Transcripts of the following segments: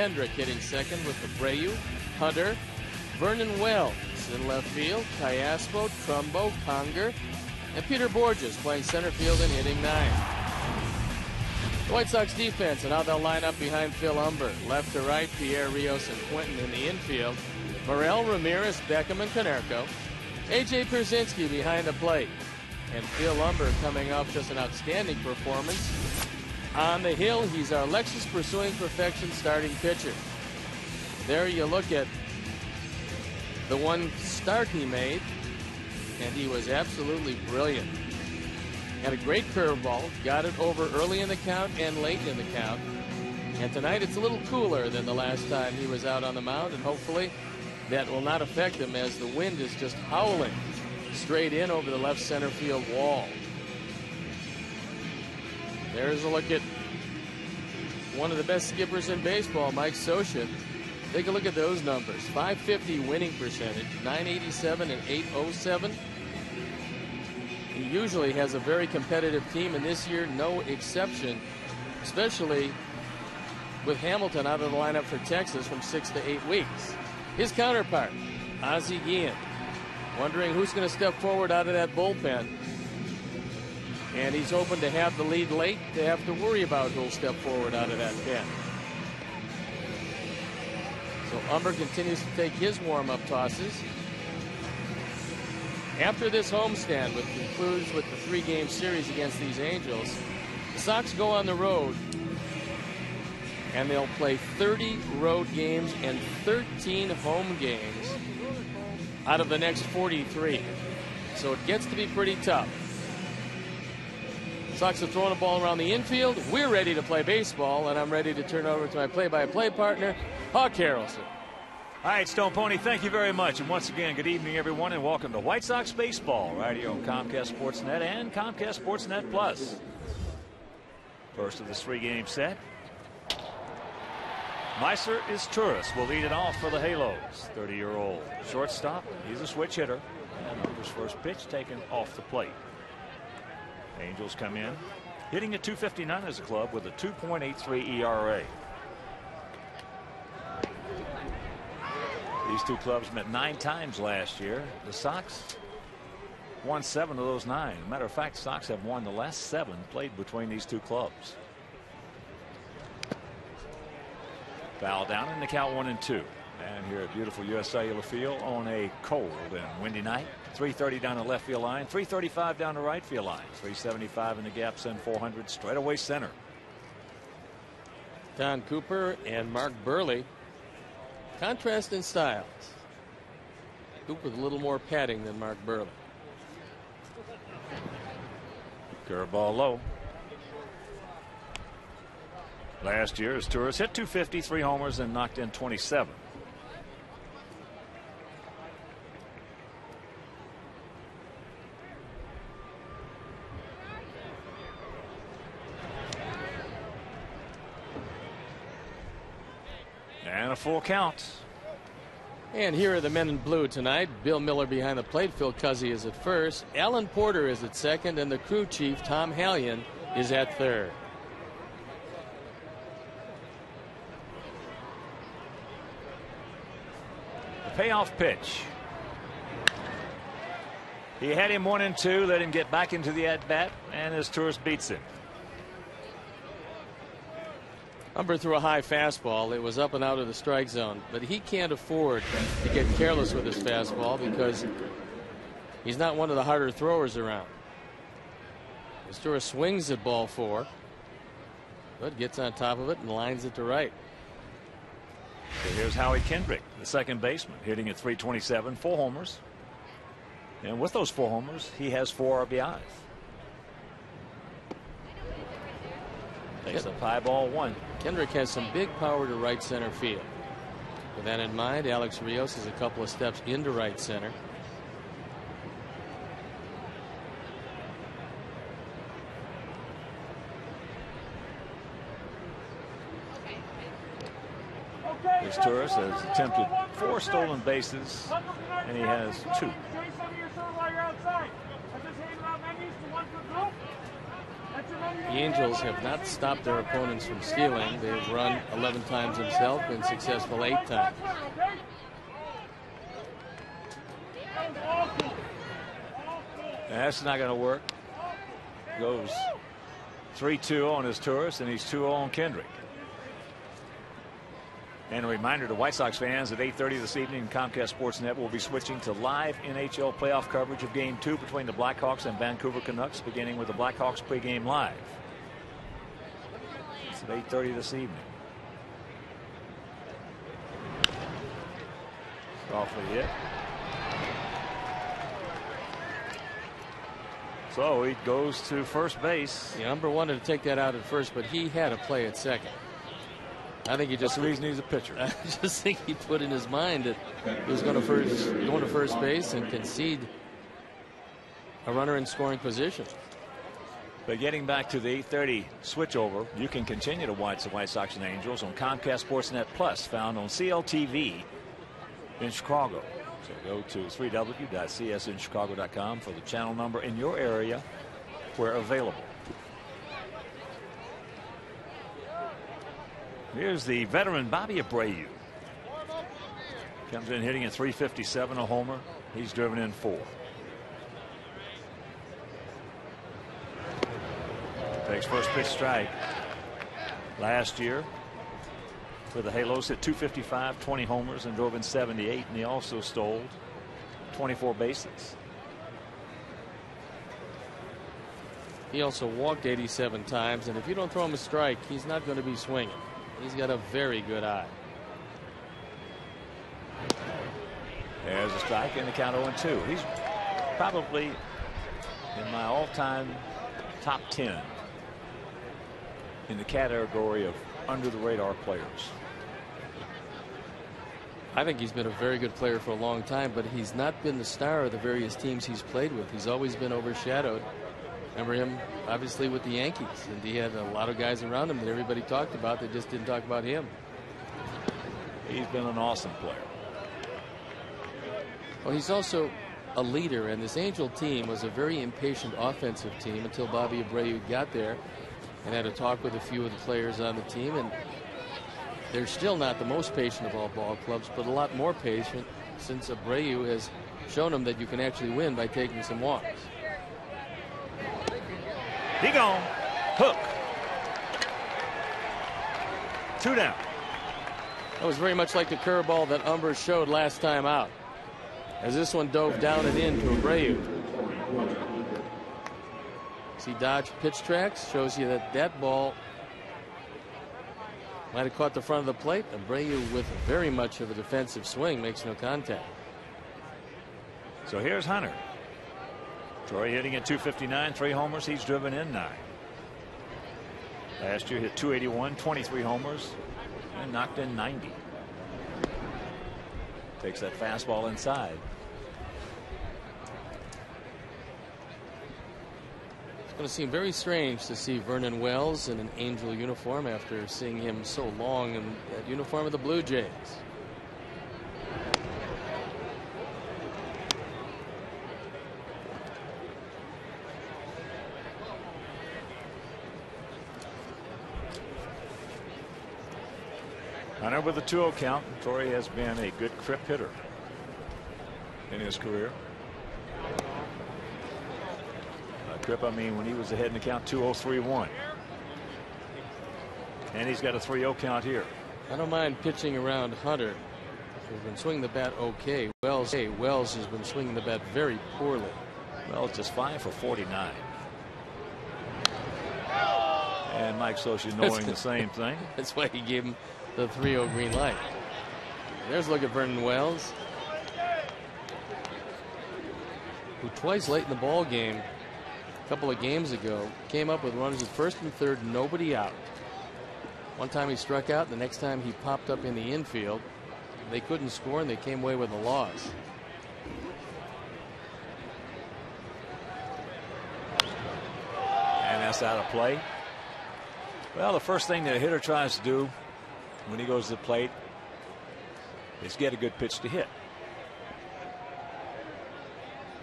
Kendrick hitting second with Abreu, Hunter, Vernon Wells in left field, Cayaspo, Trumbo, Conger, and Peter Borges playing center field and hitting ninth. The White Sox defense and how they'll line up behind Phil Humber. Left to right, Pierre Rios and Quentin in the infield. Morel, Ramirez, Beckham, and Konerko. A.J. Pierzynski behind the plate. And Phil Humber coming off just an outstanding performance. On the hill, he's our Lexus Pursuing Perfection starting pitcher. There you look at the one start he made, and he was absolutely brilliant. Had a great curveball, got it over early in the count and late in the count. And tonight it's a little cooler than the last time he was out on the mound, and hopefully that will not affect him as the wind is just howling straight in over the left center field wall. There's a look at one of the best skippers in baseball, Mike Scioscia. Take a look at those numbers. .550 winning percentage, .987 and .807. He usually has a very competitive team, and this year no exception, especially with Hamilton out of the lineup for Texas from 6 to 8 weeks. His counterpart, Ozzie Guillen, wondering who's going to step forward out of that bullpen. And he's hoping to have the lead late to have to worry about who'll step forward out of that pen. So Humber continues to take his warm-up tosses. After this homestand, which concludes with the 3-game series against these Angels, the Sox go on the road, and they'll play 30 road games and 13 home games out of the next 43. So it gets to be pretty tough. Sox are throwing the ball around the infield. We're ready to play baseball, and I'm ready to turn over to my play-by-play partner, Hawk Harrelson. All right, Stone Pony, thank you very much. And once again, good evening, everyone, and welcome to White Sox Baseball right here on Comcast Sportsnet and Comcast Sportsnet Plus. First of this 3-game set. Meister is Turris will lead it off for the Halos. 30-year-old shortstop. He's a switch hitter. And Humber's first pitch taken off the plate. Angels come in hitting at .259 as a club with a 2.83 ERA. These two clubs met 9 times last year. The Sox won 7 of those 9. Matter of fact, Sox have won the last 7 played between these two clubs. Foul down in the count 1-2. And here at beautiful US Cellular Field on a cold and windy night. 330 down the left field line, 335 down the right field line, 375 in the gap, send 400 straight away center. Don Cooper and Mark Burley, contrast in styles. Cooper with a little more padding than Mark Burley. Curveball low. Last year, as Turris hit .250, 3 homers, and knocked in 27. And a full count. And here are the men in blue tonight. Bill Miller behind the plate. Phil Cuzzy is at first. Alan Porter is at second. And the crew chief, Tom Hallion, is at third. The payoff pitch. He had him 1-2. Let him get back into the at-bat. And as Turris beats him. Humber threw a high fastball. It was up and out of the strike zone, but he can't afford to get careless with his fastball because he's not one of the harder throwers around. Turris swings at ball 4, but gets on top of it and lines it to right. So here's Howie Kendrick, the second baseman, hitting at .327, 4 homers. And with those 4 homers, he has 4 RBIs. Takes a high ball 1. Kendrick has some big power to right center field. With that in mind, Alex Rios is a couple of steps into right center. This Turris has attempted 4 stolen bases, and he has 2. The Angels have not stopped their opponents from stealing. They've run 11 times themselves, been successful 8 times. That's not going to work. Goes 3-2 on his Tourist, and he's 2-0 on Kendrick. And a reminder to White Sox fans, at 8:30 this evening, Comcast Sportsnet will be switching to live NHL playoff coverage of Game 2 between the Blackhawks and Vancouver Canucks, beginning with the Blackhawks pregame live. It's at 8:30 this evening. Softly hit. So he goes to first base. The Umber wanted to take that out at first, but he had a play at second. I think he just. That's the reason he's a pitcher. I just think he put in his mind that he was going to first base and concede a runner in scoring position. But getting back to the 8:30 switchover, you can continue to watch the White Sox and Angels on Comcast Sportsnet Plus, found on CLTV in Chicago. So go to www.csnchicago.com for the channel number in your area where available. Here's the veteran Bobby Abreu. Comes in hitting at .357, a homer. He's driven in 4. Takes first pitch strike. Last year for the Halos, hit .255, 20 homers, and drove in 78, and he also stole 24 bases. He also walked 87 times, and if you don't throw him a strike, he's not going to be swinging. He's got a very good eye. There's a strike, and the count 0-2. He's probably in my all-time top 10 in the category of under-the-radar players. I think he's been a very good player for a long time, but he's not been the star of the various teams he's played with. He's always been overshadowed. Remember him, obviously, with the Yankees, and he had a lot of guys around him that everybody talked about. They just didn't talk about him. He's been an awesome player. Well, he's also a leader, and this Angel team was a very impatient offensive team until Bobby Abreu got there and had a talk with a few of the players on the team, and they're still not the most patient of all ball clubs, but a lot more patient since Abreu has shown them that you can actually win by taking some walks. He gone. Hook. 2 down. That was very much like the curveball that Umber showed last time out, as this one dove down and in to Abreu. See, dodge pitch tracks shows you that that ball might have caught the front of the plate. Abreu, with very much of a defensive swing, makes no contact. So here's Hunter. Troy hitting at .259, 3 homers. He's driven in 9. Last year hit .281, 23 homers, and knocked in 90. Takes that fastball inside. It's going to seem very strange to see Vernon Wells in an Angel uniform after seeing him so long in that uniform of the Blue Jays. Hunter with a 2-0 count. Torrey has been a good trip hitter in his career. Trip, I mean, when he was ahead in the count, 2-0-3-1. And he's got a 3-0 count here. I don't mind pitching around Hunter. He's been swinging the bat okay. Wells has been swinging the bat very poorly. Well, it's just 5 for 49. And Mike Socia knowing the same thing. That's why he gave him the 3-0 green light. There's a look at Vernon Wells, who twice late in the ball game a couple of games ago came up with runners at first and third, nobody out. One time he struck out, the next time he popped up in the infield. They couldn't score and they came away with a loss. And that's out of play. Well, the first thing that a hitter tries to do when he goes to the plate is get a good pitch to hit.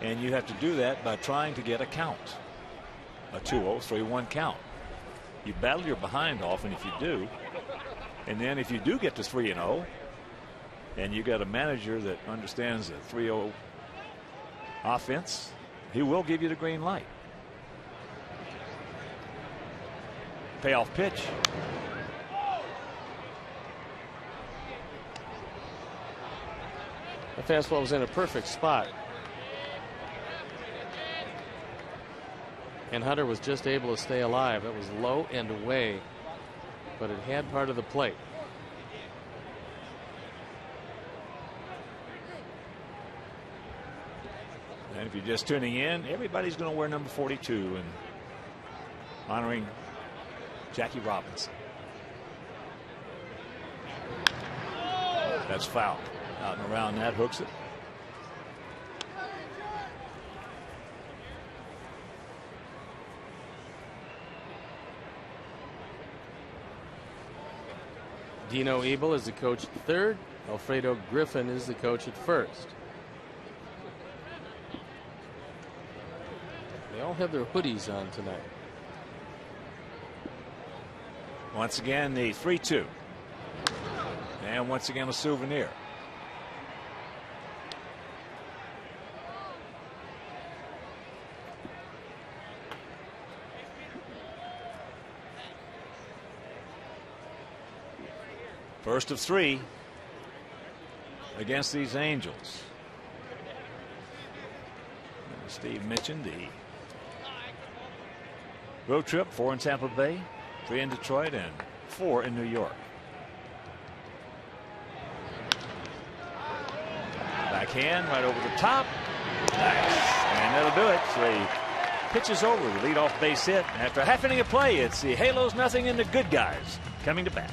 And you have to do that by trying to get a count. a 2-0, 3-1 count. You battle your behind off, and if you do, and then if you do get to 3-0, and you got a manager that understands the 3-0 offense, he will give you the green light. Payoff pitch. The fastball was in a perfect spot. And Hunter was just able to stay alive. It was low and away, but it had part of the plate. And if you're just tuning in, everybody's going to wear number 42 and honoring Jackie Robinson. That's foul. Out and around that, hooks it. Dino Ebel is the coach at third. Alfredo Griffin is the coach at first. They all have their hoodies on tonight. Once again, the 3-2. And once again, a souvenir. First of 3 against these Angels. And Steve mentioned the road trip, 4 in Tampa Bay, 3 in Detroit, and 4 in New York. Backhand right over the top. Nice. And that'll do it. So the pitch is over. The leadoff base hit. After a half inning of play, it's the Halos nothing and the good guys coming to bat.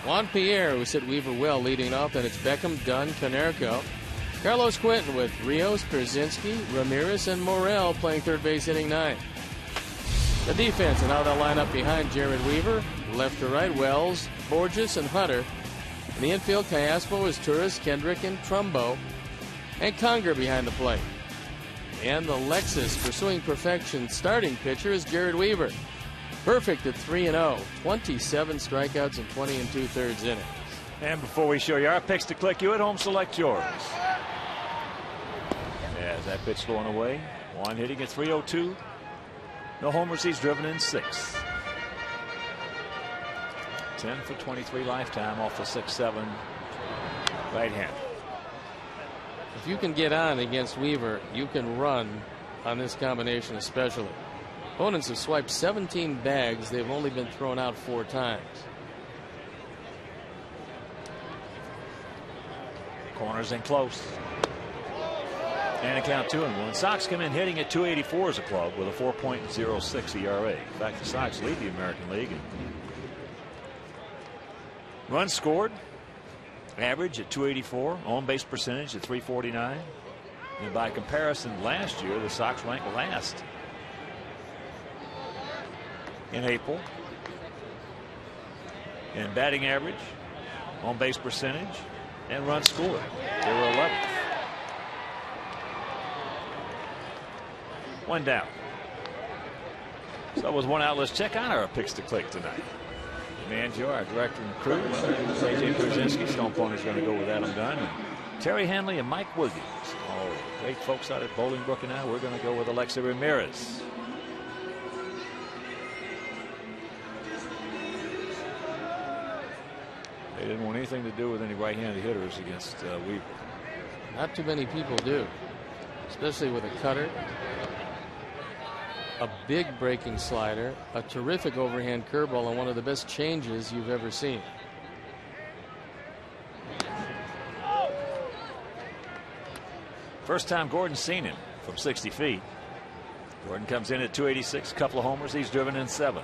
Juan Pierre, who hit Weaver well leading off, and it's Beckham, Dunn, Canerco. Carlos Quentin with Rios, Pierzynski, Ramirez, and Morel playing third base inning 9. The defense and how they'll line up behind Jared Weaver. Left to right, Wells, Borges, and Hunter. In the infield, Callaspo is Turris, Kendrick, and Trumbo. And Conger behind the plate. And the Lexus pursuing perfection starting pitcher is Jared Weaver. Perfect at 3-0, 27 strikeouts in 20 2/3 innings. And before we show you our picks to click, you at home select yours. As that pitch going away, Juan hitting at 302. No homers, he's driven in 6. 10 for 23 lifetime off the 6-7 right hand. If you can get on against Weaver, you can run on this combination especially. Opponents have swiped 17 bags. They've only been thrown out 4 times. Corners in close. And a count 2-1. Sox come in hitting at 284 as a club with a 4.06 ERA. In fact, the Sox lead the American League. Runs scored average at 284, on base percentage at 349. And by comparison, last year the Sox ranked last in April in batting average, on base percentage, and runs scored. They were 11th. One down. So with one out, let's check on our picks to click tonight. Mangio, our director and crew, AJ Brzezinski, Stone Pony's going to go with Adam Dunn, and Terry Hanley and Mike Williams. All great folks out at Bolingbrook, and now we're going to go with Alexa Ramirez. They didn't want anything to do with any right-handed hitters against Weaver. Not too many people do, especially with a cutter, a big breaking slider, a terrific overhand curveball, and one of the best changes you've ever seen. First time Gordon's seen him from 60 feet. Gordon comes in at 286, a couple of homers. He's driven in 7.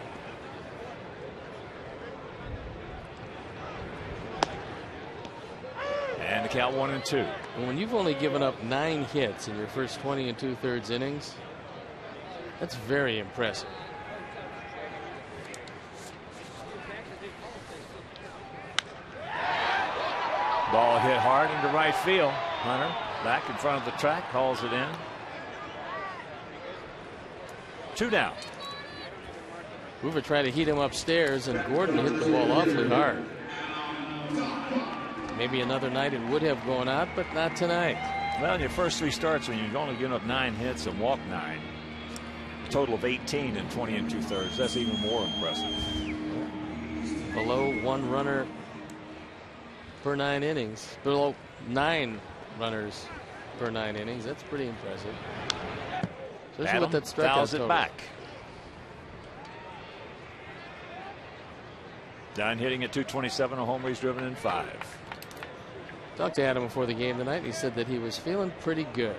And the count 1-2. And when you've only given up 9 hits in your first 20 2/3 innings, that's very impressive. Ball hit hard into right field. Hunter back in front of the track, calls it in. 2 down. Hoover tried to heat him upstairs, and Gordon hit the ball awfully hard. Maybe another night it would have gone out, but not tonight. Well, in your first 3 starts, when you've only given up 9 hits and walked 9, a total of 18 in 20 2/3, that's even more impressive. Below 1 runner per 9 innings. Below 9 runners per 9 innings. That's pretty impressive. Especially with that strikeout fouls it total. back. Dunn hitting at 227, a homer. He's driven in 5. Talked to Adam before the game tonight, and he said that he was feeling pretty good.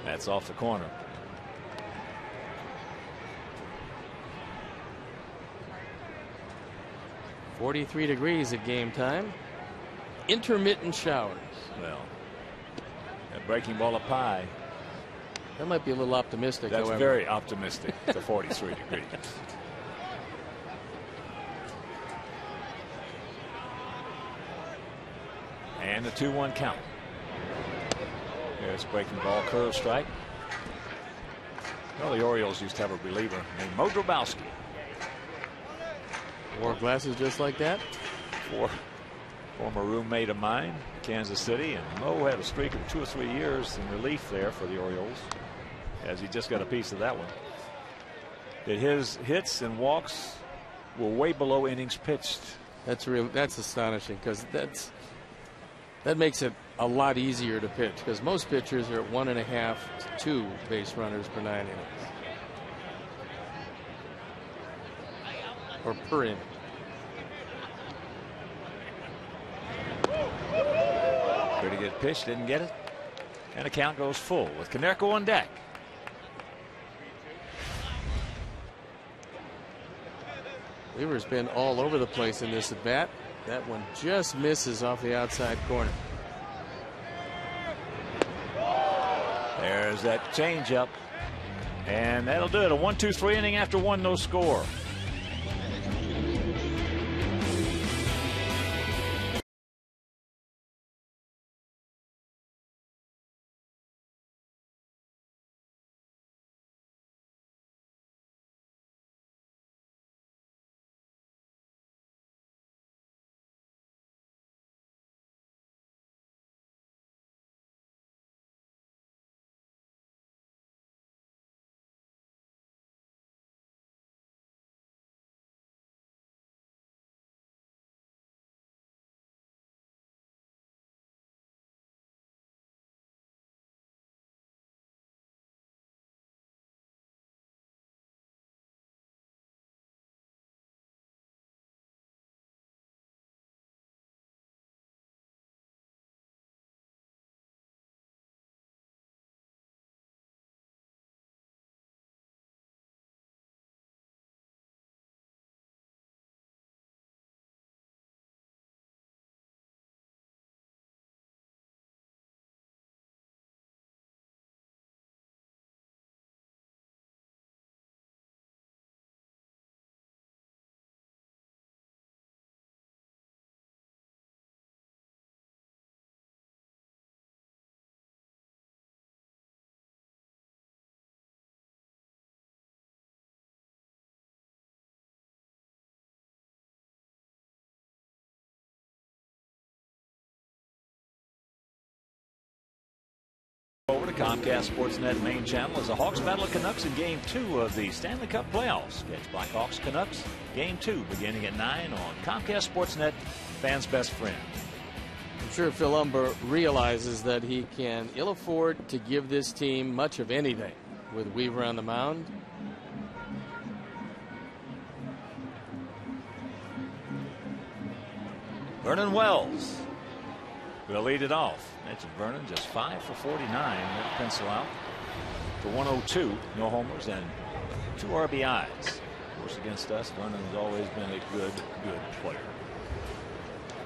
That's off the corner. .43 degrees at game time. Intermittent showers. Well, that breaking ball up high. That might be a little optimistic. That's however. very optimistic to 43 degrees. And the 2-1 count. There's breaking ball, curve strike. Well, the Orioles used to have a reliever named Mo Grabowski. Wore glasses just like that. Former roommate of mine, Kansas City, and Mo had a streak of 2 or 3 years in relief there for the Orioles, as he just got a piece of that one. That his hits and walks were way below innings pitched. That's astonishing, because that makes it a lot easier to pitch, because most pitchers are at 1.5 to 2 base runners per 9 innings. Or per inning. Pretty good pitch, didn't get it. And the count goes full with Konerko on deck. Weaver's been all over the place in this at bat. That one just misses off the outside corner. There's that changeup. And that'll do it. A 1-2-3 inning after 1, no score. Comcast Sportsnet main channel as the Hawks battle the Canucks in Game 2 of the Stanley Cup playoffs. Catch Blackhawks Canucks Game 2 beginning at 9 on Comcast Sportsnet, fans' best friend. I'm sure Phil Umber realizes that he can ill afford to give this team much of anything with Weaver on the mound. Vernon Wells will lead it off. Mentioned Vernon just 5 for 49. That pencil out for 102. No homers and 2 RBIs. Of course, against us, Vernon has always been a good player.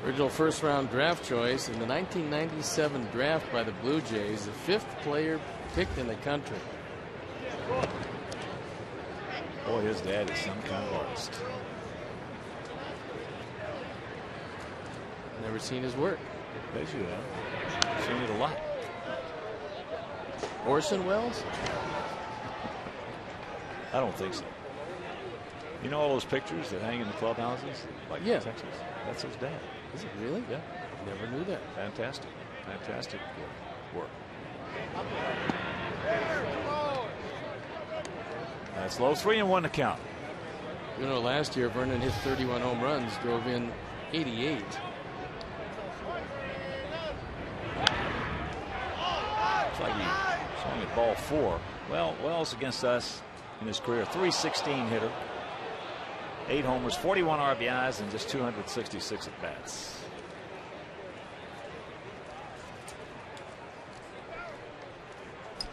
Original first-round draft choice in the 1997 draft by the Blue Jays, the 5th player picked in the country. Boy, his dad is some kind of artist. Never seen his work. Bet you have. Seen it a lot. Orson Welles? I don't think so. You know all those pictures that hang in the clubhouses? Like in Texas? That's his dad. Is it really? Yeah. Never knew that. Fantastic. Fantastic work. That's low. 3-1 to count. You know, last year Vernon hit 31 home runs, drove in 88. Looks like he swung at ball 4. Well, Wells against us in his career, .316 hitter. 8 homers, 41 RBIs, and just 266 at bats.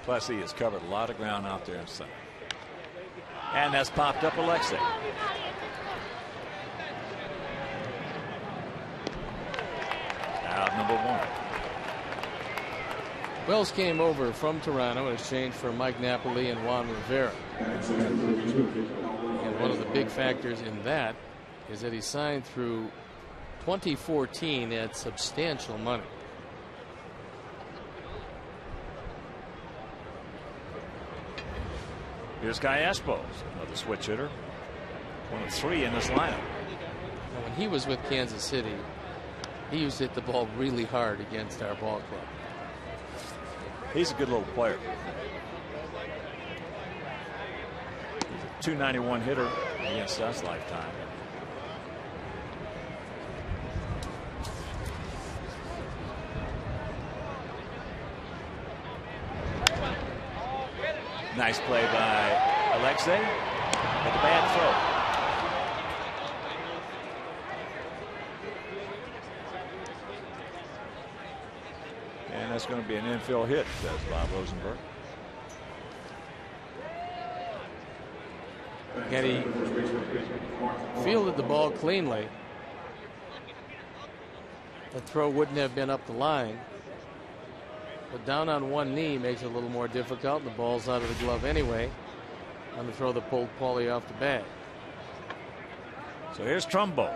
Plus, he has covered a lot of ground out there in center. And that's popped up Alexei. Out number 1. Wells came over from Toronto in exchange for Mike Napoli and Juan Rivera. And one of the big factors in that is that he signed through 2014 at substantial money. Here's Cayaspo, another switch hitter. 1 of 3 in this lineup. Now, when he was with Kansas City, he used to hit the ball really hard against our ball club. He's a good little player. He's a .291 hitter against us lifetime. Nice play by Alexei, but the bad throw. And that's going to be an infield hit, says Bob Rosenberg. Had he fielded the ball cleanly, the throw wouldn't have been up the line. But down on one knee makes it a little more difficult. The ball's out of the glove anyway on the throw that pulled Paulie off the bag. So here's Trumbo.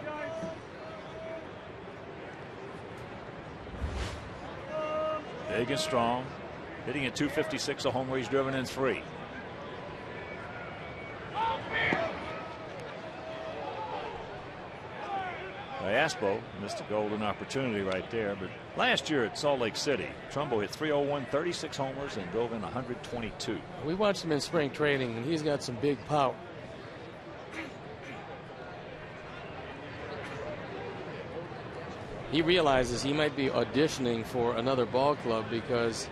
Big and strong, hitting at .256, a homer. He's driven in 3. Aspo missed a golden opportunity right there, but last year at Salt Lake City, Trumbo hit .301, 36 homers, and drove in 122. We watched him in spring training, and he's got some big power. He realizes he might be auditioning for another ball club because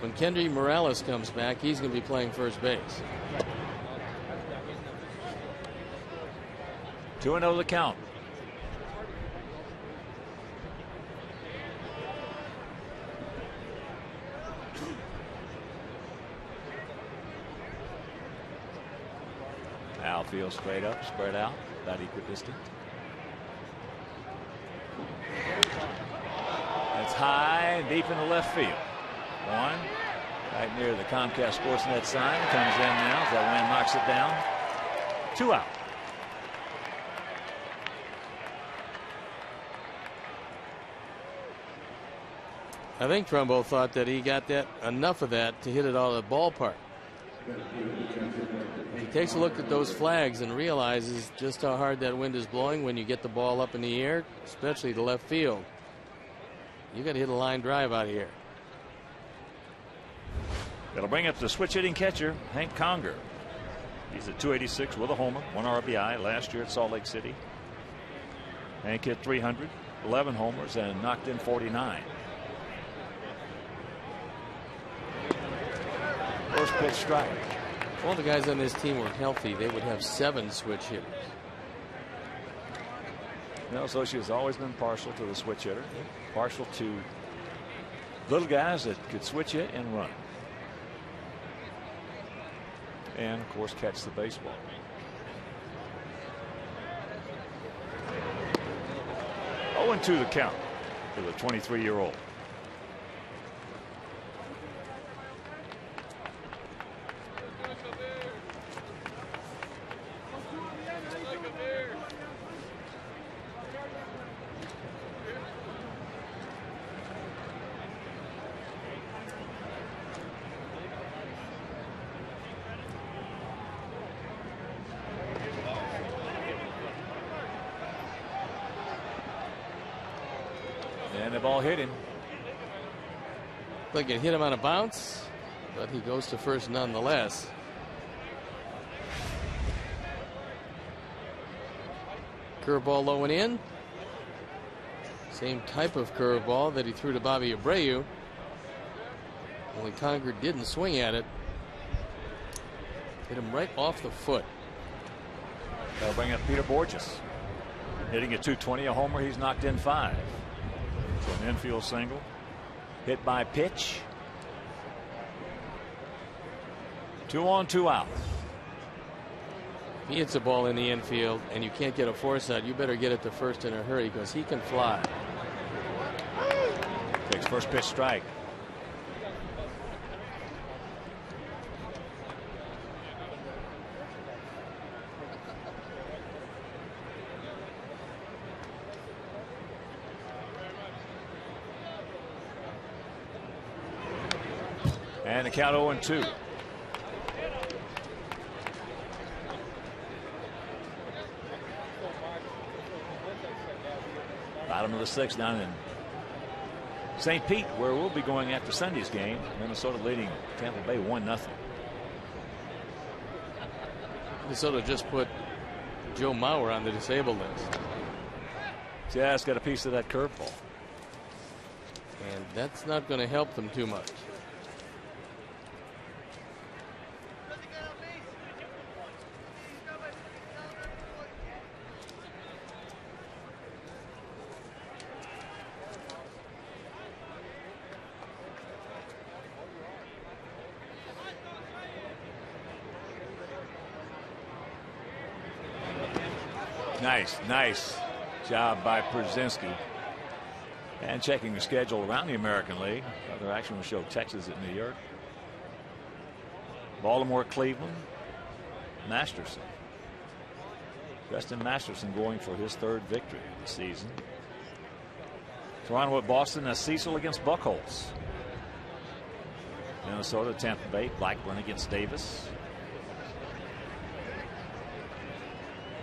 when Kendry Morales comes back, he's going to be playing first base. 2-0 the count. Outfield straight up, spread out, about equidistant. It's high and deep in the left field. 1 right near the Comcast Sportsnet sign. Comes in now as that wind knocks it down. 2 out. I think Trumbo thought that he got that enough of that to hit it out of the ballpark. He takes a look at those flags and realizes just how hard that wind is blowing when you get the ball up in the air, especially to left field. You got to hit a line drive out of here. It'll bring up the switch hitting catcher, Hank Conger. He's at 286 with a homer, 1 RBI last year at Salt Lake City. Hank hit 300, 11 homers, and knocked in 49. First pitch strike. If all the guys on this team were healthy, they would have 7 switch hitters. No, so she has always been partial to the switch hitter, partial to little guys that could switch hit and run. And of course catch the baseball. Oh, and 2 the count for the 23-year-old. And the ball hit him. Like it hit him on a bounce, but he goes to first nonetheless. Curveball low and in. Same type of curveball that he threw to Bobby Abreu. Only Conger didn't swing at it. Hit him right off the foot. That'll bring up Peter Borges. Hitting at 220, a homer. He's knocked in 5. So an infield single. Hit by pitch. 2 on, 2 out. If he hits a ball in the infield and you can't get a force out, you better get it to first in a hurry because he can fly. Takes first pitch strike. And the count 0-2. Bottom of the 6th down in St. Pete, where we'll be going after Sunday's game. Minnesota leading Tampa Bay 1-0. Minnesota just put Joe Mauer on the disabled list. Yeah, it's got a piece of that curveball. And that's not going to help them too much. Nice job by Przinsky. And checking the schedule around the American League. Other action will show Texas at New York. Baltimore, Cleveland, Masterson. Justin Masterson going for his 3rd victory of the season. Toronto at Boston as Cecil against Buchholz. Minnesota, Tampa Bay, Blackburn against Davis.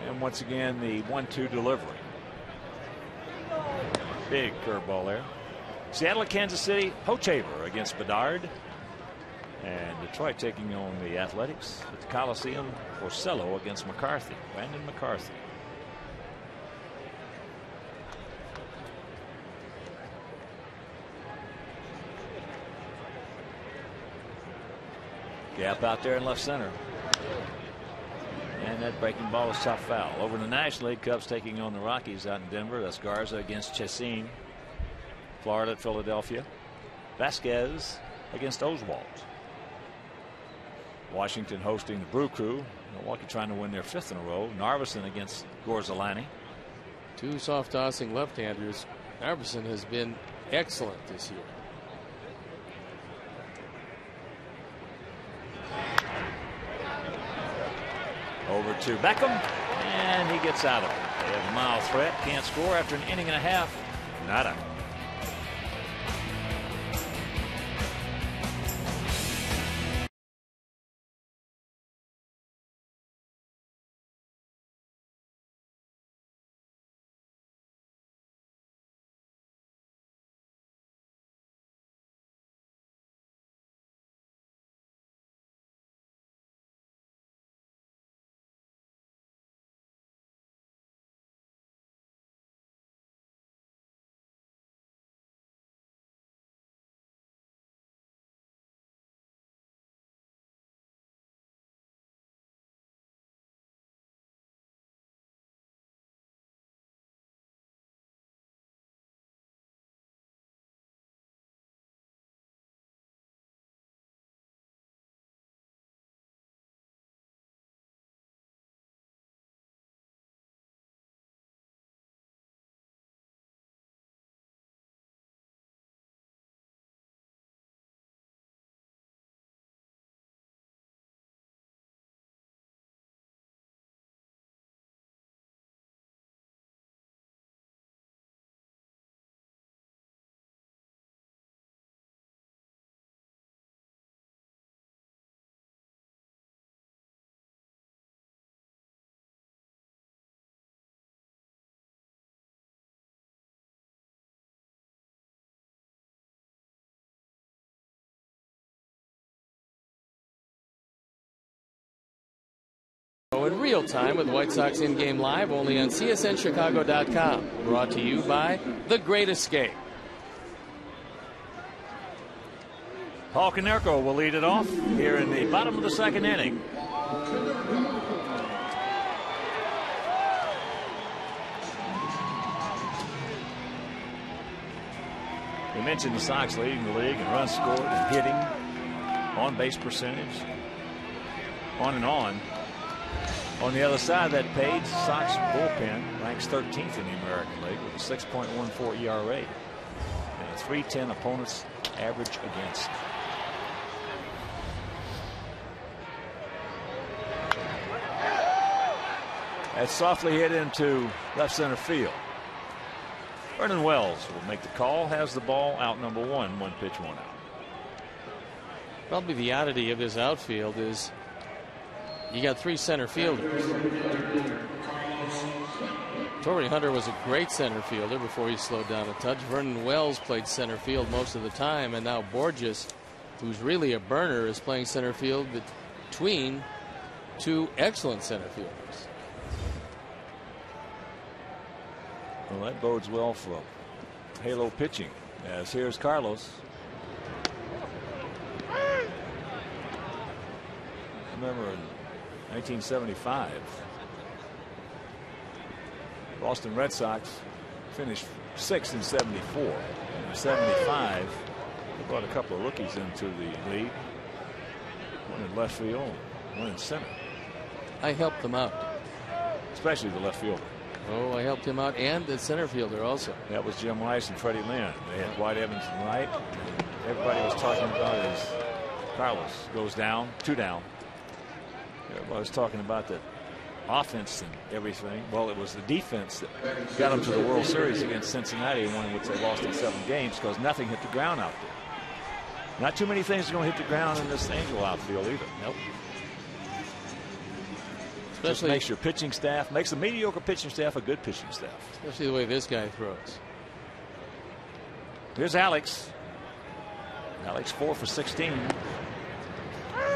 And once again, the 1-2 delivery. Big curveball there. Seattle at Kansas City, Hochevar against Bedard. And Detroit taking on the Athletics at the Coliseum. Porcello against McCarthy. Brandon McCarthy. Gap out there in left center. And that breaking ball is top foul. Over in the National League, Cubs taking on the Rockies out in Denver. That's Garza against Chacin. Florida at Philadelphia. Vasquez against Oswalt. Washington hosting the Brew Crew. Milwaukee trying to win their 5th in a row. Narveson against Gorzalani. 2 soft tossing left-handers. Narveson has been excellent this year. Over to Beckham, and he gets out of it. They have a mild threat. Can't score after an inning and a half. Nada. Show in real time with White Sox in-game live only on CSNChicago.com. Brought to you by The Great Escape. Paul Konerko will lead it off here in the bottom of the second inning. We mentioned the Sox leading the league in runs scored and hitting, on-base percentage, on and on. On the other side of that page, Sox bullpen ranks 13th in the American League with a 6.14 ERA and a 3.10 opponent's average against. That's softly hit into left center field. Vernon Wells will make the call, has the ball, out number 1, 1 pitch, 1 out. Probably the oddity of this outfield is you got 3 center fielders. Torrey Hunter was a great center fielder before he slowed down a touch. Vernon Wells played center field most of the time, and now Borges, who's really a burner, is playing center field between 2 excellent center fielders. Well, that bodes well for halo pitching, as here's Carlos. Remember in 1975, Boston Red Sox finished 6th in 74. In 75, they brought a couple of rookies into the league. One in left field, one in center. I helped them out. Especially the left fielder. Oh, I helped him out, and the center fielder also. That was Jim Rice and Freddie Lynn. They had White Evans and Wright. Everybody was talking about as Carlos goes down, 2 down. Everybody was talking about the offense and everything. Well, it was the defense that got them to the World Series against Cincinnati, one in which they lost in 7 games because nothing hit the ground out there. Not too many things are going to hit the ground in this Angel outfield either. Nope. Just makes your pitching staff, makes a mediocre pitching staff a good pitching staff. Especially the way this guy throws. Here's Alex. Alex 4 for 16.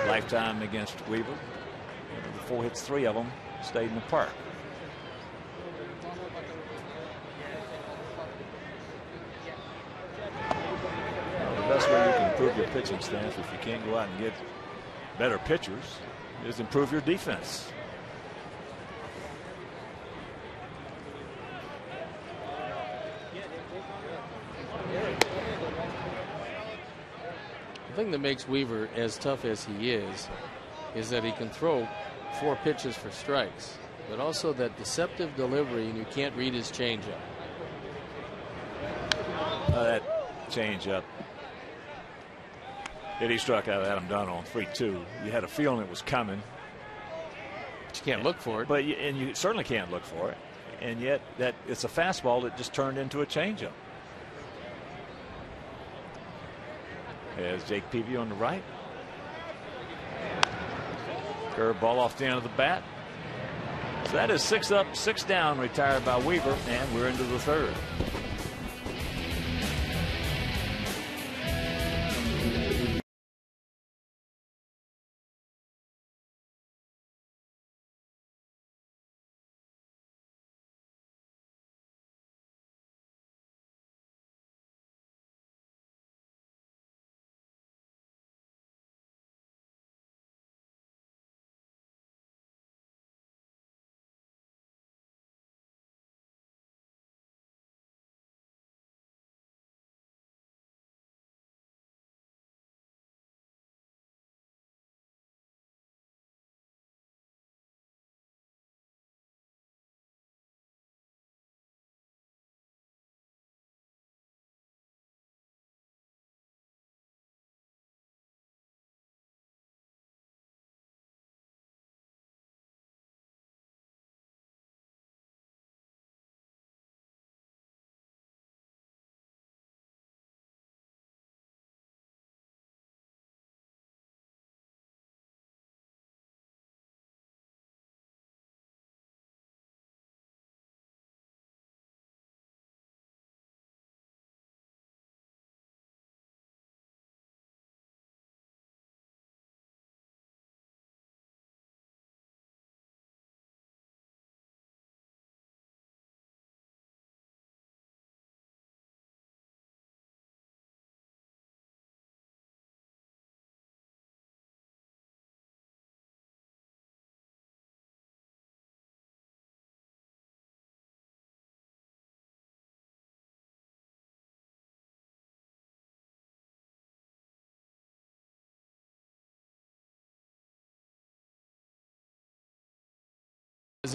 Lifetime against Weaver. The 4 hits, 3 of them stayed in the park. Well, the best way you can improve your pitching staff, if you can't go out and get better pitchers, is improve your defense. The thing that makes Weaver as tough as he is that he can throw 4 pitches for strikes, but also that deceptive delivery, and you can't read his changeup. That changeup that he struck out Adam Dunn on 3-2. You had a feeling it was coming. But you can't look for it. But you certainly can't look for it. And yet that it's a fastball that just turned into a changeup. There's Jake Peavy on the right. Curve ball off the end of the bat. So that is 6 up, 6 down, retired by Weaver, and we're into the 3rd.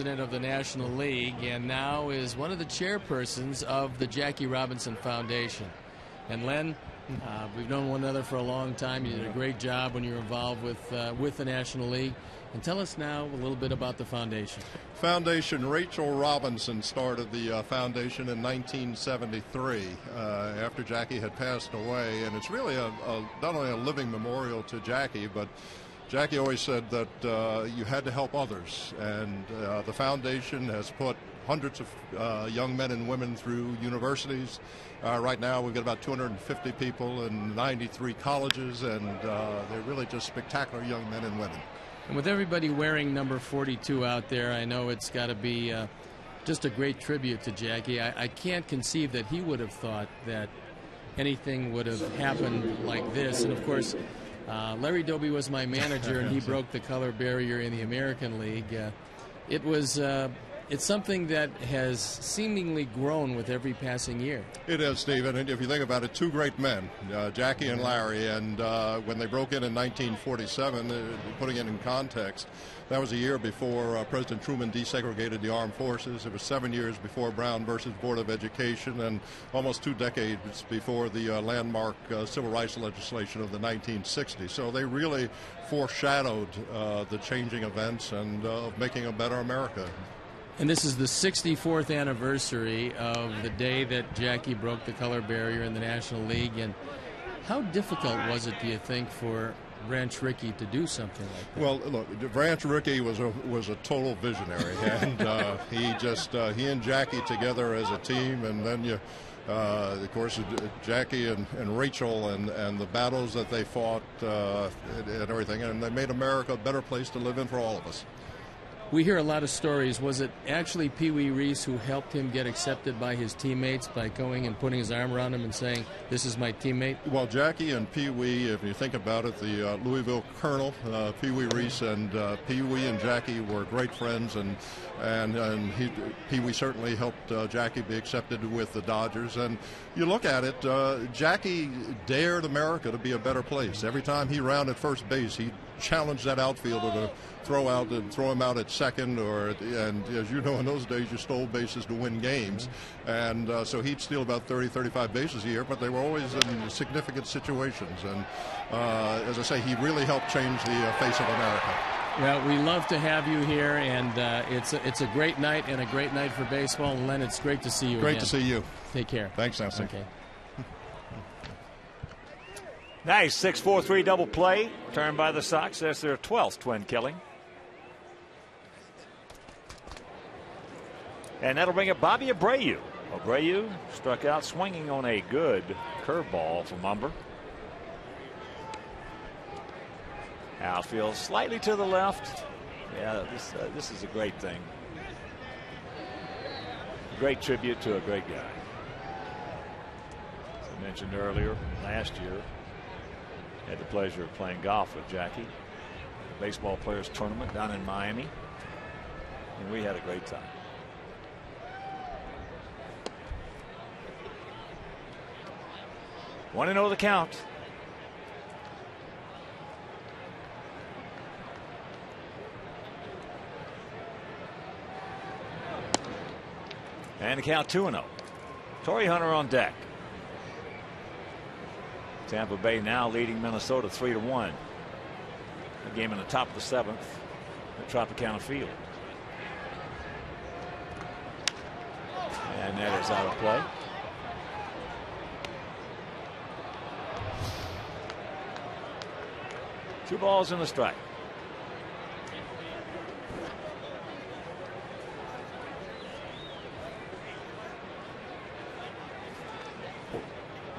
president of the National League and now is one of the chairpersons of the Jackie Robinson Foundation. And Len, we've known one another for a long time. You did a great job when you were involved with the National League. And tell us now a little bit about the foundation. Rachel Robinson started the foundation in 1973 after Jackie had passed away. And it's really not only a living memorial to Jackie, but Jackie always said that you had to help others. And the foundation has put hundreds of young men and women through universities. Right now we've got about 250 people in 93 colleges, and they're really just spectacular young men and women. And with everybody wearing number 42 out there, I know it's got to be just a great tribute to Jackie. I can't conceive that he would have thought that anything would have happened like this. And of course, Larry Doby was my manager, and he broke the color barrier in the American League. It's something that has seemingly grown with every passing year. It is, Stephen. And if you think about it, two great men, Jackie and Larry, and when they broke in 1947, putting it in context, that was a year before President Truman desegregated the armed forces. It was 7 years before Brown versus Board of Education, and almost 2 decades before the landmark civil rights legislation of the 1960s. So they really foreshadowed the changing events and of making a better America. And this is the 64th anniversary of the day that Jackie broke the color barrier in the National League. And how difficult was it, do you think, for Branch Rickey to do something like that? Well, look, Branch Rickey was a total visionary, and he and Jackie together as a team, and then of course, Jackie and Rachel and the battles that they fought and everything, and they made America a better place to live in for all of us. We hear a lot of stories. Was it actually Pee Wee Reese who helped him get accepted by his teammates by going and putting his arm around him and saying, "This is my teammate"? Well, Jackie and Pee Wee, if you think about it, the Louisville Colonel, Pee Wee Reese, and Pee Wee and Jackie were great friends, and Pee Wee certainly helped Jackie be accepted with the Dodgers. And you look at it, Jackie dared America to be a better place. Every time he rounded first base, he challenged that outfielder to throw him out at second, and as you know, in those days you stole bases to win games, and so he'd steal about 30-35 bases a year, but they were always in significant situations, and as I say, he really helped change the face of America. Well, we love to have you here, and it's a great night and a great night for baseball. And Len, it's great to see you Great again. to see you. Take care. Thanks, Nancy. Okay. Nice 6-4-3 double play turned by the Sox. That's their 12th twin killing. And that'll bring up Bobby Abreu. Abreu struck out swinging on a good curveball from Umber. Outfield slightly to the left. Yeah, this is a great thing. Great tribute to a great guy. As I mentioned earlier, last year, had the pleasure of playing golf with Jackie. Baseball players tournament down in Miami. And we had a great time. Want to know the count. And the count 2-0. Torrey Hunter on deck. Tampa Bay now leading Minnesota 3-1. A game in the top of the 7th at Tropicana Field. And that is out of play. Two balls and a strike.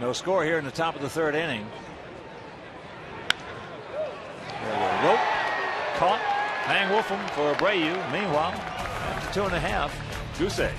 No score here in the top of the 3rd inning. Rope caught. Hang Wolfram for Abreu. Meanwhile, after 2.5, Goose.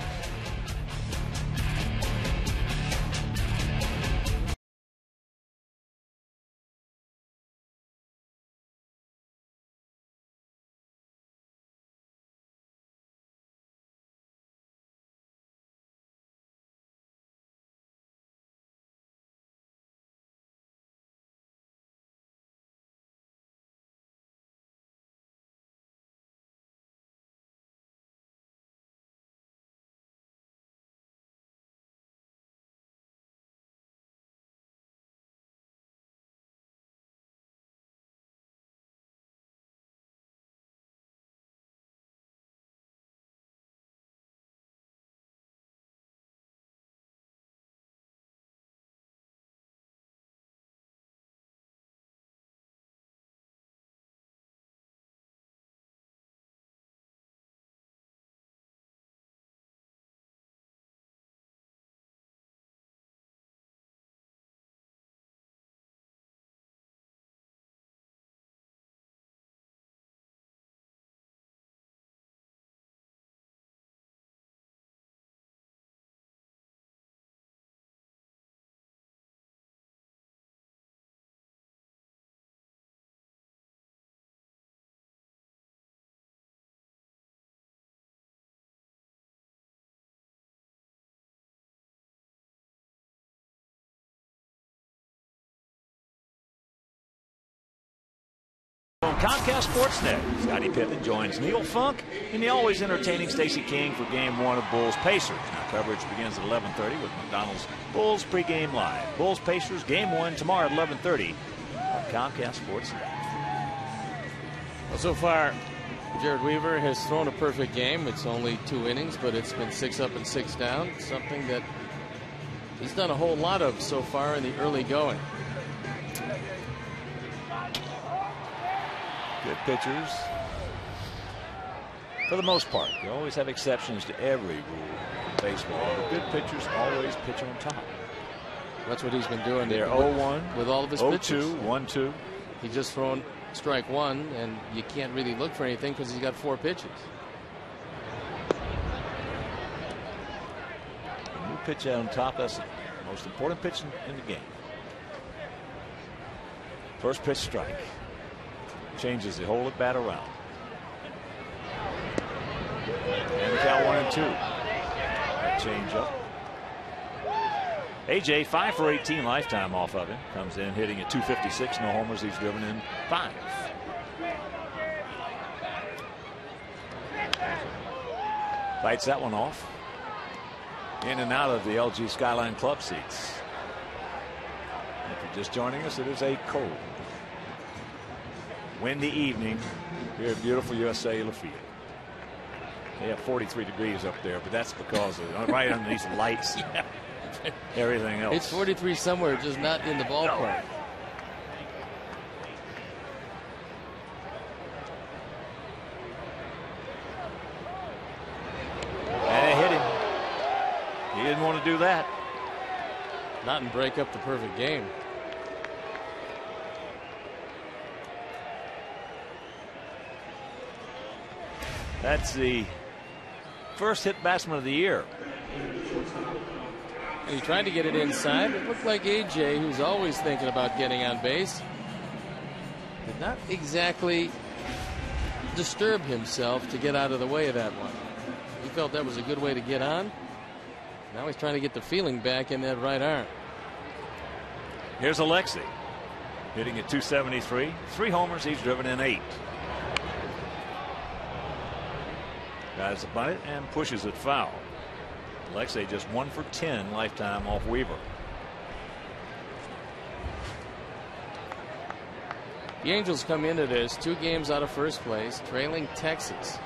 Comcast Sportsnet. Scottie Pippen joins Neil Funk and the always entertaining Stacey King for Game 1 of Bulls-Pacers. Now coverage begins at 11:30 with McDonald's Bulls pregame live. Bulls-Pacers Game 1 tomorrow at 11:30 on Comcast Sportsnet. Well, so far, Jared Weaver has thrown a perfect game. It's only 2 innings, but it's been 6 up and 6 down. Something that he's done a whole lot of so far in the early going. Good pitchers. For the most part, you always have exceptions to every rule in baseball. But good pitchers always pitch on top. That's what he's been doing. They're 0-1 with all of his pitches. 0-2, 1-2. He just thrown strike 1, and you can't really look for anything because he's got 4 pitches. When you pitch on top, that's the most important pitch in the game. First pitch strike. Changes the whole at bat around. And the count 1-2. That change up. AJ 5 for 18 lifetime off of him. Comes in hitting at 256. No homers. He's driven in 5. Fights that one off. In and out of the LG Skyline Club seats. If you're just joining us, it is a cold, windy evening here at beautiful USA Lafayette. They have 43 degrees up there, but that's because of right under these lights and everything else. It's 43 somewhere, just not in the ballpark. And they hit him. He didn't want to do that. Not and break up the perfect game. That's the first hit batsman of the year. And he tried to get it inside. It looked like AJ, who's always thinking about getting on base, did not exactly disturb himself to get out of the way of that one. He felt that was a good way to get on. Now he's trying to get the feeling back in that right arm. Here's Alexi hitting at 273. 3 homers. He's driven in 8. Guys bunt it and pushes it foul. Alexei just 1 for 10 lifetime off Weaver. The Angels come into this 2 games out of first place, trailing Texas.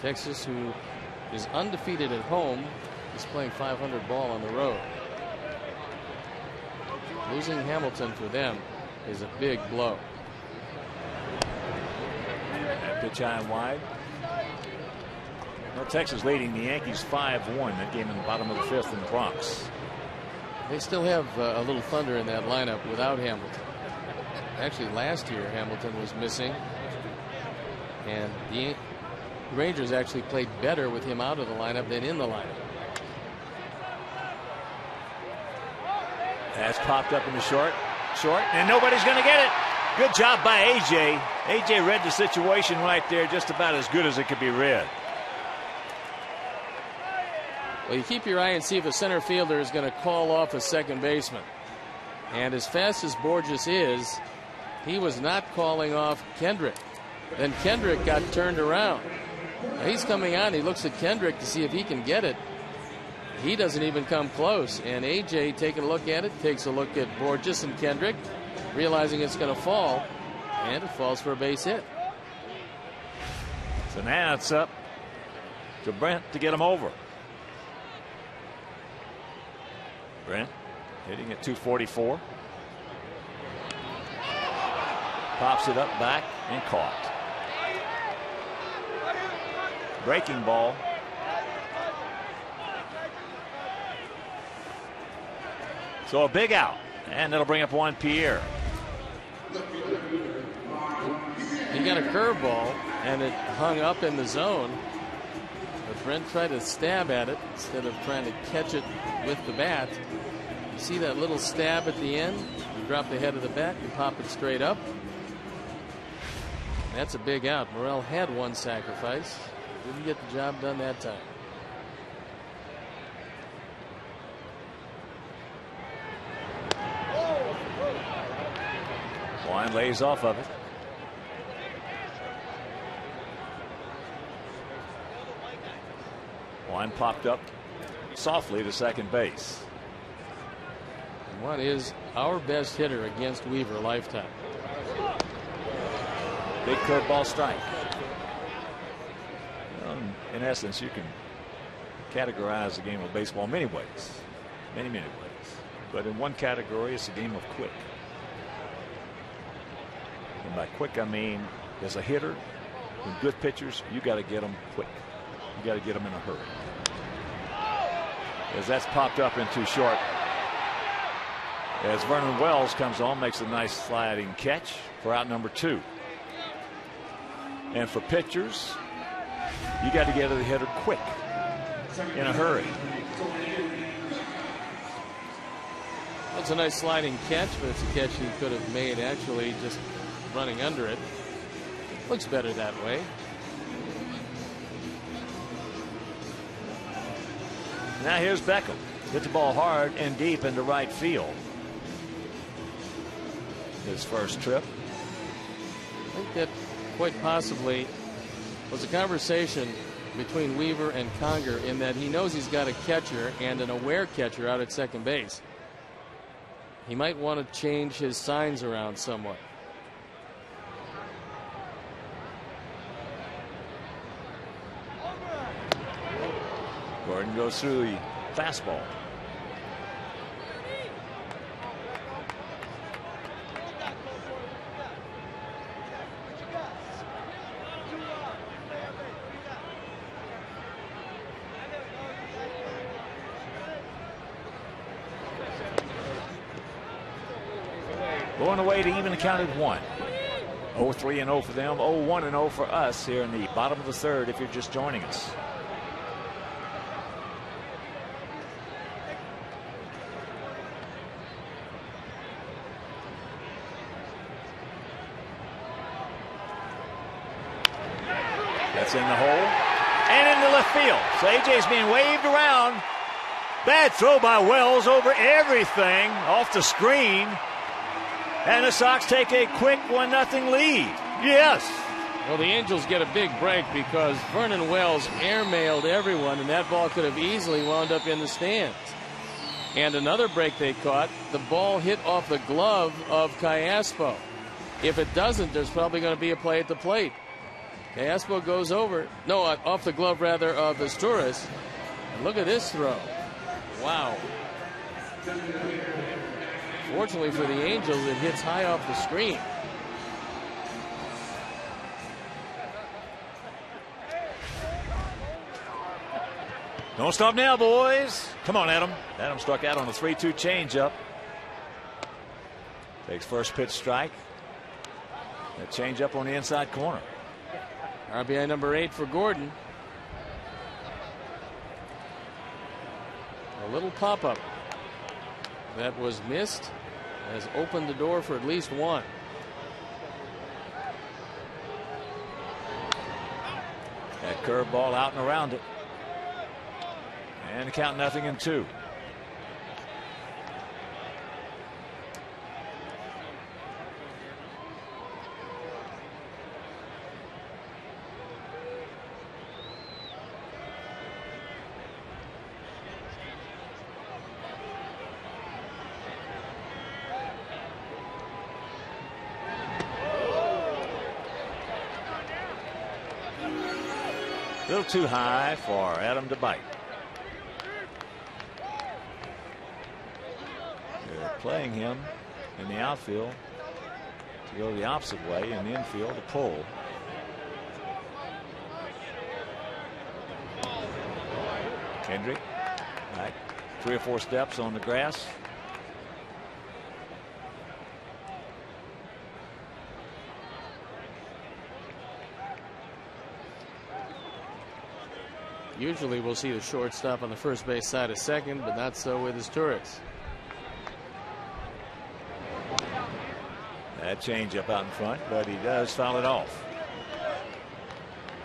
Texas, who is undefeated at home, is playing .500 ball on the road. Losing Hamilton for them is a big blow. Pitch high and wide. Well, Texas leading the Yankees 5-1. That game in the bottom of the 5th in the Bronx. They still have a little thunder in that lineup without Hamilton. Actually, last year Hamilton was missing, and the Rangers actually played better with him out of the lineup than in the lineup. That's popped up in the short, and nobody's going to get it. Good job by AJ. AJ read the situation right there just about as good as it could be read. Well, you keep your eye and see if a center fielder is going to call off a second baseman. And as fast as Borges is, he was not calling off Kendrick. Then Kendrick got turned around. Now he's coming on. He looks at Kendrick to see if he can get it. He doesn't even come close. And AJ, taking a look at it, takes a look at Borges and Kendrick, realizing it's going to fall, and it falls for a base hit. So now it's up to Brent to get him over. Brent hitting at 244. Pops it up back and caught. Breaking ball. So a big out, and that'll bring up Juan Pierre. He got a curveball, and it hung up in the zone. But Brent tried to stab at it instead of trying to catch it with the bat. You see that little stab at the end? You drop the head of the bat and pop it straight up. That's a big out. Morel had one sacrifice. Didn't get the job done that time. Wine lays off of it. Wine popped up softly to second base. What is our best hitter against Weaver lifetime? Big curveball strike. In essence, you can categorize the game of baseball many ways. Many ways. But in one category, it's a game of quick. And by quick, I mean, as a hitter, with good pitchers, you got to get them quick. You got to get them in a hurry. As that's popped up into short. As Vernon Wells comes on, makes a nice sliding catch for out number 2. And for pitchers, you got to get to the hitter quick, in a hurry. That's a nice sliding catch, but it's a catch he could have made actually just running under it. Looks better that way. Now here's Beckham. Hit the ball hard and deep into right field. His first trip. I think that quite possibly was a conversation between Weaver and Conger, in that he knows he's got a catcher and an aware catcher out at second base. He might want to change his signs around somewhat. Gordon goes through the fastball. Going away to even accounted 1. 0-3 and 0 for them. 0-1 and 0 for us here in the bottom of the third if you're just joining us. That's in the hole and into left field. So AJ's being waved around. Bad throw by Wells over everything off the screen. And the Sox take a quick 1-0 lead. Yes. Well, the Angels get a big break because Vernon Wells airmailed everyone, and that ball could have easily wound up in the stands. And another break they caught, the ball hit off the glove of Callaspo. If it doesn't, there's probably going to be a play at the plate. Callaspo goes over, no, off the glove rather of Asturias. And look at this throw. Wow. Fortunately for the Angels, it hits high off the screen. Don't stop now, boys. Come on, Adam. Adam struck out on a 3-2 changeup. Takes first pitch strike. That changeup on the inside corner. RBI number 8 for Gordon. A little pop-up that was missed has opened the door for at least one. That curveball out and around it. And count 0-2. A little too high for Adam to bite. They're playing him in the outfield to go the opposite way, in the infield to pull. Kendrick, right, 3 or 4 steps on the grass. Usually we'll see the shortstop on the first base side of second, but not so with his Turris. That changeup out in front, but he does foul it off.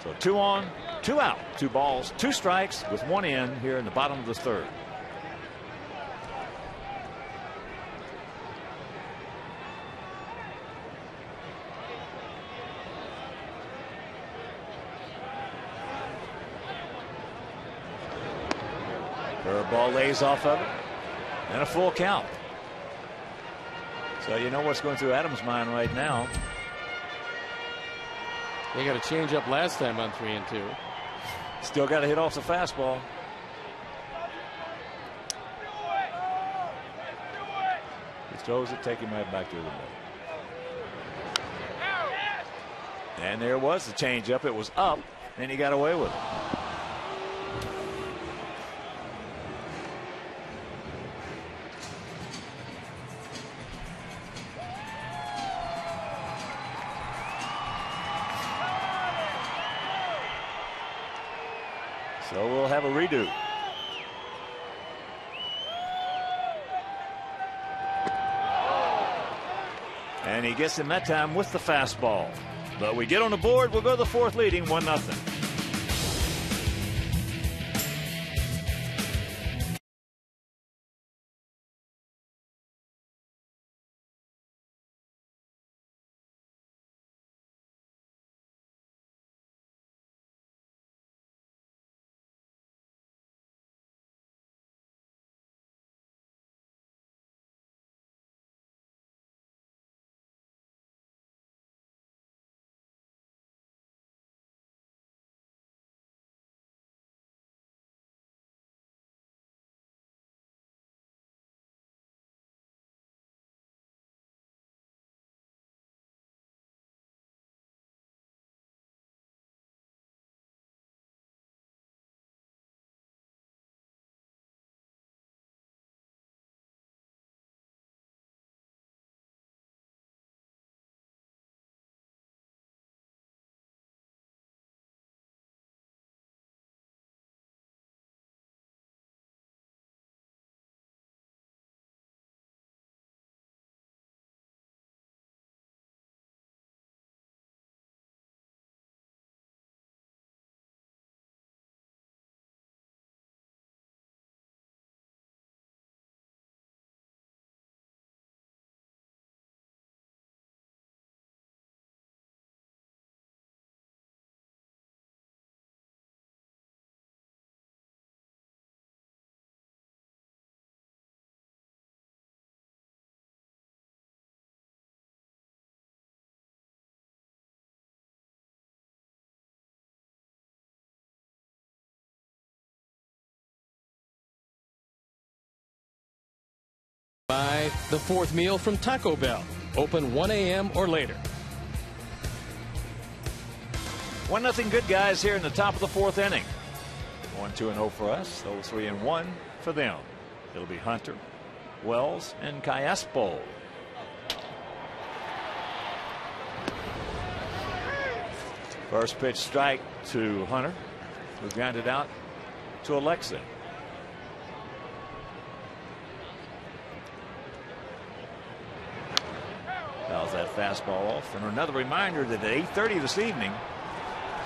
So 2 on, 2 out, 2 balls, 2 strikes with 1 in here in the bottom of the third. Ball lays off of it. And a full count. So you know what's going through Adams' mind right now. They got a change up last time on 3-2. Still got to hit off the fastball. He throws it, taking right back to the middle. And there was the changeup. It was up, and he got away with it. So we'll have a redo. And he gets him that time with the fastball. But we get on the board. We'll go to the fourth, leading 1-0. Buy the fourth meal from Taco Bell. Open 1 a.m. or later. 1-0 good guys here in the top of the fourth inning. 1-2-0 for us. 0-3-1 for them. It'll be Hunter, Wells, and Cayaspo. First pitch strike to Hunter, who grounded out to Alexa. Fouls that fastball off. And another reminder that at 8:30 this evening,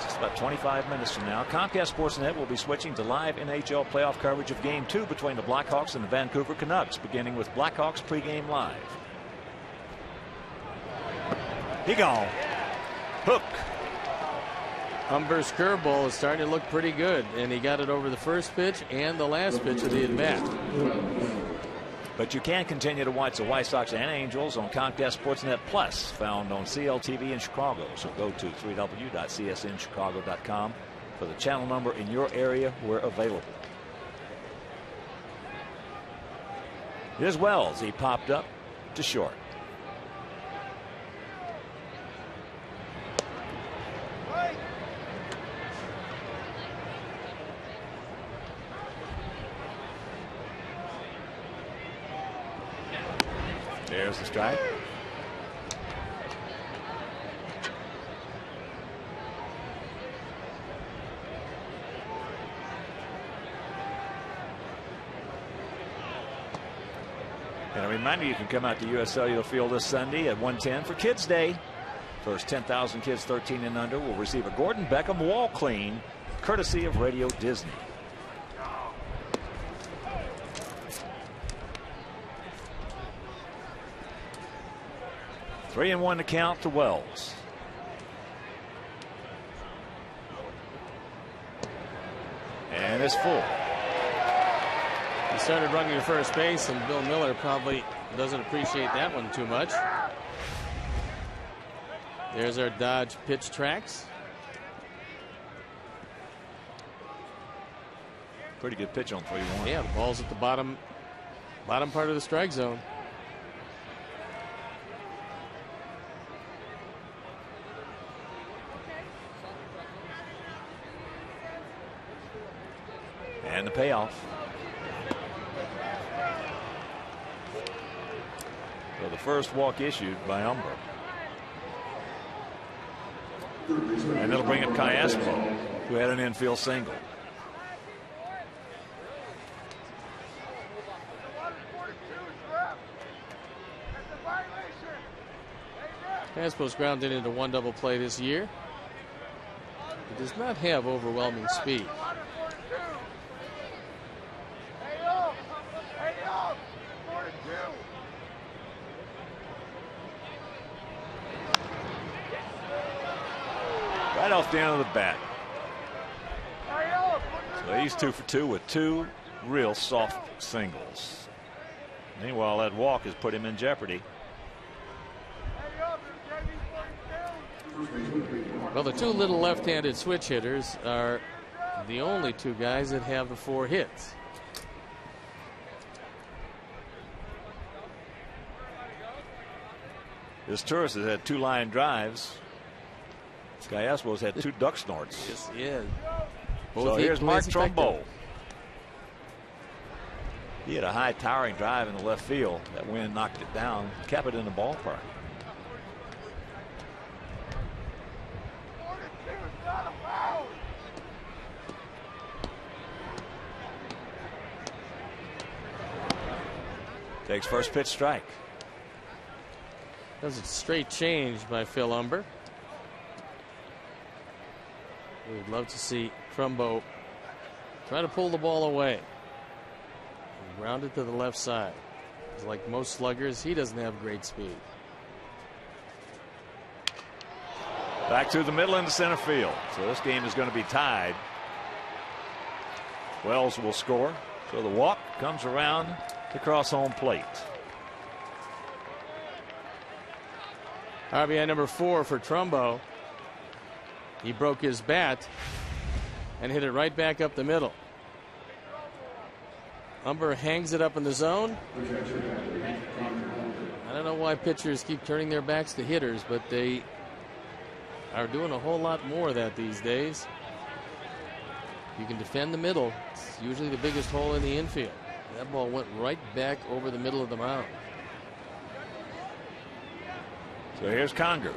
just about 25 minutes from now, Comcast Sportsnet will be switching to live NHL playoff coverage of Game 2 between the Blackhawks and the Vancouver Canucks, beginning with Blackhawks pregame live. He gone. Hook. Humber's curveball is starting to look pretty good, and he got it over the first pitch and the last pitch of the at-bat. But you can continue to watch the White Sox and Angels on Comcast Sportsnet Plus, found on CLTV in Chicago. So go to www.csnchicago.com for the channel number in your area where available. Here's Wells. He popped up to short. There's the strike. And a reminder, you can come out to US Cellular Field this Sunday at 1:10 for Kids Day. First 10,000 kids 13 and under will receive a Gordon Beckham wall clean, courtesy of Radio Disney. Three and one to count to Wells. And it's full. He started running to first base, and Bill Miller probably doesn't appreciate that one too much. There's our Dodge pitch tracks. Pretty good pitch on 3-1. Yeah, the ball's at the bottom part of the strike zone. And the payoff. So the first walk issued by Umber. And it'll bring up Cayaspo, who had an infield single. Caspo's grounded into one double play this year. He does not have overwhelming speed. Right off the end of the bat. So he's 2 for 2 with 2 real soft singles. Meanwhile, that walk has put him in jeopardy. Well, the 2 little left-handed switch hitters are the only 2 guys that have the 4 hits. This Turris has had 2 line drives. Cayaspo's had 2 duck snorts. Yes, yeah. So here's Mark Trumbo. He had a high towering drive in the left field. That wind knocked it down, kept it in the ballpark. Takes first pitch strike. Does a straight change by Phil Umber. We'd love to see Trumbo try to pull the ball away. Ground it to the left side. Like most sluggers, he doesn't have great speed. Back to the middle into center field. So this game is going to be tied. Wells will score. So the walk comes around to cross home plate. RBI number 4 for Trumbo. He broke his bat and hit it right back up the middle. Umber hangs it up in the zone. I don't know why pitchers keep turning their backs to hitters, but they are doing a whole lot more of that these days. You can defend the middle. It's usually the biggest hole in the infield. That ball went right back over the middle of the mound. So here's Conger.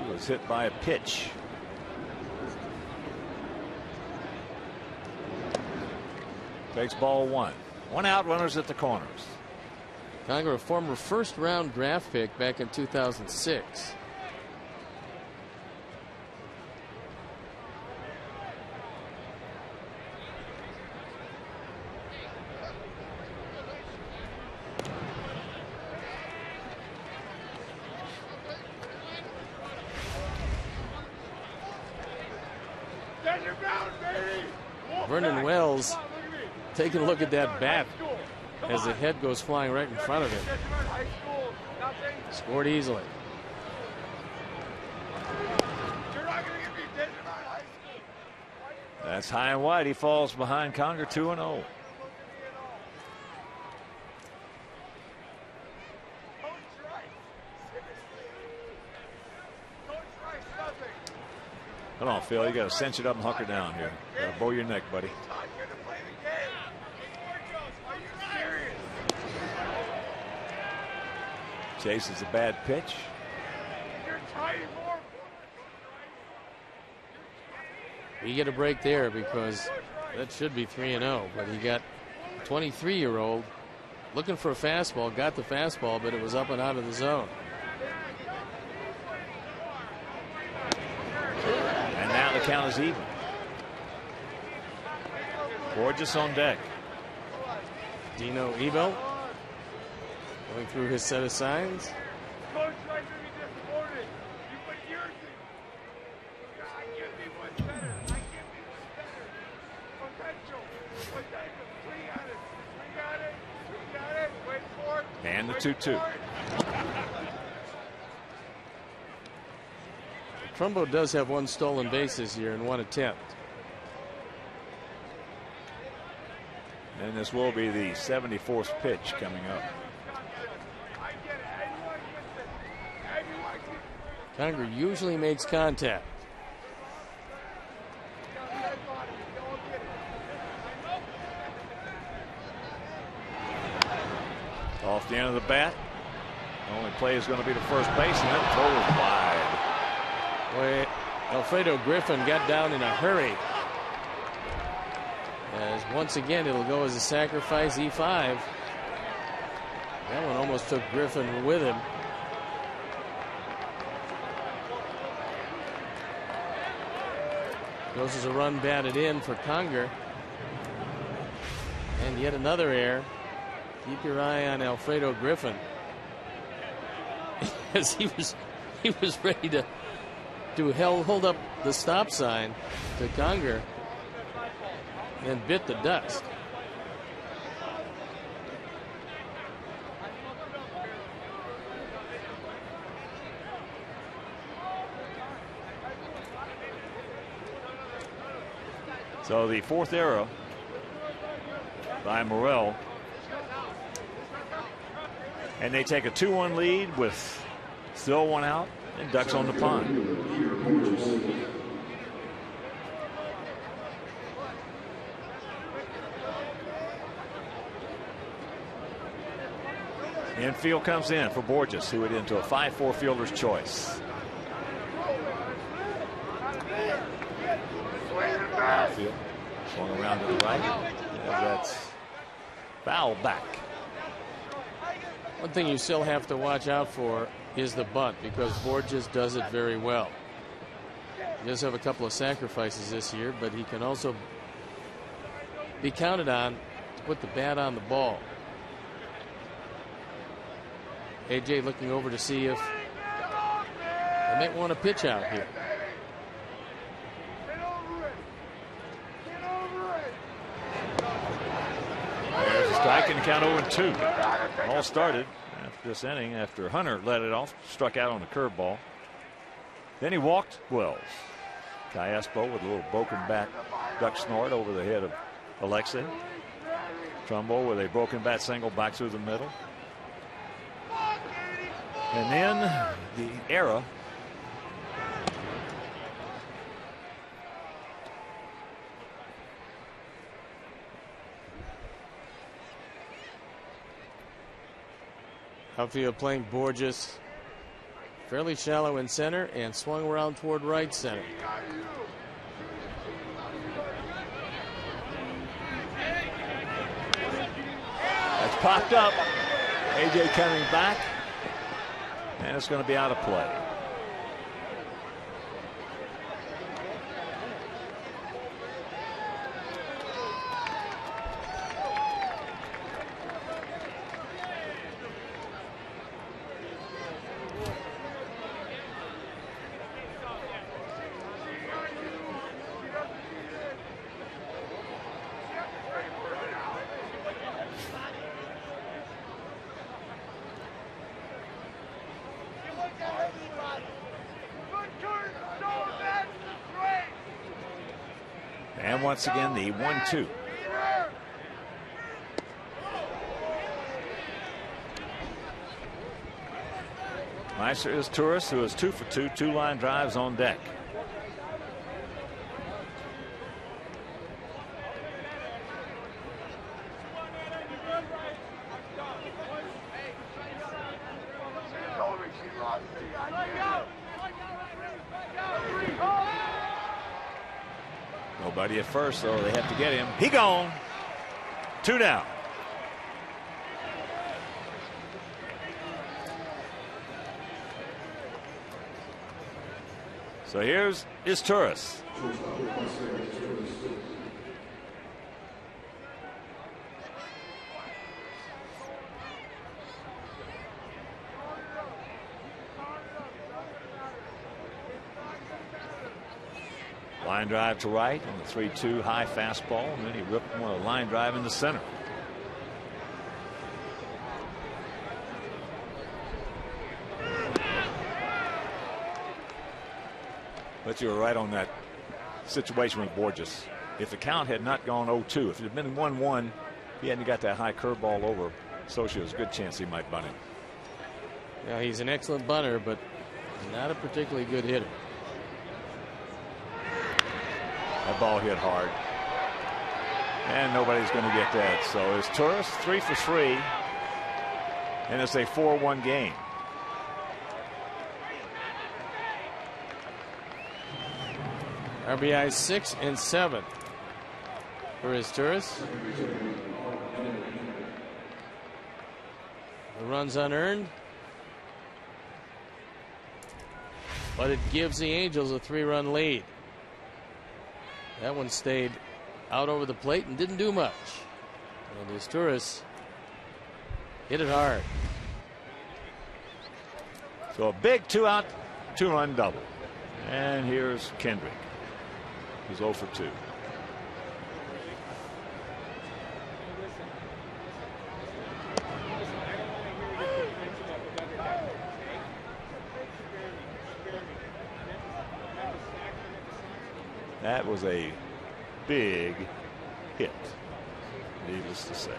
He was hit by a pitch. Takes ball 1. 1 out, runners at the corners. Conger, a former first-round draft pick back in 2006. Vernon Wells taking a look at that bat as the head goes flying right in front of him. Scored easily. That's high and wide. He falls behind Conger 2-0. Come on, Phil. You got to cinch it up and hunker down here. Bow your neck, buddy. Chases a bad pitch. You get a break there because that should be 3-0, but he got a 23-year-old looking for a fastball, got the fastball, but it was up and out of the zone. And now the count is even. Borges on deck. Dino Ebel going through his set of signs. And the 2-2. Trumbo does have one stolen base this year in one attempt. And this will be the 74th pitch coming up. Conger usually makes contact. Off the end of the bat. The only play is going to be to first base, and that throw is wide. Boy, Alfredo Griffin got down in a hurry. As once again, it'll go as a sacrifice, E5. That one almost took Griffin with him. Goes as a run batted in for Conger. And yet another error. Keep your eye on Alfredo Griffin. As he was ready to hold up the stop sign to Conger and bit the dust. So the fourth error by Morel. And they take a 2-1 lead with still one out and ducks on the pond. Infield comes in for Borges, who went into a 5-4 fielder's choice. Field swung around to the right. That's foul back. One thing you still have to watch out for is the bunt, because Borges does it very well. He does have a couple of sacrifices this year, but he can also be counted on to put the bat on the ball. AJ looking over to see if they might want to pitch out here. There's a strike and count 0-2. All started after this inning after Hunter let it off, struck out on a curveball. Then he walked Wells. Cayaspo with a little broken bat duck snort over the head of Alexei. Trumbo with a broken bat single back through the middle. And then the error. Outfield playing Borges fairly shallow in center and swung around toward right center. That's popped up. AJ coming back. And it's going to be out of play. And once again, the 1-2. Meister is Turris, who is 2 for 2, 2 line drives on deck. Nobody at first, so they have to get him. He gone. 2 down. So here's Turris. Line drive to right on the 3-2 high fastball, and then he ripped one a line drive into center. But you were right on that situation with Borges. If the count had not gone 0-2, if it had been 1-1, he hadn't got that high curveball over Socia, there's a good chance he might bunt him. Yeah, he's an excellent bunter, but not a particularly good hitter. That ball hit hard. And nobody's going to get that. So it's Torres 3 for 3. And it's a 4-1 game. RBI 6 and 7 for his Torres. The runs unearned. But it gives the Angels a 3-run lead. That one stayed out over the plate and didn't do much. And his Torres hit it hard. So a big 2-out, 2-run double. And here's Kendrick, who's 0 for 2. That was a big hit, needless to say.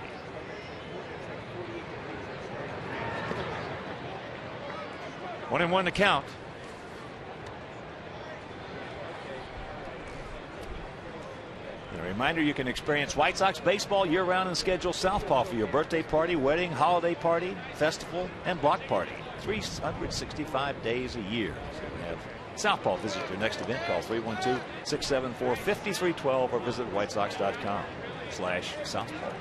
One and one to count. A reminder, you can experience White Sox baseball year-round and schedule Southpaw for your birthday party, wedding, holiday party, festival, and block party. 365 days a year. So we have Southpaw. Visit your next event. Call 312-674-5312 or visit whitesox.com/Southpaw.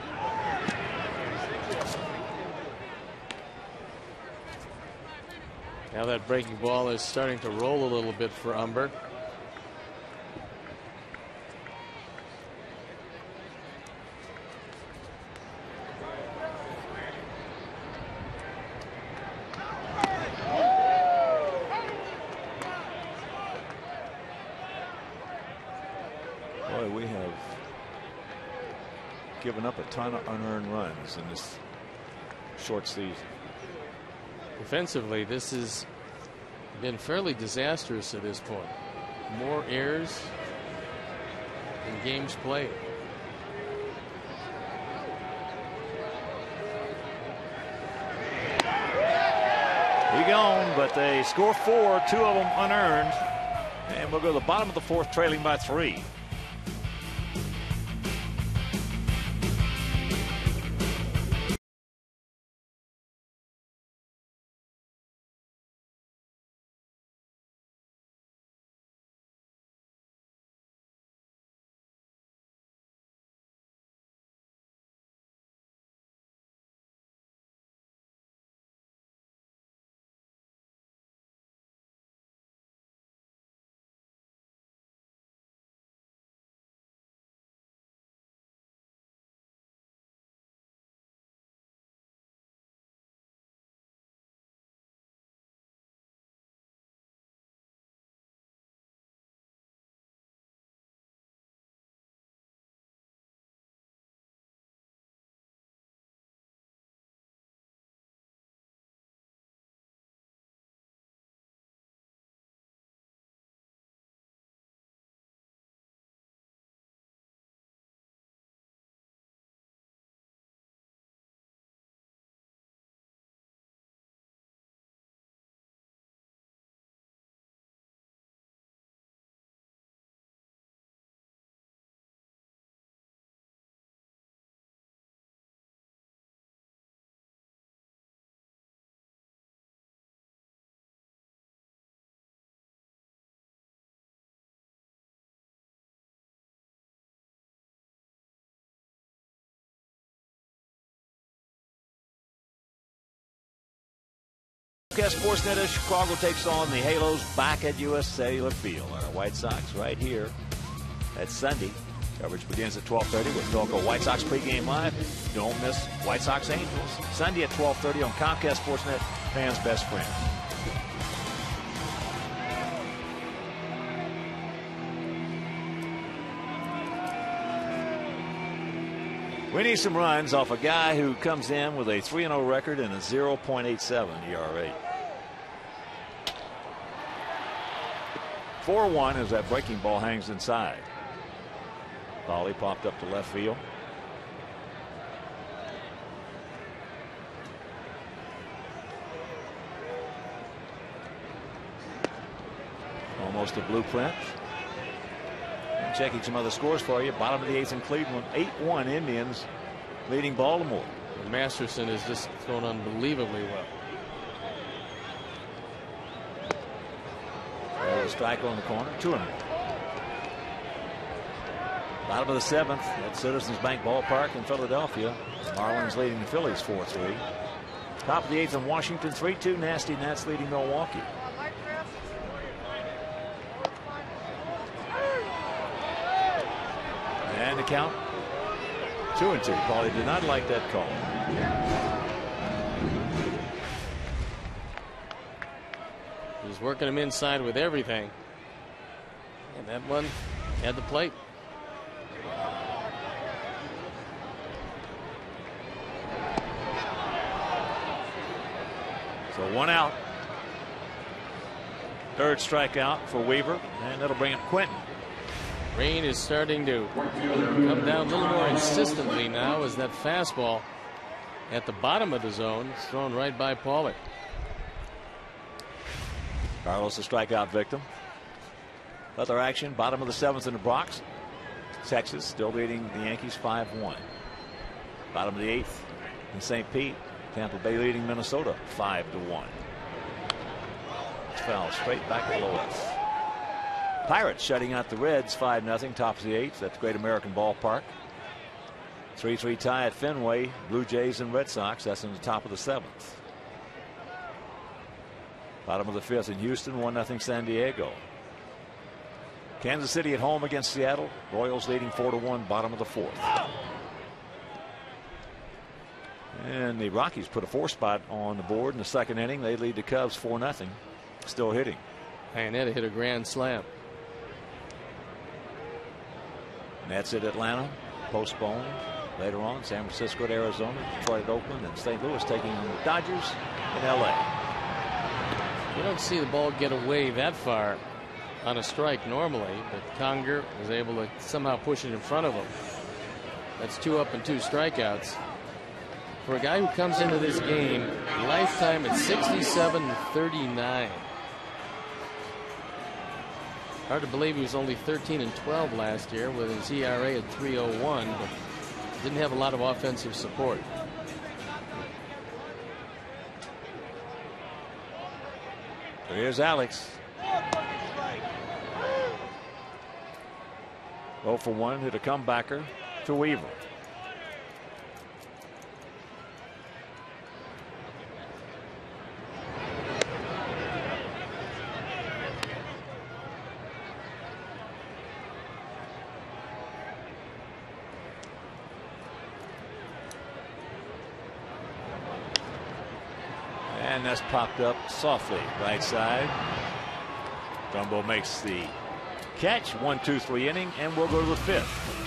Now that breaking ball is starting to roll a little bit for Umber. Boy, we have given up a ton of unearned runs in this short season. Defensively, this has been fairly disastrous at this point. More errors in games played. We gone, but they score 4, 2 of them unearned, and we'll go to the bottom of the 4th, trailing by 3. Sportsnet as Chicago takes on the Halos back at U.S. Cellular Field. Our White Sox right here at Sunday. Coverage begins at 12:30 with Philco White Sox pregame live. Don't miss White Sox Angels Sunday at 12:30 on Comcast Sportsnet, fans' best friend. We need some runs off a guy who comes in with a 3-0 record and a 0.87 ERA. 4-1 as that breaking ball hangs inside. Polly popped up to left field. Almost a blueprint. And checking some other scores for you. Bottom of the 8th in Cleveland. 8-1 Indians leading Baltimore. Masterson has just thrown unbelievably well. There's a strike on the corner. 2-1. Bottom of the 7th at Citizens Bank Ballpark in Philadelphia. Marlins leading the Phillies 4-3. Top of the 8th in Washington. 3-2 Nasty Nats leading Milwaukee. And the count 2-2. Paulie did not like that call. He's working him inside with everything. And that one had the plate. So 1 out. Third strikeout for Weaver, and that'll bring up Quentin. Rain is starting to come down a little more insistently now as that fastball at the bottom of the zone is thrown right by Paulie. Carlos, the strikeout victim. Other action, bottom of the 7th in the Bronx. Texas still leading the Yankees 5-1. Bottom of the 8th in St. Pete. Tampa Bay leading Minnesota 5-1. It's foul straight back below us. Pirates shutting out the Reds 5-0. Top of the 8th. That's Great American Ballpark. 3-3 tie at Fenway. Blue Jays and Red Sox. That's in the top of the 7th. Bottom of the 5th in Houston. 1-0 San Diego. Kansas City at home against Seattle. Royals leading 4-1. Bottom of the 4th. And the Rockies put a 4 spot on the board in the 2nd inning. They lead the Cubs 4-0. Still hitting. Iannetta hit a grand slam. Nets at Atlanta postponed. Later on, San Francisco at Arizona, Detroit at Oakland, and St. Louis taking on the Dodgers in LA. You don't see the ball get away that far on a strike normally, but Conger was able to somehow push it in front of him. That's 2 up and 2 strikeouts. For a guy who comes into this game, lifetime at 67-39. Hard to believe he was only 13-12 last year with his ERA at 3.01, but didn't have a lot of offensive support. So here's Alex. 0 for 1, hit a comebacker to Weaver. And that's popped up softly right side. Trumbo makes the catch. 1-2-3 inning, and we'll go to the 5th.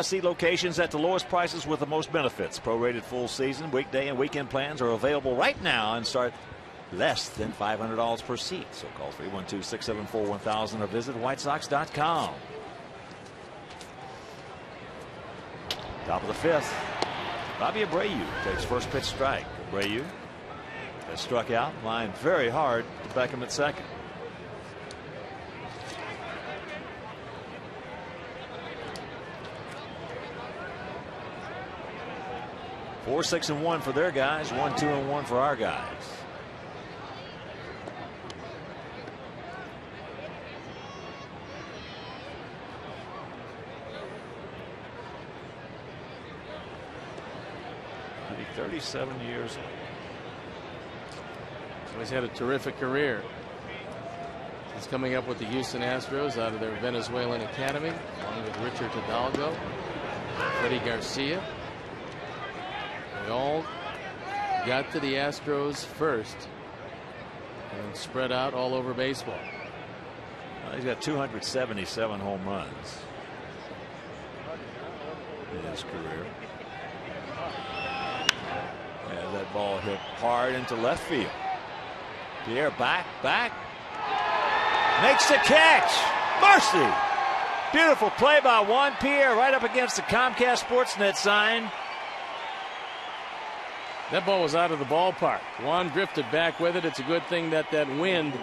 See locations at the lowest prices with the most benefits. Prorated full season, weekday, and weekend plans are available right now and start less than $500 per seat. So call 312-674-1000 or visit whitesox.com. Top of the fifth. Bobby Abreu takes first pitch strike. Abreu has struck out, lined very hard to Beckham at second. Four, 6, and 1 for their guys. 1, 2, and 1 for our guys. He'll be 37 years old. So he's had a terrific career. He's coming up with the Houston Astros out of their Venezuelan academy, along with Richard Hidalgo, Freddie Garcia. They all got to the Astros first and spread out all over baseball. Well, he's got 277 home runs in his career. And that ball hit hard into left field. Pierre back. Makes the catch. Mercy. Beautiful play by Juan Pierre right up against the Comcast Sportsnet sign. That ball was out of the ballpark. Juan drifted back with it. It's a good thing that that wind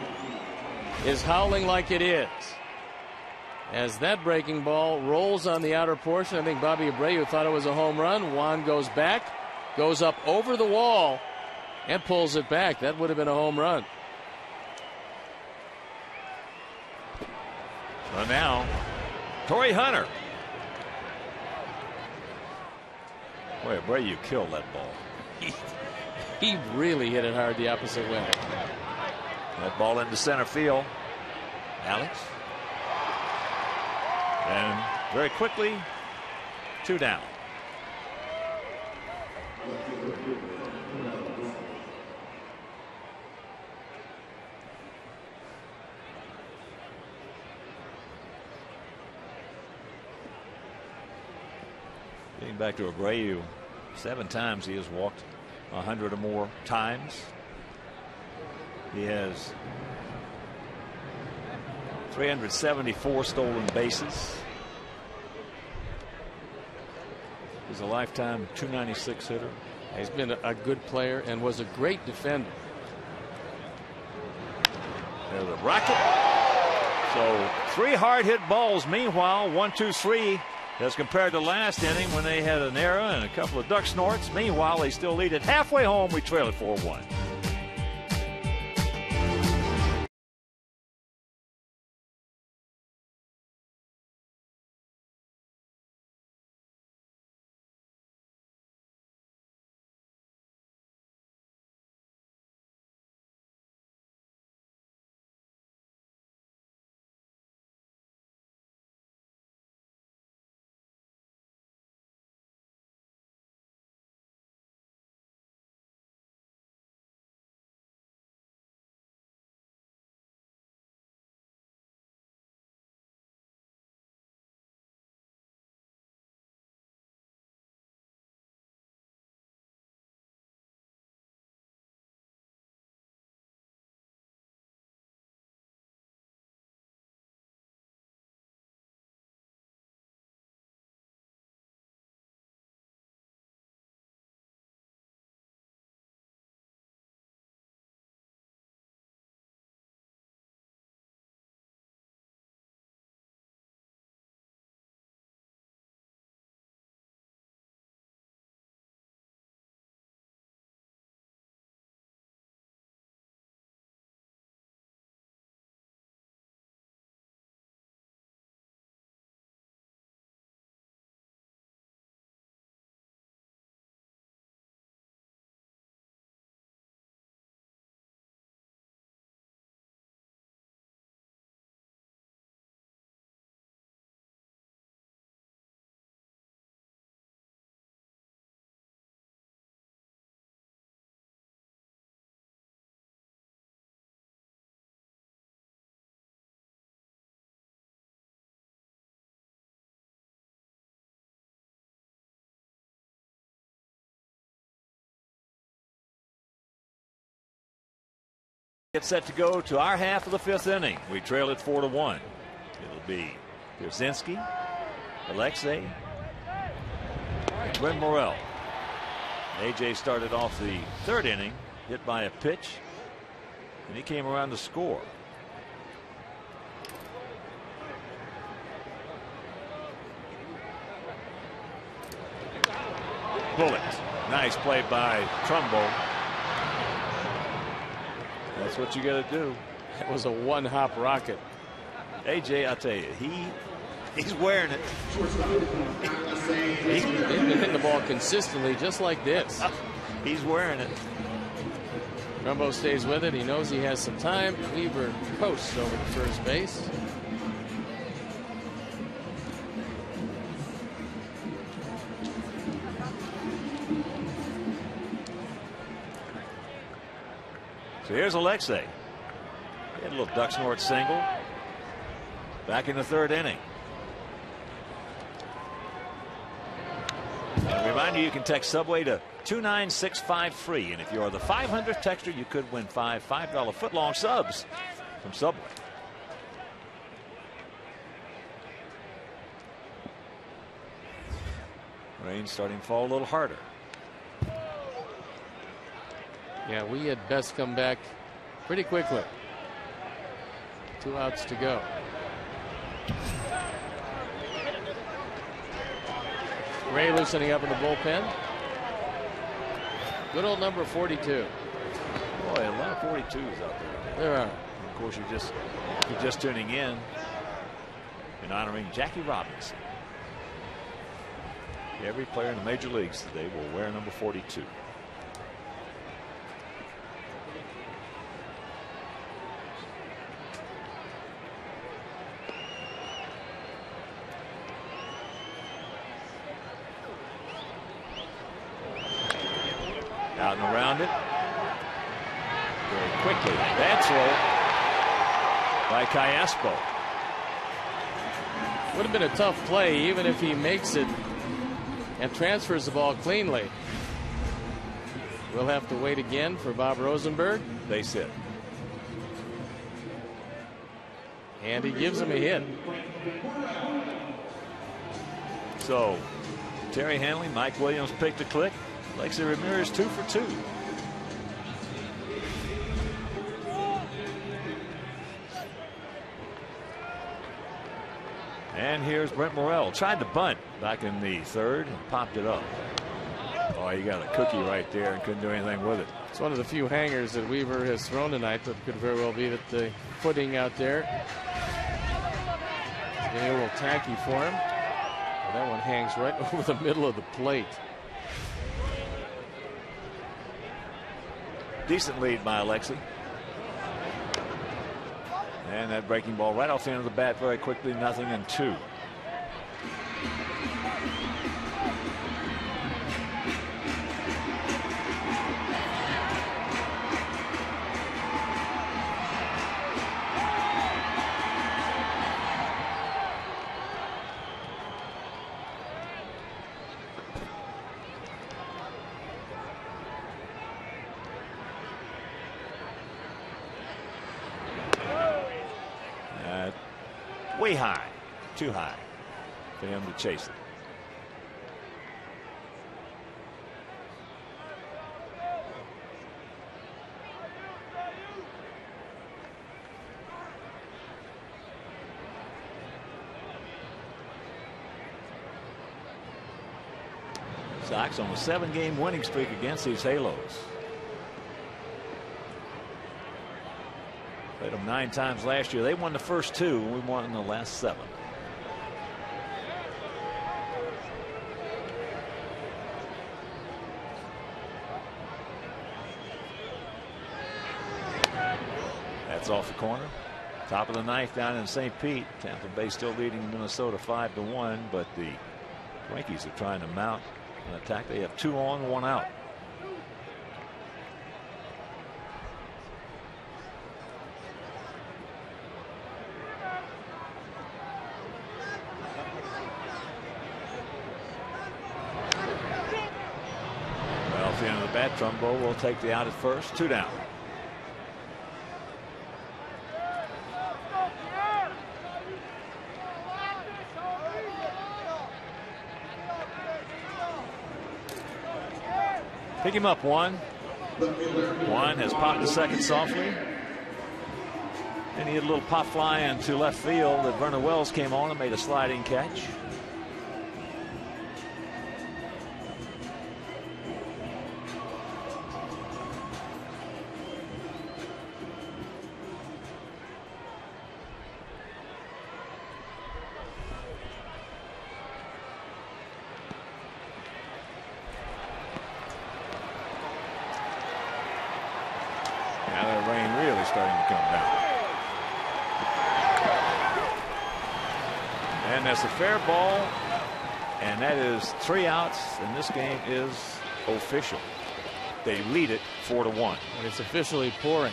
is howling like it is. As that breaking ball rolls on the outer portion, I think Bobby Abreu thought it was a home run. Juan goes back, goes up over the wall, and pulls it back. That would have been a home run. So now, Torrey Hunter. Boy, Abreu killed that ball. He really hit it hard the opposite way. That ball into center field. Alex. And very quickly, 2 down. Getting back to Abreu, 7 times he has walked 100 or more times. He has 374 stolen bases. He's a lifetime 296 hitter. He's been a good player and was a great defender. There's a bracket. So 3 hard hit balls. Meanwhile, 1, 2, 3 as compared to last inning when they had an error and a couple of duck snorts. Meanwhile, they still lead it halfway home. We trail it 4-1. Get set to go to our half of the 5th inning. We trail it 4-1. It'll be Pierzynski, Alexei, and Brent Morrell. AJ started off the 3rd inning, hit by a pitch, and he came around to score. Bullet. Nice play by Trumbo. That's what you got to do. That was a one-hop rocket. AJ, I'll tell you, he's wearing it. He's been hitting the ball consistently, just like this. He's wearing it. Trumbo stays with it. He knows he has some time. Weaver posts over to first base. So here's Alexei. He had a little Ducks North single. Back in the 3rd inning. And remind you can text Subway to 29653 free. And if you are the 500th texter, you could win $5 footlong subs from Subway. Rain starting to fall a little harder. Yeah, we had best come back pretty quickly. 2 outs to go. Ray loosening up in the bullpen. Good old number 42. Boy, a lot of 42s out there. There are. Of course, you're just tuning in and honoring Jackie Robinson. Every player in the major leagues today will wear number 42. Out and around it. Very quickly. Bad throw by Cayaspo. Would have been a tough play even if he makes it and transfers the ball cleanly. We'll have to wait again for Bob Rosenberg. Base hit. And he gives him a hit. So Terry Hanley, Mike Williams picked a click. Alexei Ramirez 2 for 2. And here's Brent Morrell. Tried to bunt back in the 3rd and popped it up. Oh, you got a cookie right there and couldn't do anything with it. It's one of the few hangers that Weaver has thrown tonight, but could very well be that the footing out there is getting a little tacky for him. Well, that one hangs right over the middle of the plate. Decent lead by Alexei. And that breaking ball right off the end of the bat very quickly. 0-2. Way high, too high for him to chase it. Sox on a 7-game winning streak against these Halos. Played them 9 times last year. They won the first 2, and we won in the last 7. That's off the corner. Top of the 9th down in St. Pete. Tampa Bay still leading Minnesota 5-1, but the Yankees are trying to mount an attack. They have 2 on, 1 out. Well, at the end of the bat, Trumbo will take the out at first. 2 down. Pick him up one. One has popped the second softly. And he had a little pop fly into left field that Vernon Wells came on and made a sliding catch. Now that rain really starting to come down. And that's a fair ball, and that is 3 outs, and this game is official. They lead it 4-1. And it's officially pouring.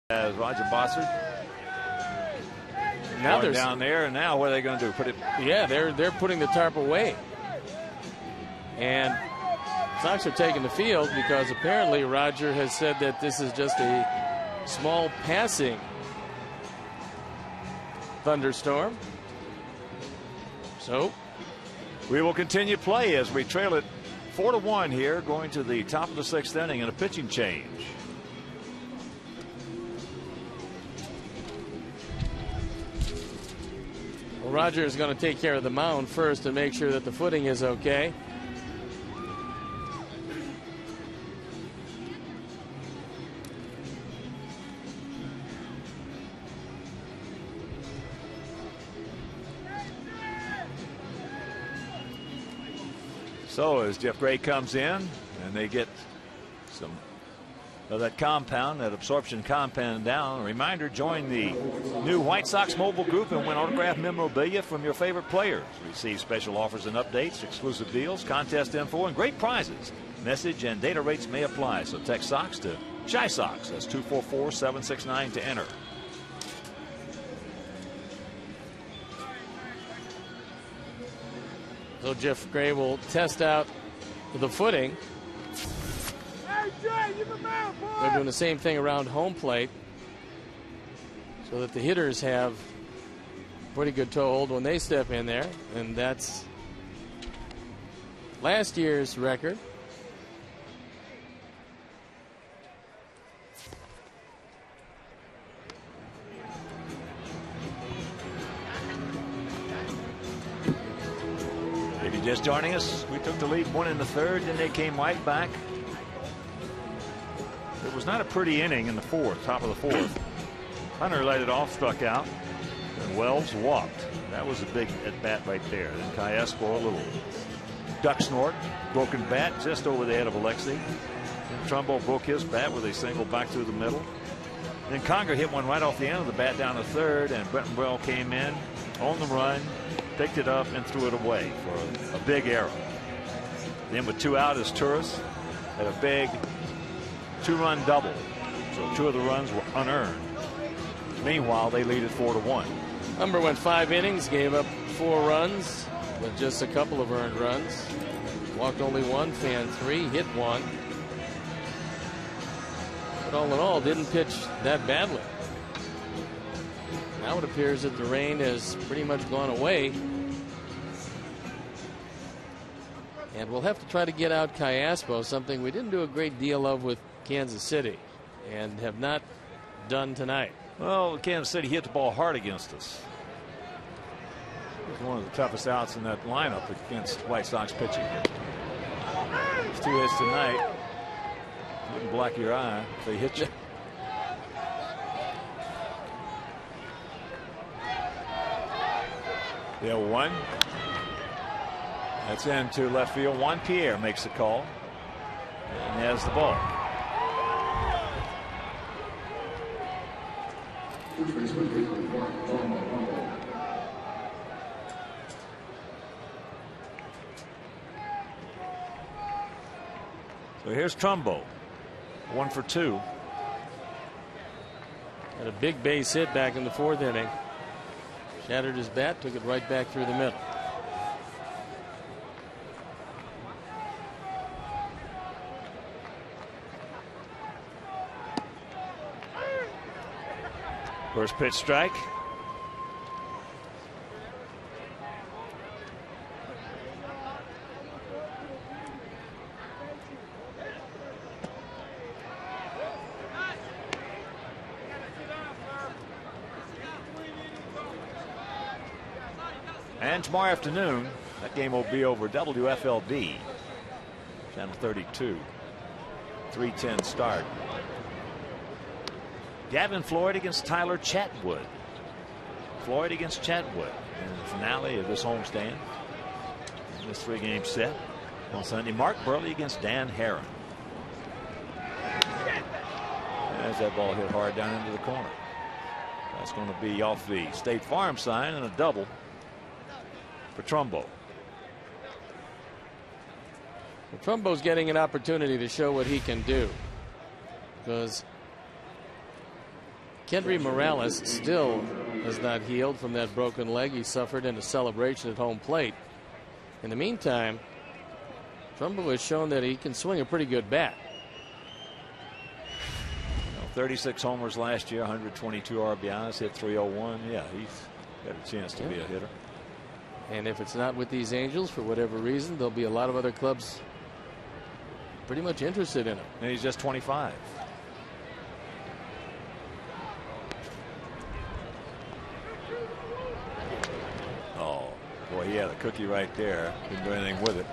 As Roger Bossard Now going they're down there, and now what are they going to do? Put it? Yeah, they're putting the tarp away. And Sox are taking the field because apparently Roger has said that this is just a small passing thunderstorm. So we will continue play as we trail it 4-1 here, going to the top of the 6th inning and a pitching change. well, Roger is going to take care of the mound first to make sure that the footing is okay. So as Jeff Gray comes in and they get some of that compound, that absorption compound down, a reminder, join the new White Sox mobile group and win autographed memorabilia from your favorite players. Receive special offers and updates, exclusive deals, contest info, and great prizes. Message and data rates may apply, so text SOX to Shy Sox. That's 244-769 to enter. So Jeff Gray will test out the footing. They're doing the same thing around home plate so that the hitters have pretty good toe hold when they step in there, and that's last year's record. If you're just joining us, we took the lead 1 in the 3rd, then they came right back. It was not a pretty inning in the 4th, top of the 4th. Hunter let it off, struck out, and Wells walked. That was a big at bat right there. Then Cayespo, a little duck snort, broken bat just over the head of Alexi. And Trumbo broke his bat with a single back through the middle. Then Conger hit one right off the end of the bat down to third, and Bretton came in on the run, picked it up, and threw it away for a big error. Then with 2 out is Turris had a big 2-run double. So 2 of the runs were unearned. Meanwhile, they lead it 4-1. Humber went 5 innings, gave up 4 runs with just a couple of earned runs. Walked only 1, fanned 3, hit 1. But all in all, didn't pitch that badly. Now it appears that the rain has pretty much gone away. And we'll have to try to get out Cayaspo, something we didn't do a great deal of with Kansas City and have not done tonight. Well, Kansas City hit the ball hard against us. It was one of the toughest outs in that lineup against White Sox pitching. It's 2 hits tonight. Wouldn't black your eye if they hit you. The 0-1. That's into left field. Juan Pierre makes the call and has the ball. So here's Trumbo, 1 for 2. Had a big base hit back in the 4th inning. Shattered his bat, took it right back through the middle. First pitch strike. And tomorrow afternoon, that game will be over WFLD, channel 32, 3:10 start. Gavin Floyd against Tyler Chatwood. Floyd against Chatwood in the finale of this homestand. In this 3-game set on Sunday. Mark Burley against Dan Herron. As that ball hit hard down into the corner. That's going to be off the State Farm sign and a double for Trumbo. Well, Trumbo's getting an opportunity to show what he can do, because Kendry Morales still has not healed from that broken leg he suffered in a celebration at home plate. In the meantime, Trumbo has shown that he can swing a pretty good bat. 36 homers last year, 122 RBIs, hit .301. Yeah, he's got a chance to be a hitter. And if it's not with these Angels, for whatever reason, there'll be a lot of other clubs pretty much interested in him. And he's just 25. Oh, boy, he had a cookie right there. Didn't do anything with it.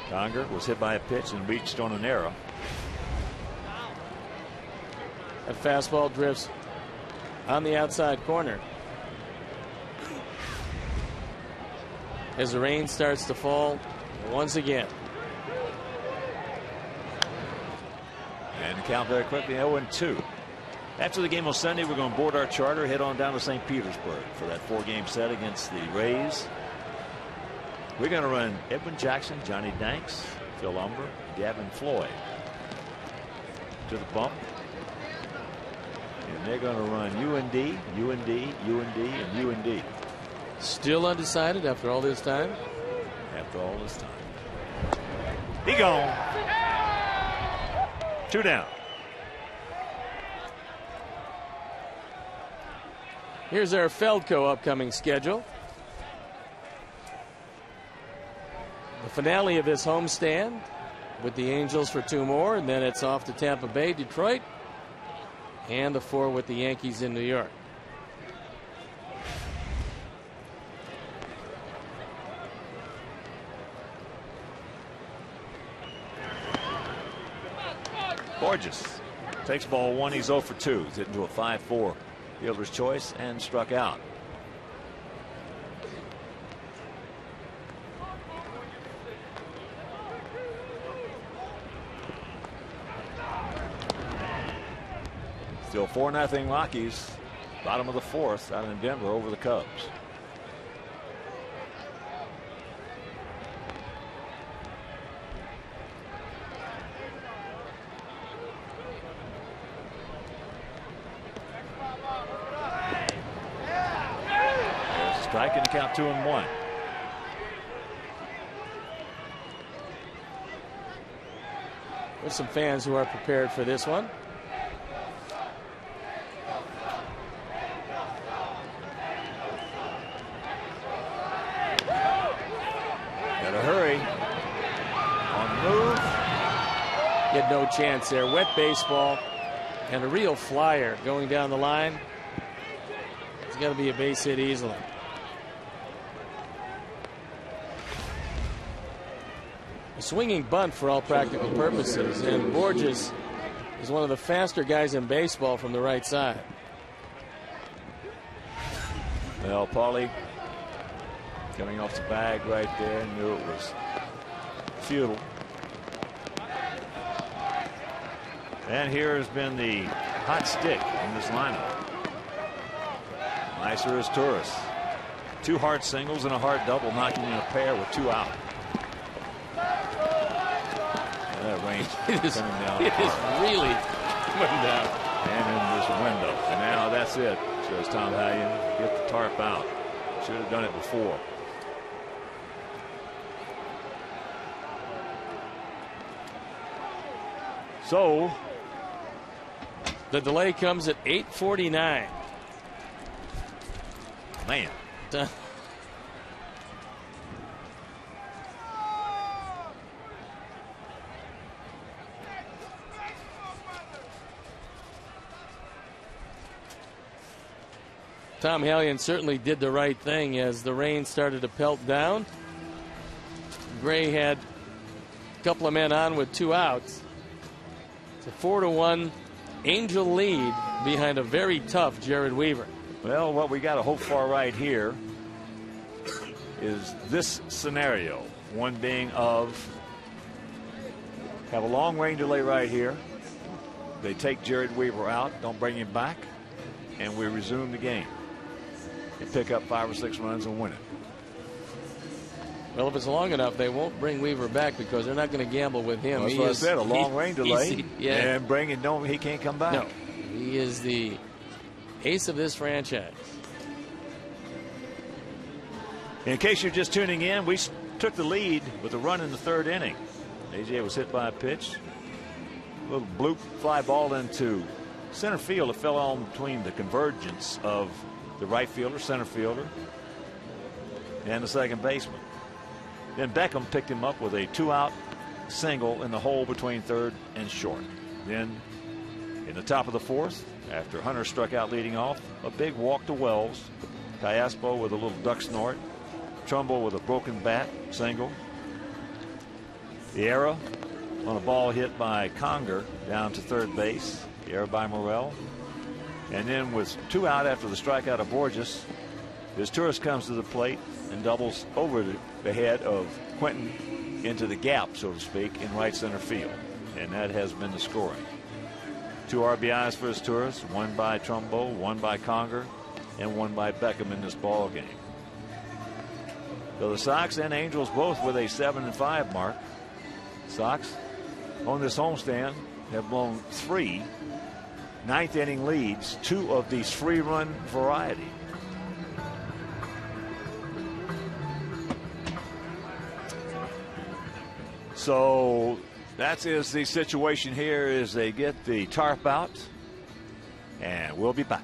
Conger was hit by a pitch and reached on an error. That fastball drifts on the outside corner. As the rain starts to fall once again. And the count very quickly, 0-2. After the game on Sunday, we're going to board our charter, head on down to St. Petersburg for that 4-game set against the Rays. We're going to run Edwin Jackson, Johnny Danks, Phil Umber, Gavin Floyd to the bump. And they're going to run UND, and UND. Still undecided after all this time? After all this time. He gone. 2 down. Here's our Feldco upcoming schedule. The finale of this homestand with the Angels for 2 more, and then it's off to Tampa Bay, Detroit, and the 4 with the Yankees in New York. Borges takes ball 1. He's 0 for 2. He's hit into a 5-4 fielder's choice and struck out. Still 4-0 Rockies. Bottom of the fourth out in Denver over the Cubs. There's a strike and a count 2-1. There's some fans who are prepared for this one. Gotta hurry. On the move. He had no chance there. Wet baseball and a real flyer going down the line. It's got to be a base hit easily. A swinging bunt for all practical purposes, and Borges is one of the faster guys in baseball from the right side. Well, Paulie coming off the bag right there, knew it was futile. And here has been the hot stick in this lineup. Nicer is Torres. 2 hard singles and a hard double, knocking in a pair with 2 out. That range It is really coming down. And in this window. And now that's it, says Tom Hallion. Get the tarp out. Should have done it before. So the delay comes at 8:49. Man. Tom Hallion certainly did the right thing as the rain started to pelt down. Gray had a couple of men on with 2 outs. It's a 4-1 Angel lead behind a very tough Jared Weaver. Well, what we got to hope for right here is this scenario. One being of have a long rain delay right here. They take Jared Weaver out, don't bring him back, and we resume the game and pick up 5 or 6 runs and win it. Well, if it's long enough, they won't bring Weaver back because they're not going to gamble with him. That's what I said, a long rain delay. Yeah. And he can't come back. No, he is the ace of this franchise. In case you're just tuning in, we took the lead with a run in the 3rd inning. AJ was hit by a pitch. A little bloop fly ball into center field. It fell on between the convergence of the right fielder, center fielder, and the second baseman. Then Beckham picked him up with a 2-out single in the hole between 3rd and short. Then in the top of the 4th, after Hunter struck out leading off, a big walk to Wells. Cayaspo with a little duck snort. Trumbull with a broken bat single. Vieira on a ball hit by Conger down to 3rd base. Vieira by Morel. And then with 2 out after the strikeout of Borges, Torres comes to the plate and doubles over the head of Quentin into the gap, so to speak, in right center field. And that has been the scoring. 2 RBIs for Torres, 1 by Trumbo, 1 by Conger, and 1 by Beckham in this ball game. So the Sox and Angels both with a 7-5 mark. Sox on this homestand have blown 3 9th inning leads, 2 of these 3-run variety. So that is the situation here as they get the tarp out, and we'll be back.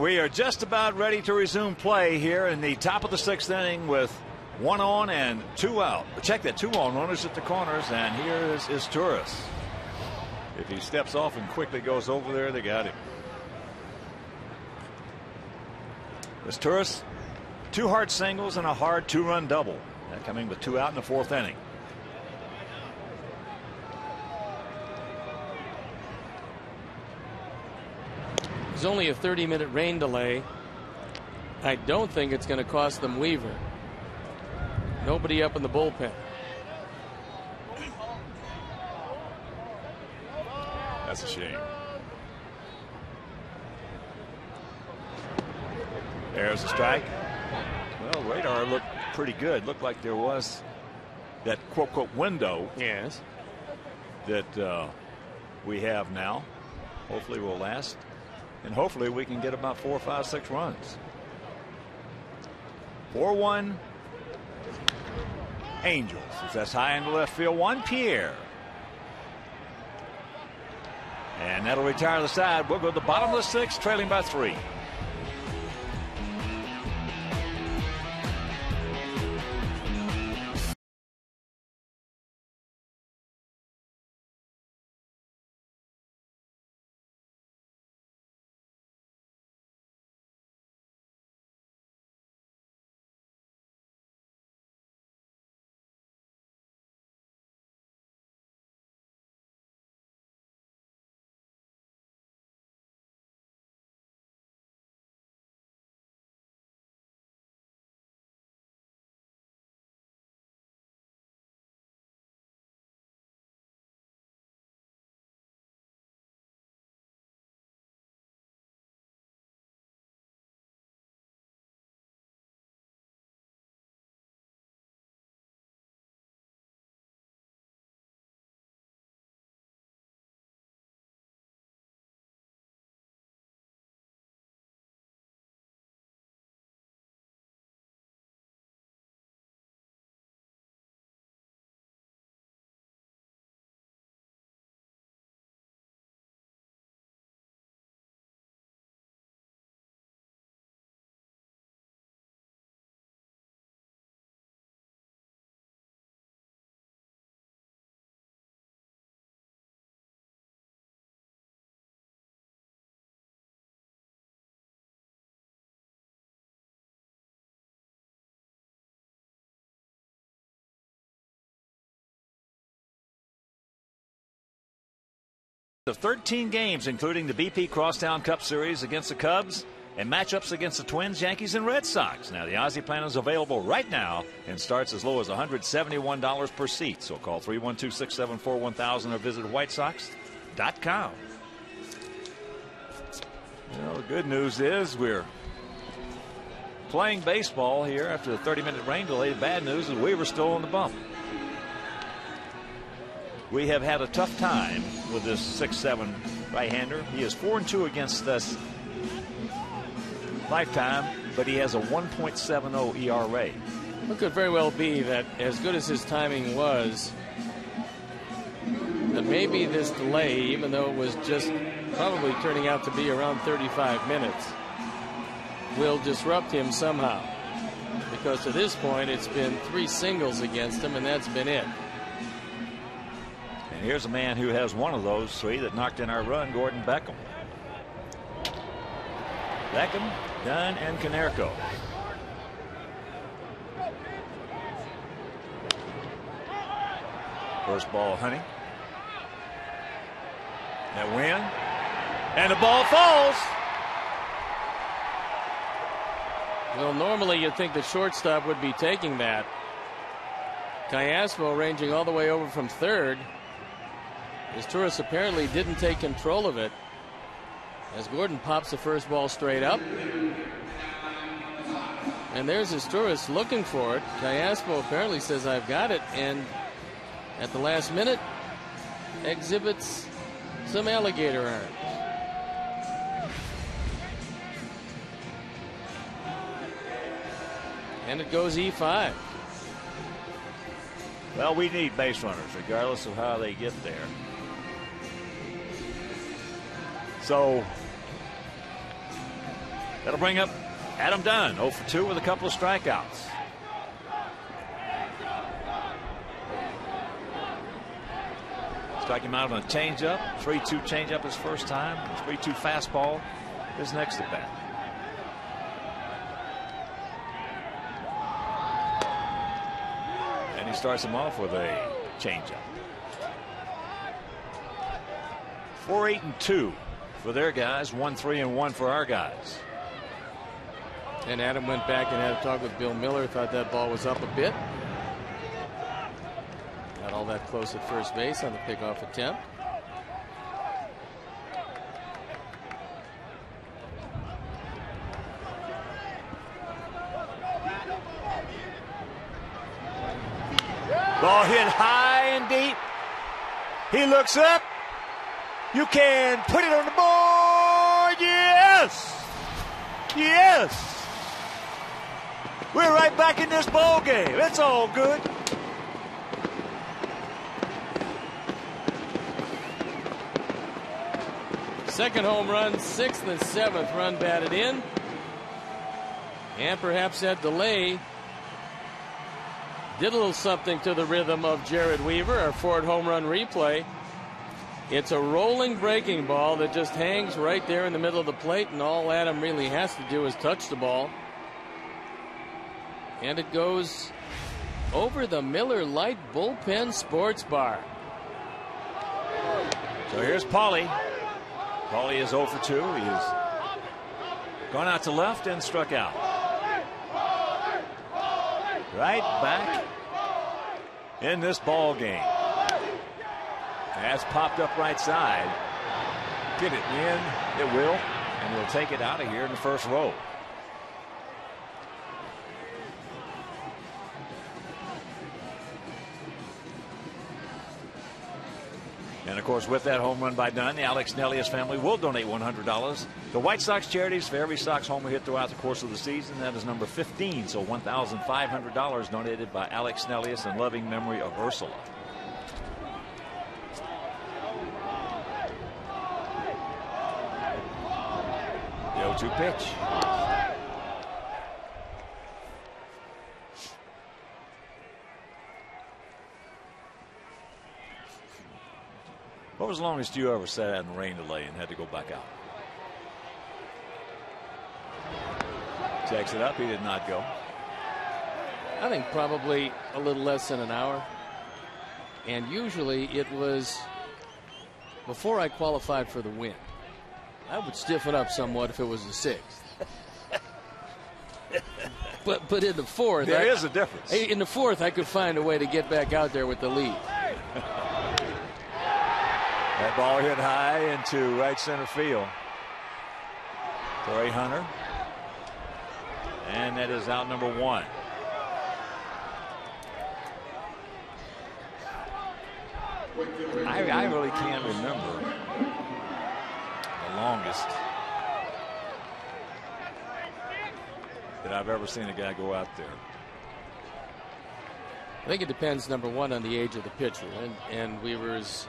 We are just about ready to resume play here in the top of the 6th inning with 1 on and 2 out. Check that, 2 on, runners at the corners, and here is Turris. If he steps off and quickly goes over there, they got him. This Turris, 2 hard singles and a hard 2-run double. That coming with 2 out in the 4th inning. There's only a 30-minute rain delay. I don't think it's going to cost them Weaver. Nobody up in the bullpen. That's a shame. There's a strike. Well, radar looked pretty good. Looked like there was that quote window. Yes. That we have now. Hopefully will last. And hopefully we can get about 4, 5, 6 runs. 4-1 Angels. That's high into left field. 1 Pierre. And that'll retire the side. We'll go to the bottom of the 6th, trailing by 3. Of 13 games, including the BP Crosstown Cup Series against the Cubs and matchups against the Twins, Yankees, and Red Sox. Now, the Aussie plan is available right now and starts as low as $171 per seat. So call 312-674-1000 or visit whitesox.com. Well, the good news is we're playing baseball here after the 30-minute rain delay. The bad news is Weaver's still on the bump. We have had a tough time with this 6'7" right-hander. He is 4-2 against us lifetime, but he has a 1.70 ERA. It could very well be that, as good as his timing was, that maybe this delay, even though it was just probably turning out to be around 35 minutes, will disrupt him somehow. Because to this point, it's been 3 singles against him, and that's been it. And here's a man who has one of those 3 that knocked in our run, Gordon Beckham. Beckham, Dunn, and Canerco. First ball, Honey. That win. And the ball falls. Well, normally you'd think the shortstop would be taking that. Cayaspo ranging all the way over from third. As Turris apparently didn't take control of it. As Gordon pops the first ball straight up. And there's Turris looking for it. Cayaspo apparently says, I've got it. And at the last minute, exhibits some alligator arms. And it goes E5. Well, we need base runners, regardless of how they get there. So That'll bring up Adam Dunn, 0 for 2 with a couple of strikeouts. Strike him out on a changeup. 3-2 changeup his first time. 3-2 fastball his next at bat. And he starts him off with a changeup. 4-8-2 for their guys. 1-3-1 for our guys. And Adam went back and had a talk with Bill Miller. Thought that ball was up a bit. Not all that close at first base on the pickoff attempt. Ball hit high and deep. He looks up. You can put it on the board. Yes. Yes. We're right back in this ball game. It's all good. Second home run, 6th and 7th run batted in. And perhaps that delay did a little something to the rhythm of Jared Weaver. Our fourth home run replay. It's a rolling breaking ball that just hangs right there in the middle of the plate, and all Adam really has to do is touch the ball. And it goes over the Miller Lite Bullpen Sports Bar. So here's Paulie. Paulie is 0 for 2. He has gone out to left and struck out. Right back in this ball game. Has popped up right side. Get it in. It will. And we'll take it out of here in the first row. And of course, with that home run by Dunn, the Alex Nellius family will donate $100 to White Sox charities for every Sox homer hit throughout the course of the season. That is number 15, so $1,500 donated by Alex Nellius in loving memory of Ursula. The 0-2 pitch. What was the longest you ever sat out in the rain delay and had to go back out? Checks it up. He did not go. I think probably a little less than an hour. And usually it was before I qualified for the win. I would stiffen up somewhat if it was the 6th. but in the 4th. There is a difference. In the 4th, I could find a way to get back out there with the lead. That ball hit high into right center field. Torrey Hunter. And that is out number 1. I really can't remember the longest that I've ever seen a guy go out there. I think it depends, number 1, on the age of the pitcher. And Weaver's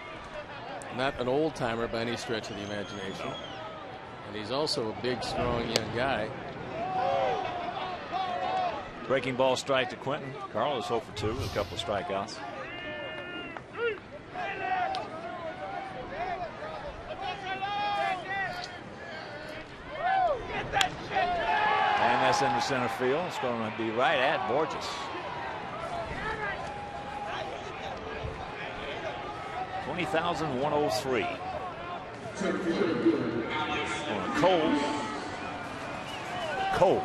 not an old timer by any stretch of the imagination. No. And he's also a big, strong young guy. Breaking ball strike to Quentin. Carl is 0 for 2 with a couple of strikeouts. And that's into center field. It's going to be right at Borges. $20,103. On a cold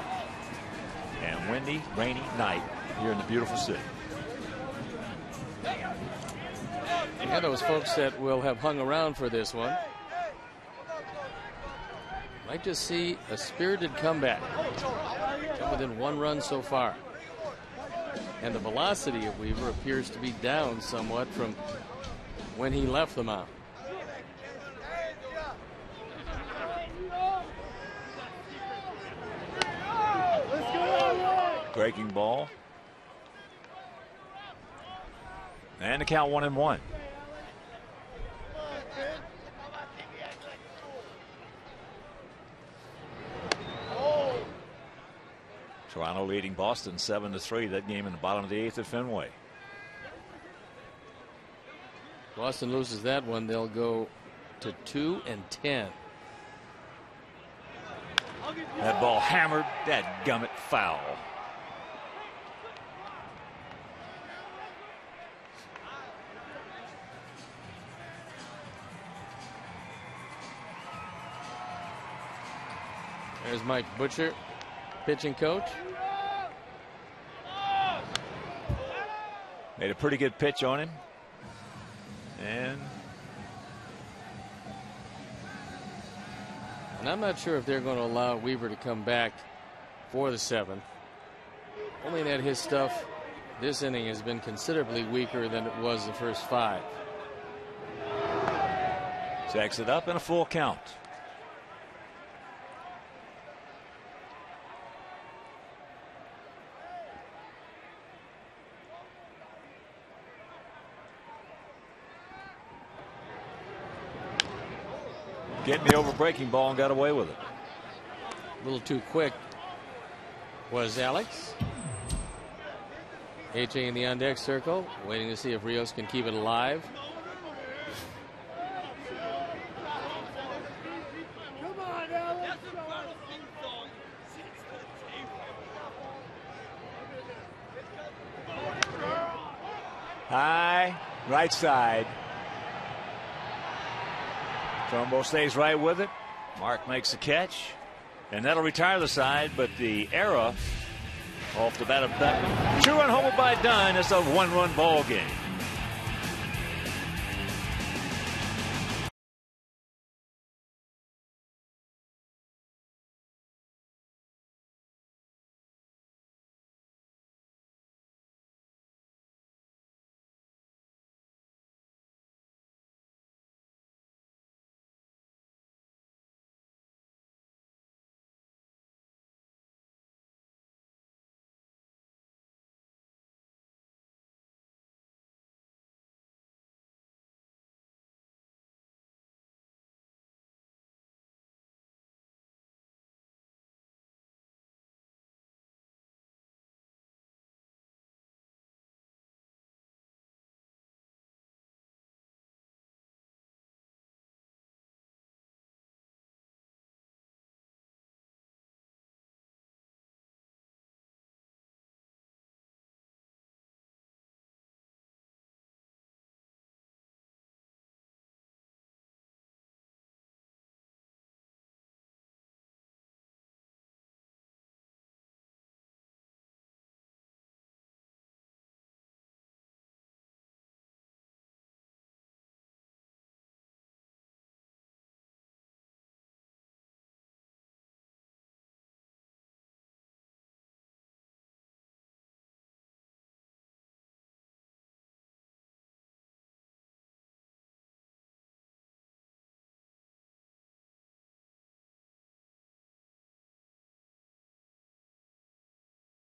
and windy, rainy night here in the beautiful city. Yeah, those folks that will have hung around for this one might just see a spirited comeback. Come within 1 run so far. And the velocity of Weaver appears to be down somewhat from when he left the mound. Breaking ball. And the count 1-1. Toronto leading Boston 7-3. That game in the bottom of the 8th at Fenway. Boston loses that one, they'll go to 2-10. That ball hammered. That gummit foul. There's Mike Butcher, pitching coach. Made a pretty good pitch on him. And I'm not sure if they're going to allow Weaver to come back for the 7th. Only that his stuff this inning has been considerably weaker than it was the first 5. Jacks it up in a full count. Getting the over breaking ball and got away with it. A little too quick was Alex. HA in the on deck circle, waiting to see if Rios can keep it alive. High, right side. Trumbo stays right with it. Mark makes the catch. And that'll retire the side, but the error off the bat of Beckman. 2-run homer by Dunn. It's a 1-run ball game.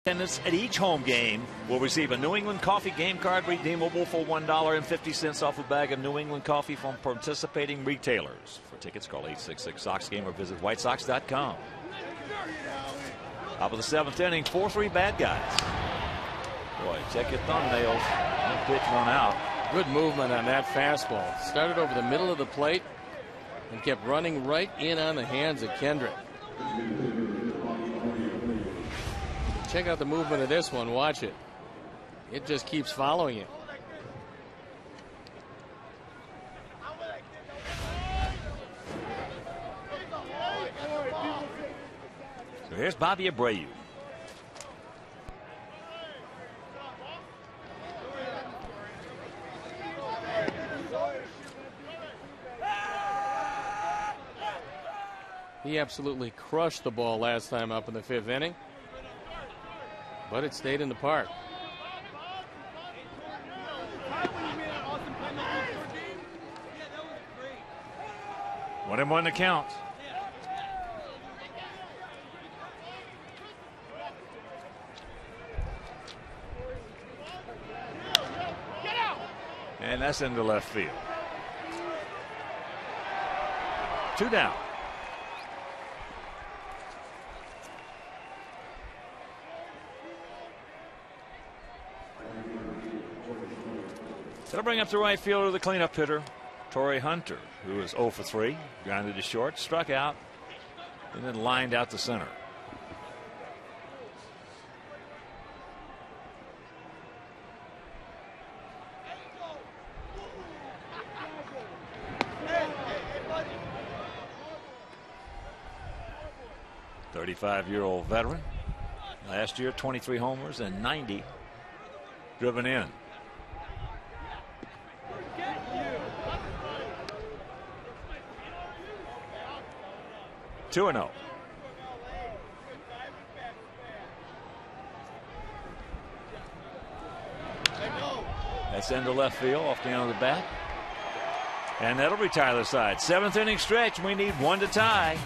Attendance at each home game will receive a New England Coffee game card redeemable for $1.50 off a bag of New England coffee from participating retailers. For tickets, call 866-SOX-GAME or visit whitesox.com. Top of the 7th inning, 4-3 bad guys. Boy, check your thumbnails. One pitch, one out. Good movement on that fastball. Started over the middle of the plate and kept running right in on the hands of Kendrick. Check out the movement of this one. Watch it. It just keeps following it. So here's Bobby Abreu. He absolutely crushed the ball last time up in the 5th inning. But it stayed in the park. One and one to count. And that's into left field. 2 down. That'll bring up the right fielder, the cleanup hitter, Torrey Hunter, who is 0 for 3. Grounded to short, struck out, and then lined out to center. A 35-year-old veteran. Last year, 23 homers and 90 driven in. Two and 0. That's into left field off the end of the bat. And that'll retire the side. 7th inning stretch. We need one to tie.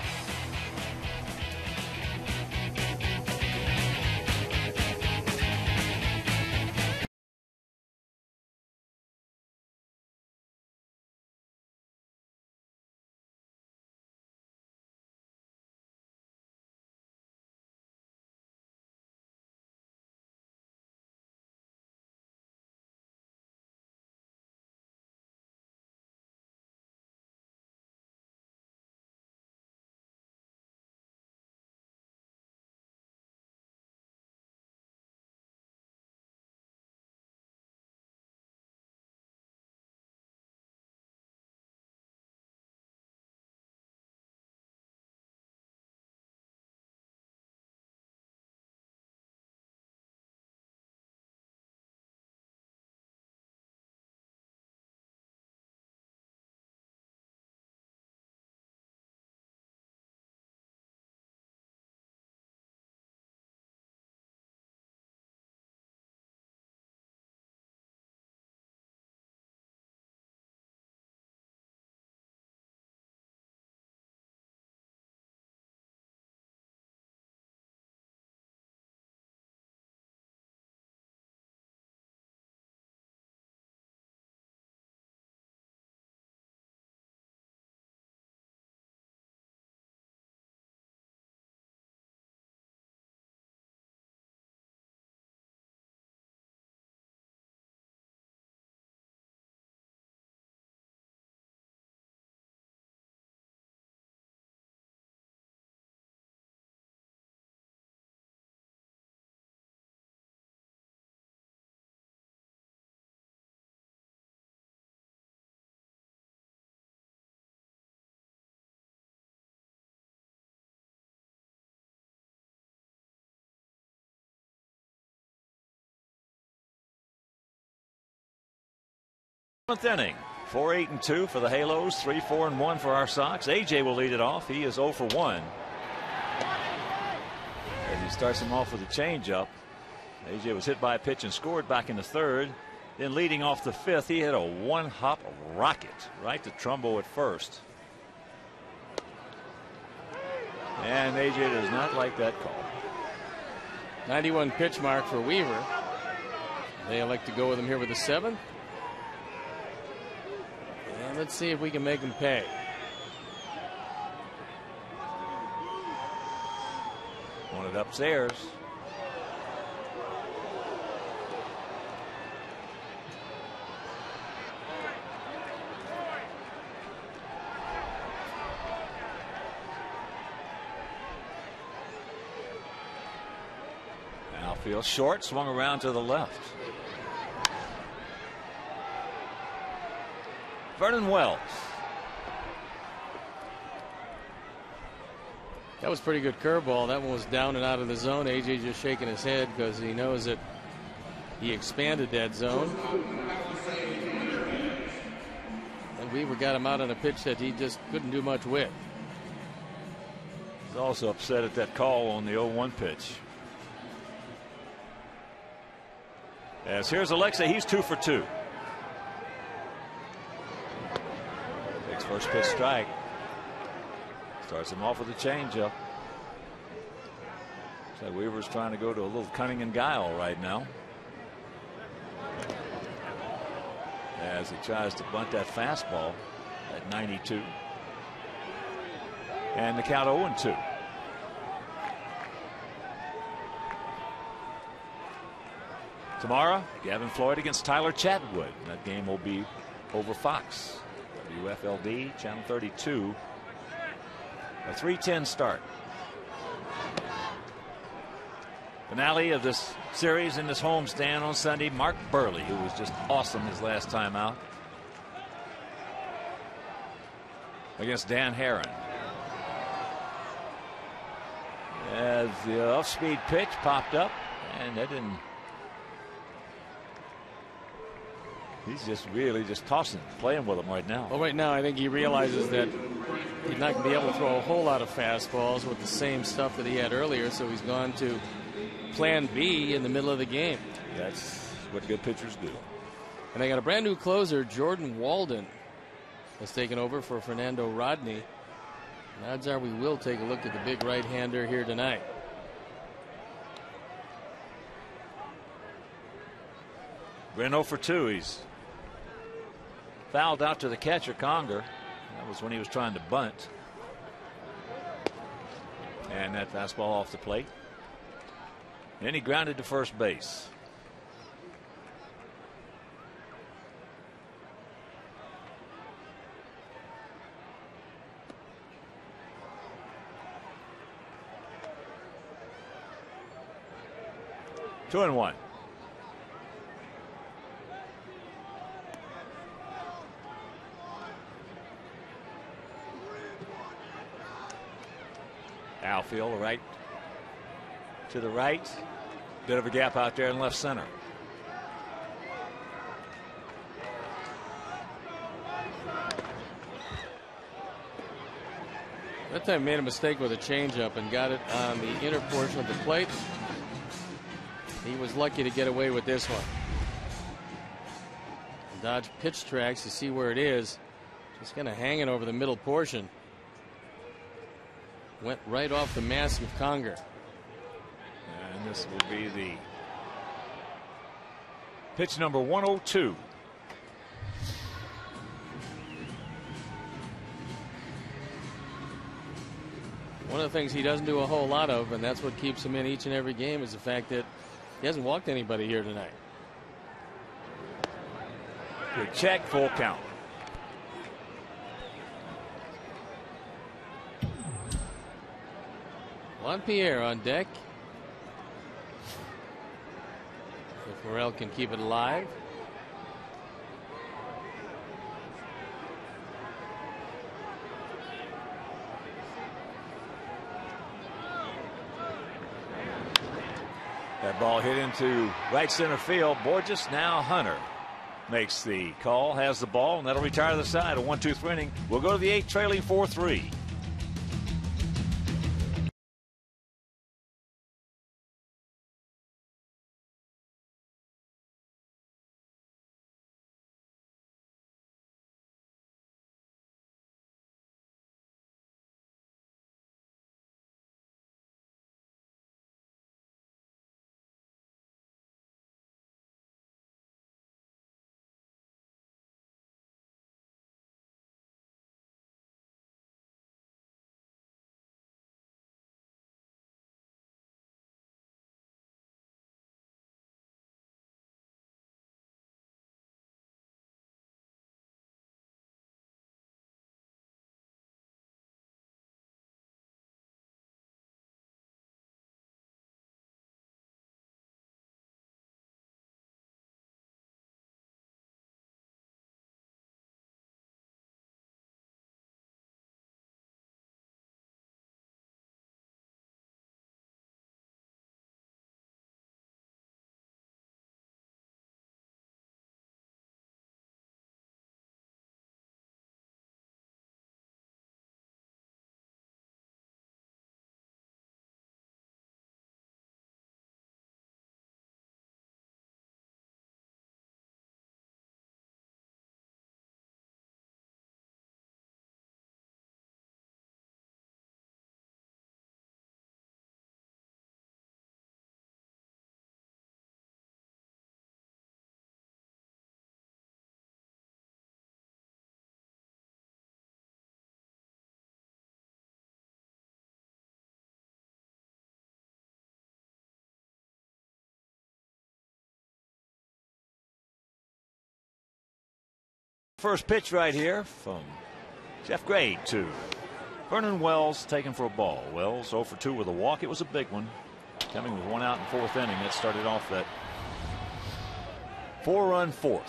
Inning. 4-8-2 for the Halos. 3-4-1 for our Sox. AJ will lead it off. He is 0 for 1. As he starts him off with a changeup. AJ was hit by a pitch and scored back in the 3rd. Then leading off the 5th, he hit a one-hop rocket right to Trumbo at first. And AJ does not like that call. 91 pitch mark for Weaver. They elect to go with him here with the 7th. And let's see if we can make him pay. Wanted upstairs. Outfield short, swung around to the left. Vernon Wells. That was pretty good curveball. That one was down and out of the zone. AJ just shaking his head because he knows that he expanded that zone. And Weaver got him out on a pitch that he just couldn't do much with. He's also upset at that call on the 0-1 pitch. As here's Alexa, he's 2 for 2. Takes first pitch strike. Starts him off with a changeup. So Weaver's trying to go to a little cunning and guile right now. As he tries to bunt that fastball at 92. And the count 0-2. Tomorrow, Gavin Floyd against Tyler Chatwood. That game will be over Fox. WFLD, Channel 32. A 3:10 start. Finale of this series in this homestand on Sunday. Mark Burley, who was just awesome his last time out, against Dan Herron. As the off-speed pitch popped up, and that didn't. He's just really just tossing, playing with them right now. Well, right now I think he realizes that he's not going to be able to throw a whole lot of fastballs with the same stuff that he had earlier, so he's gone to plan B in the middle of the game. That's what good pitchers do. And they got a brand new closer. Jordan Walden has taken over for Fernando Rodney. And odds are we will take a look at the big right-hander here tonight. Brent 0 for 2. He's fouled out to the catcher, Conger. That was when he was trying to bunt. And that fastball off the plate. Then he grounded to first base. Two and one. Outfield, right to the right. Bit of a gap out there in left center. That time made a mistake with a changeup and got it on the inner portion of the plate. He was lucky to get away with this one. Dodge pitch tracks to see where it is. Just kind of hanging over the middle portion. Went right off the mask of Conger. And this will be the pitch number 102. One of the things he doesn't do a whole lot of, and that's what keeps him in each and every game, is the fact that he hasn't walked anybody here tonight. Good check, full count. Juan Pierre on deck. If Morel can keep it alive. That ball hit into right center field. Borges, now Hunter makes the call, has the ball, and that'll retire the side. A 1-2-3 inning. We'll go to the 8th, trailing 4-3. First pitch right here from Jeff Gray to Vernon Wells, taken for a ball. Wells 0 for 2 with a walk. It was a big one. Coming with 1 out in 4th inning. That started off that 4-run 4th.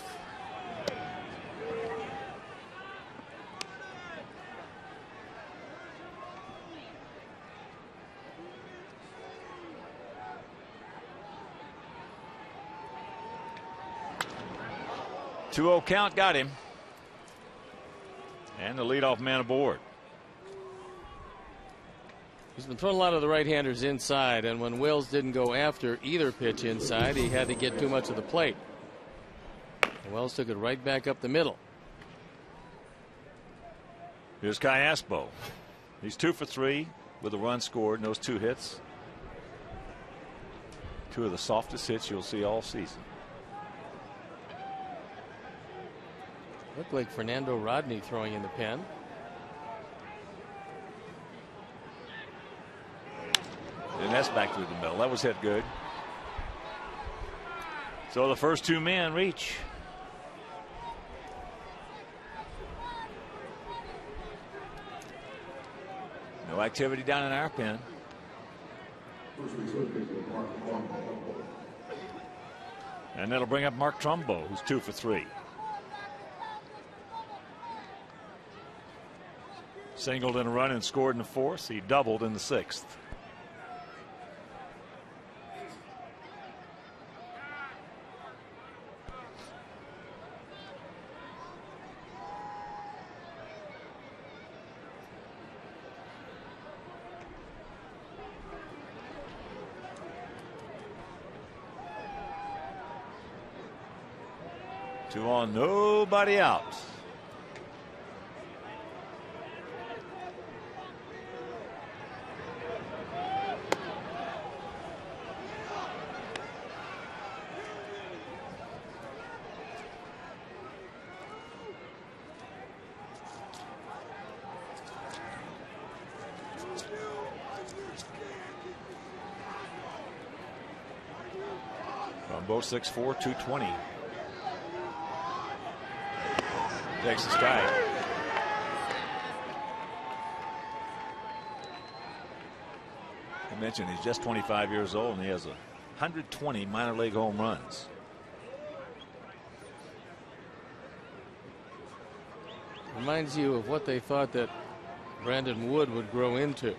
Two-0 count got him. And the leadoff man aboard. He's been throwing a lot of the right-handers inside, and when Wills didn't go after either pitch inside, he had to get too much of the plate. And Wells took it right back up the middle. Here's Cayaspo. He's 2 for 3 with a run scored and those 2 hits. 2 of the softest hits you'll see all season. Looked like Fernando Rodney throwing in the pen. And that's back through the middle. That was hit good. So the first 2 men reach. No activity down in our pen. And that'll bring up Mark Trumbo, who's 2 for 3. Singled in a run and scored in the 4th. He doubled in the 6th. Two on, nobody out. Trumbo 6'4", 220. Takes the strike. I mentioned he's just 25 years old and he has 120 minor league home runs. Reminds you of what they thought that Brandon Wood would grow into.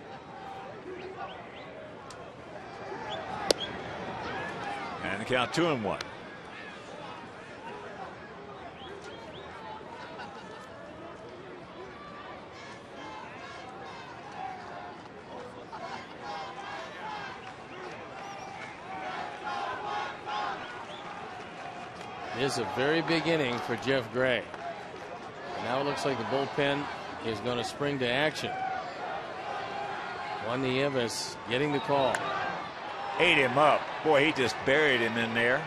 And the count 2-1. It is a very big inning for Jeff Gray. Now it looks like the bullpen is going to spring to action. Juan Nieves getting the call. Ate him up. Boy, he just buried him in there.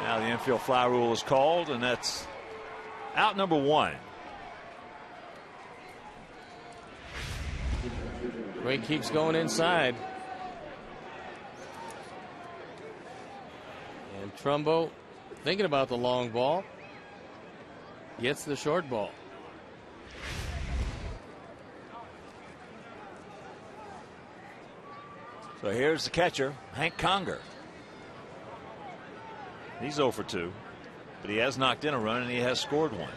Now the infield fly rule is called, and that's out number 1. Gray keeps going inside. And Trumbo thinking about the long ball. Gets the short ball. So here's the catcher, Hank Conger. He's 0 for 2, but he has knocked in a run and he has scored 1.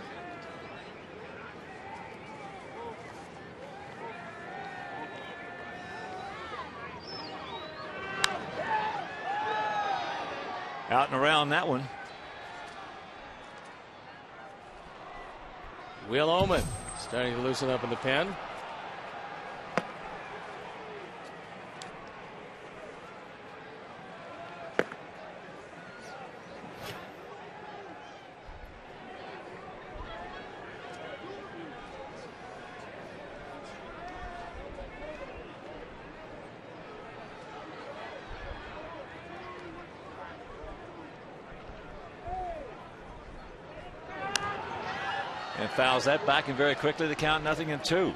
Out and around that one. Will Oman starting to loosen up in the pen. And fouls that back, and very quickly the count 0-2.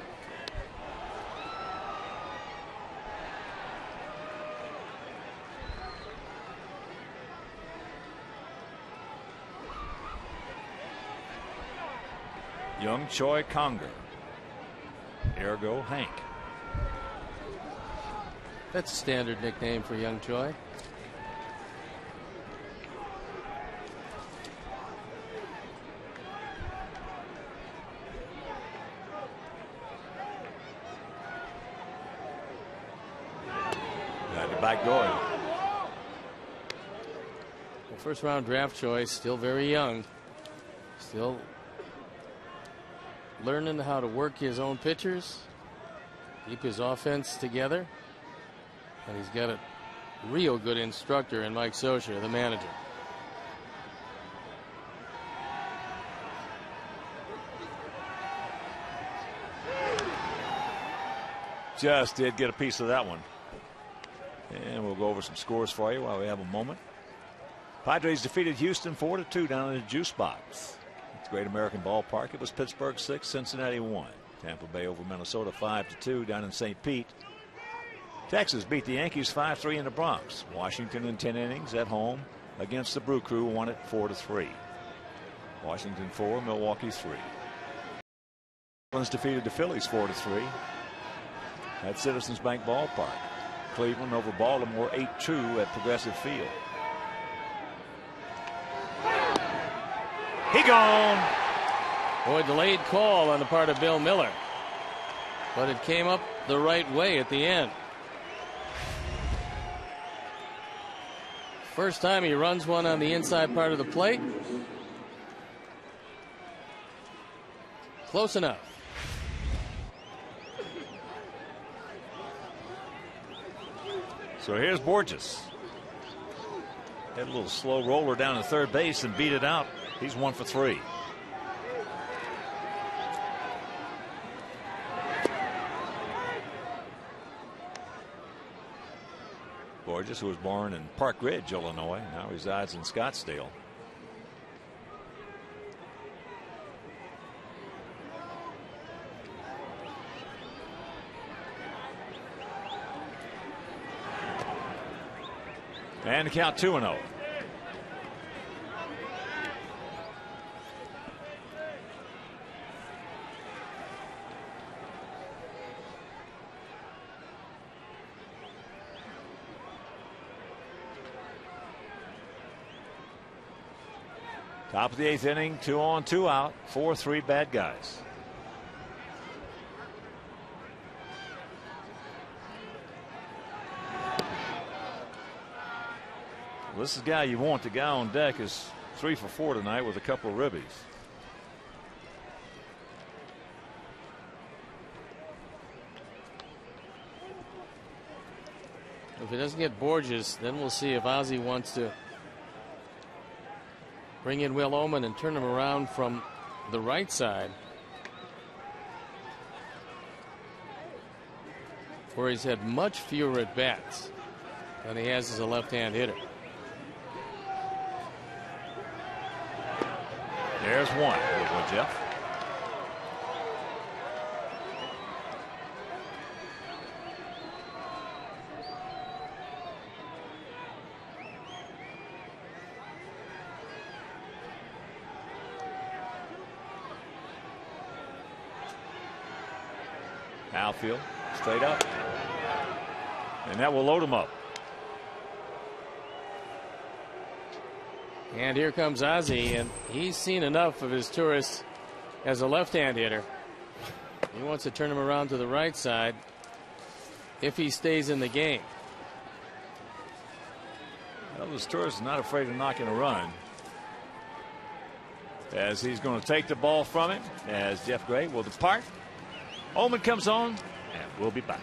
Young Choi Conger. Ergo Hank. That's a standard nickname for young Choi. Got it back going. Well, first round draft choice, still very young. Still learning how to work his own pitchers, keep his offense together. And he's got a real good instructor in Mike Scioscia, the manager. Just did get a piece of that one. And we'll go over some scores for you while we have a moment. Padres defeated Houston 4-2 down in the juice box. It's Great American Ballpark. It was Pittsburgh 6, Cincinnati 1. Tampa Bay over Minnesota 5-2 down in St. Pete. Texas beat the Yankees 5-3 in the Bronx. Washington in 10 innings at home against the Brew Crew won it 4-3. Washington 4, Milwaukee 3. Cleveland's defeated the Phillies 4-3 at Citizens Bank Ballpark. Cleveland over Baltimore 8-2 at Progressive Field. He gone. Boy, delayed call on the part of Bill Miller, but it came up the right way at the end. First time he runs one on the inside part of the plate. Close enough. So here's Borges. Had a little slow roller down to third base and beat it out. He's 1 for 3. Borges, who was born in Park Ridge, Illinois, now resides in Scottsdale. And the count 2-0. Top of the 8th inning, 2 on, 2 out, 4-3 bad guys. Well, this is the guy you want. The guy on deck is 3 for 4 tonight with a couple of ribbies. If he doesn't get Borges, then we'll see if Ozzie wants to bring in Will Oman and turn him around from the right side, where he's had much fewer at bats than he has as a left-hand hitter. There's one. Good one, Jeff. Outfield, straight up. And that will load him up. And here comes Ozzie, and he's seen enough of his tourist as a left-hand hitter. He wants to turn him around to the right side if he stays in the game. Well, this tourist is not afraid of knocking a run, as he's going to take the ball from him as Jeff Gray will depart. Oman comes on, and we'll be back.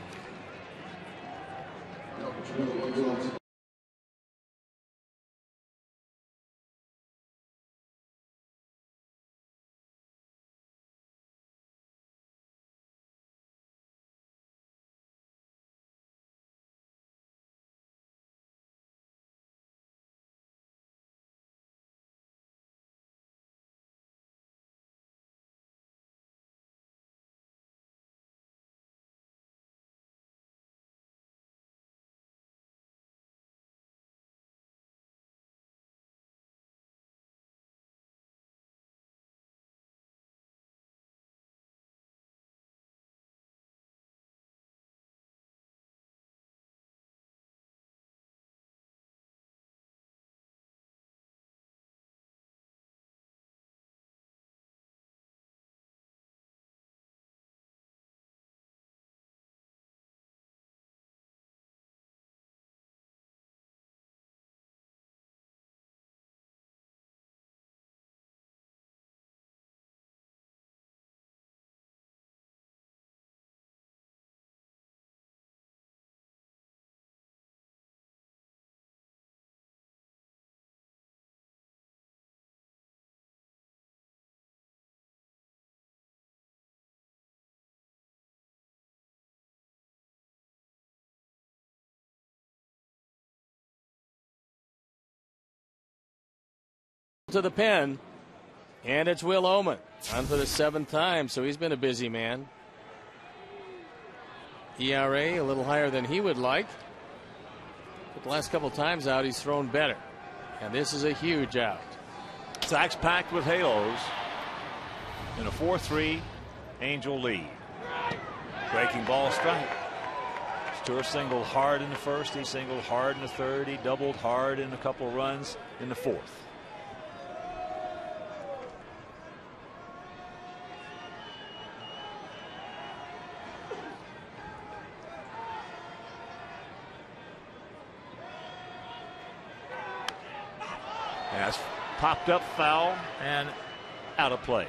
to the pen. And it's Will Oman on for the 7th time, so he's been a busy man. ERA a little higher than he would like. But the last couple times out, he's thrown better. And this is a huge out. Sacks packed with halos in a 4-3 Angel lead. Breaking ball strike. Stewart singled hard in the first. He singled hard in the third. He doubled hard in a couple runs in the fourth. That's popped up foul and out of play.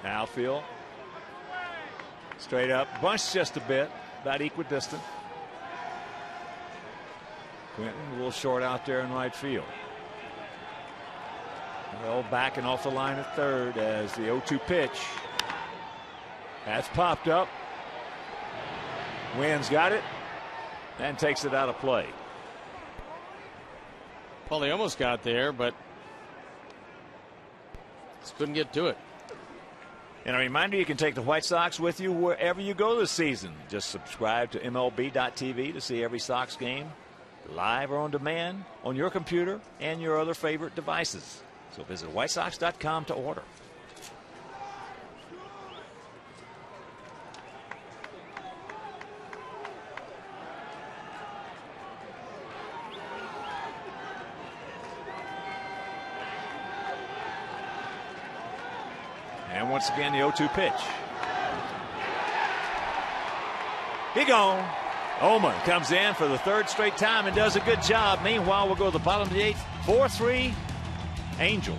Outfield. Straight up. Bunched just a bit. About equidistant. Quentin a little short out there in right field. Well, backing off the line at third as the 0-2 pitch. That's popped up. Wynn's got it and takes it out of play. Well, they almost got there, but just couldn't get to it. And a reminder, you can take the White Sox with you wherever you go this season. Just subscribe to MLB.tv to see every Sox game live or on demand on your computer and your other favorite devices. So visit whitesox.com to order. And once again, the 0-2 pitch. He gone. Oman comes in for the third straight time and does a good job. Meanwhile, we'll go to the bottom of the 8th. 4-3 Angels.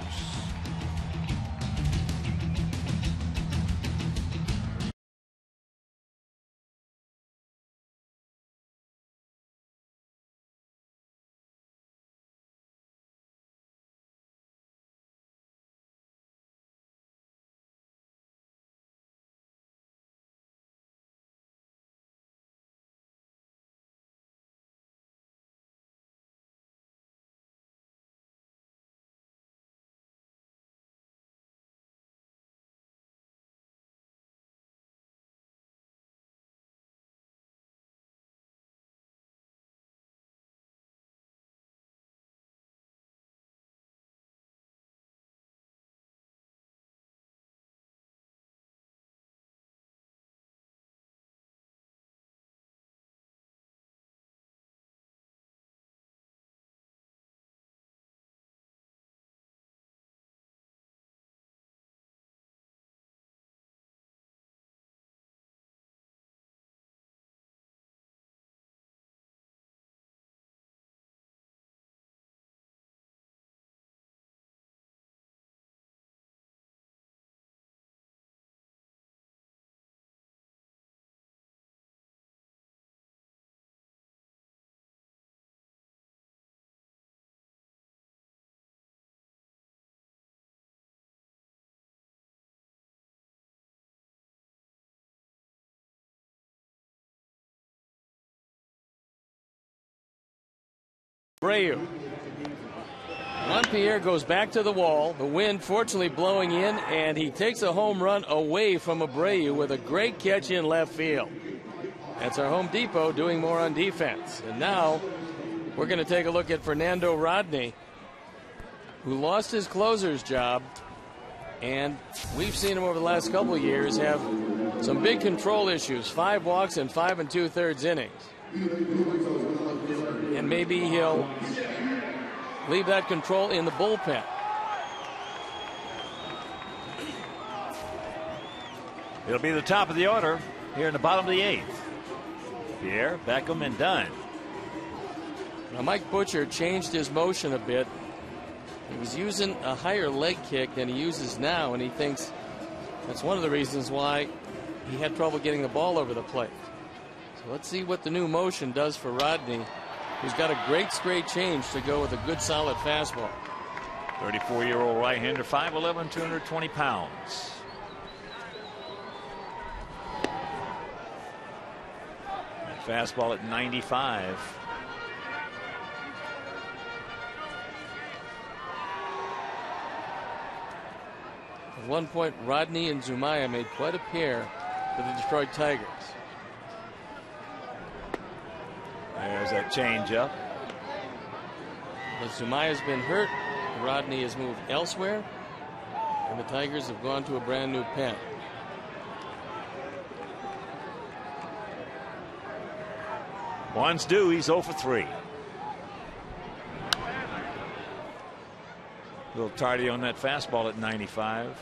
Abreu. Montpierre goes back to the wall. The wind fortunately blowing in, and he takes a home run away from Abreu with a great catch in left field. That's our Home Depot doing more on defense. And now we're going to take a look at Fernando Rodney, who lost his closer's job. And we've seen him over the last couple of years have some big control issues. 5 walks in 5 2/3 innings. And maybe he'll leave that control in the bullpen. It'll be the top of the order here in the bottom of the 8th. Pierre, Beckham, and Dunn. Now, Mike Butcher changed his motion a bit. He was using a higher leg kick than he uses now, and he thinks that's one of the reasons why he had trouble getting the ball over the plate. Let's see what the new motion does for Rodney, who's got a great straight change to go with a good solid fastball. 34-year-old right-hander, 5'11", 220 pounds. That fastball at 95. At one point, Rodney and Zumaya made quite a pair for the Detroit Tigers. There's that changeup. But Zumaya's been hurt. Rodney has moved elsewhere, and the Tigers have gone to a brand new pen. One's due. He's 0 for 3. A little tardy on that fastball at 95.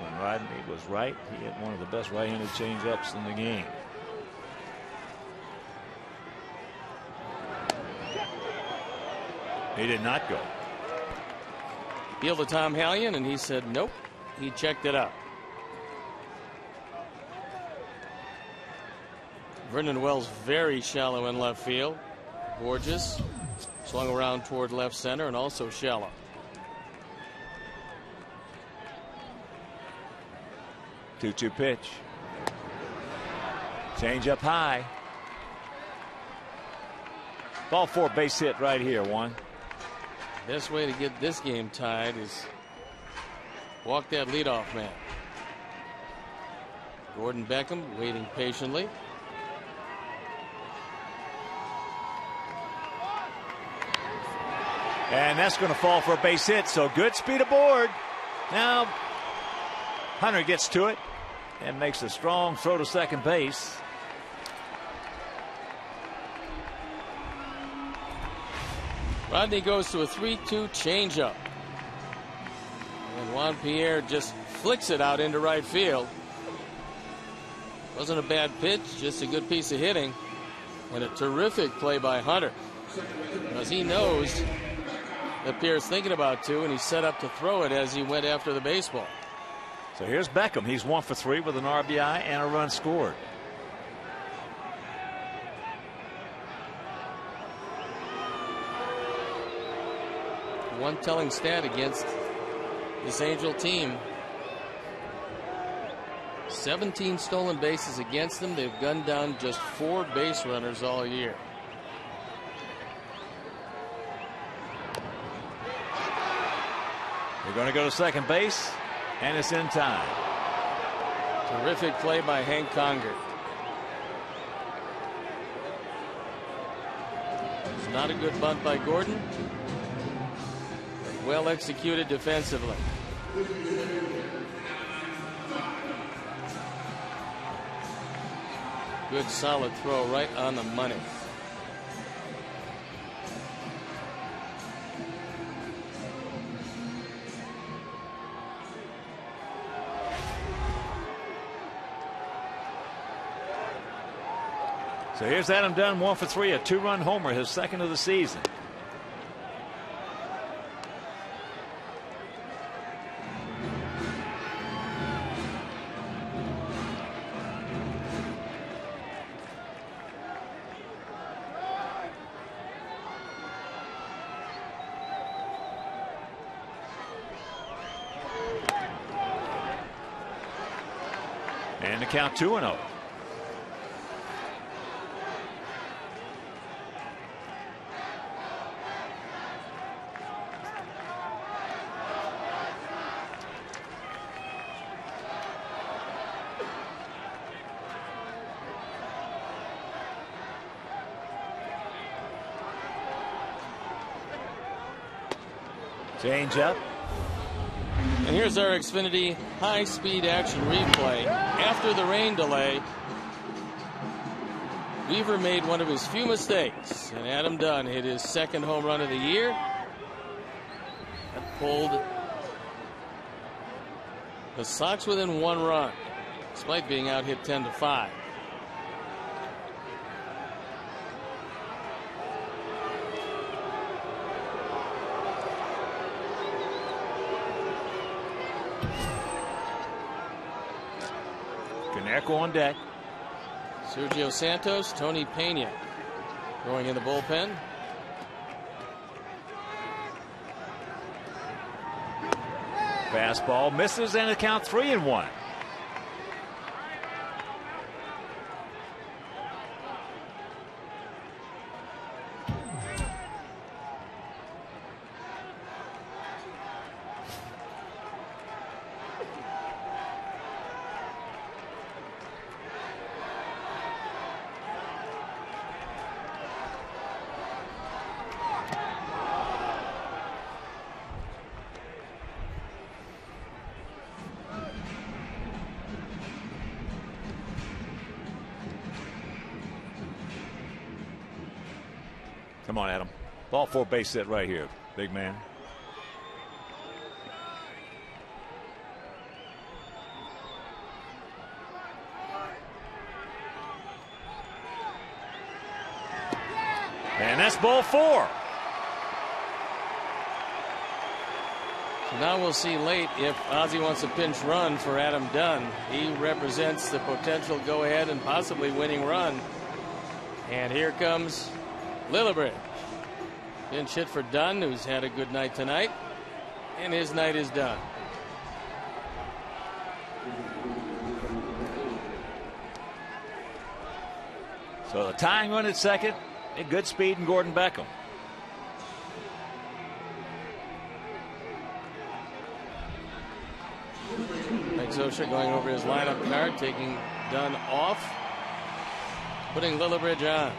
When Rodney was right, he had one of the best right-handed changeups in the game. He did not go. Appealed to Tom Hallion, and he said nope. He checked it out. Vernon Wells very shallow in left field. Borges swung around toward left center and also shallow. Two-two pitch. Change up high. Ball 4, base hit right here. One. Best way to get this game tied is walk that leadoff man. Gordon Beckham waiting patiently. And that's going to fall for a base hit. So good speed aboard. Now Hunter gets to it and makes a strong throw to second base. Rodney goes to a 3-2 changeup. And Juan Pierre just flicks it out into right field. Wasn't a bad pitch, just a good piece of hitting. And a terrific play by Hunter. Because he knows that Pierre's thinking about two, and he set up to throw it as he went after the baseball. So here's Beckham. He's 1 for 3 with an RBI and a run scored. One telling stat against this Angel team: 17 stolen bases against them. They've gunned down just 4 base runners all year. They're going to go to second base, and it's in time. Terrific play by Hank Conger. It's not a good bunt by Gordon. Well executed defensively. Good solid throw right on the money. So here's Adam Dunn, 1 for 3, a 2-run homer, his second of the season. And the count 2-0. Change up. And here's our Xfinity high-speed action replay. After the rain delay, Weaver made one of his few mistakes, and Adam Dunn hit his second home run of the year. That pulled the Sox within 1 run, despite being out hit 10-5. Canerco on deck. Sergio Santos, Tony Pena going in the bullpen. Fastball misses and the count 3-1. Come on, Adam. Ball 4 base hit right here, big man. And that's ball 4. So now we'll see late if Ozzie wants a pinch run for Adam Dunn. He represents the potential go ahead and possibly winning run. And here comes Lillibridge. Pinch hit for Dunn, who's had a good night tonight, and his night is done. So the tying run at second, and good speed in Gordon Beckham. Mike Zosha going over his lineup card, taking Dunn off, putting Lillibridge on.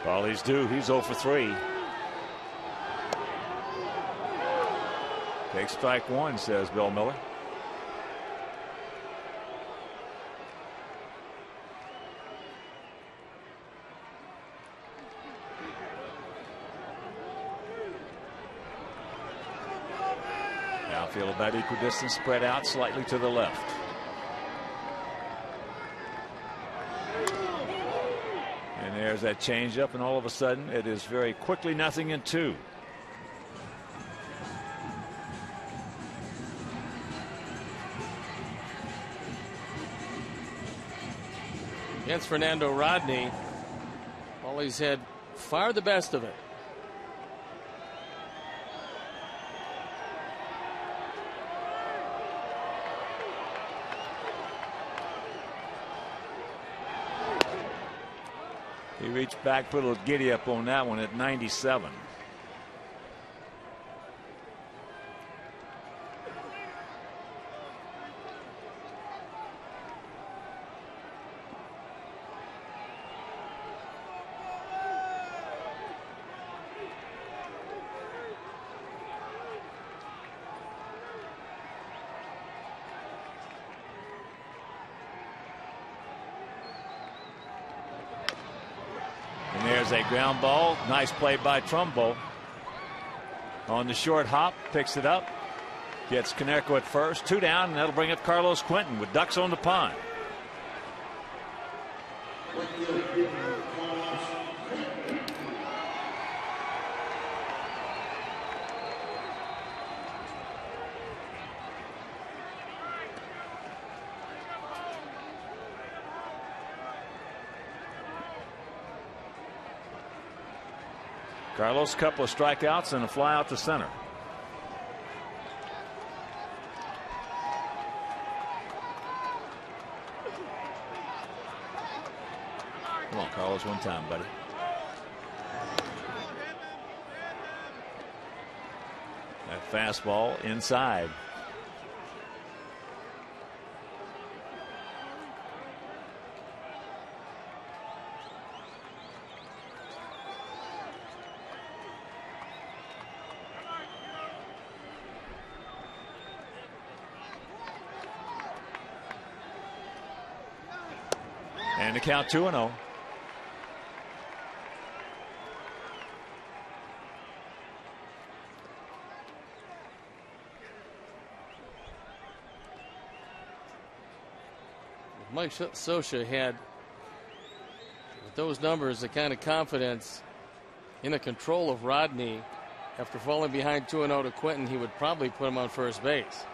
All he's due, he's 0 for 3. Take strike 1, says Bill Miller. Now feel about equidistant, spread out slightly to the left. There's that changeup, and all of a sudden it is very quickly 0-2. Against Fernando Rodney, Paulie's had far the best of it. He reached back, put a little giddy up on that one at 97. A ground ball. Nice play by Trumbo. On the short hop, picks it up. Gets Canerco at first. 2 down, and that'll bring up Carlos Quentin with ducks on the pond. Carlos, a couple of strikeouts and a fly out to center. Come on, Carlos, one time, buddy. That fastball inside. And the count 2-0. Mike Scioscia had, with those numbers, the kind of confidence in the control of Rodney. After falling behind 2-0 to Quinton, he would probably put him on first base.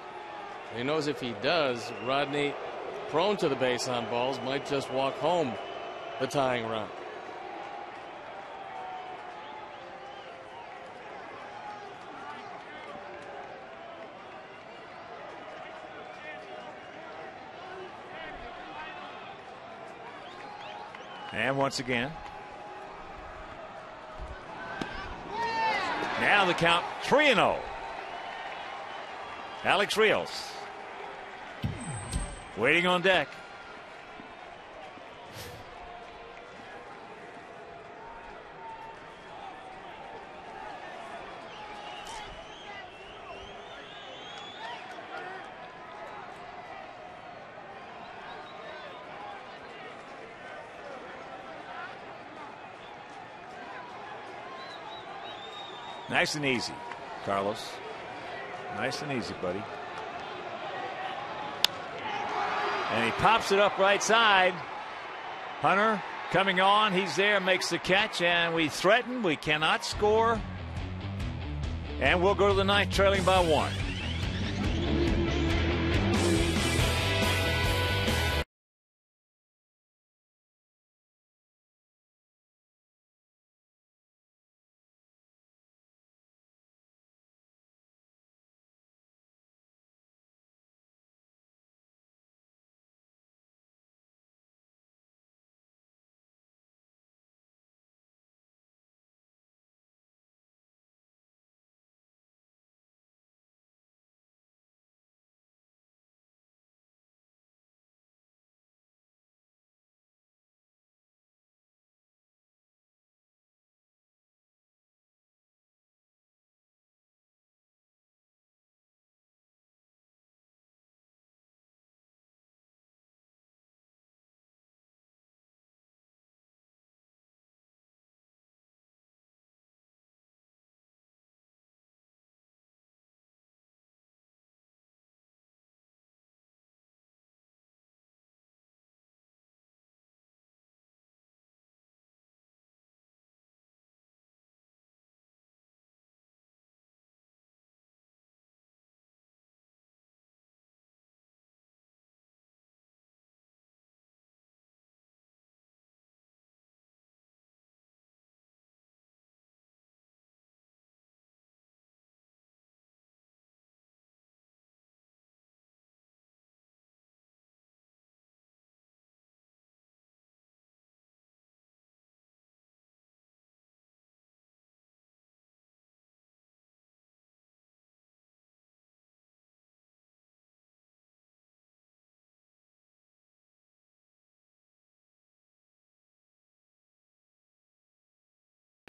He knows if he does, Rodney, prone to the base on balls, might just walk home the tying run. And once again, now the count 3-0. Alex Rios waiting on deck. Nice and easy, Carlos. Nice and easy, buddy. And he pops it up right side. Hunter coming on. He's there, makes the catch, and we threaten. We cannot score. And we'll go to the ninth, trailing by 1.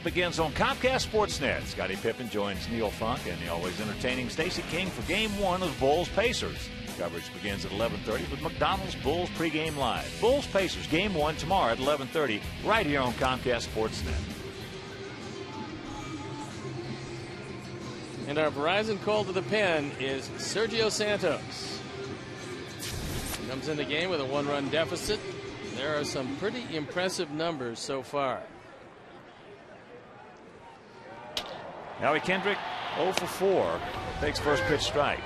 Begins on Comcast Sportsnet. Scottie Pippen joins Neil Funk and the always entertaining Stacey King for Game 1 of Bulls-Pacers. Coverage begins at 11:30 with McDonald's Bulls pregame live. Bulls-Pacers Game 1 tomorrow at 11:30 right here on Comcast Sportsnet. And our Verizon call to the pen is Sergio Santos. He comes in the game with a 1-run deficit. There are some pretty impressive numbers so far. Howie Kendrick 0 for 4. Takes first pitch strike.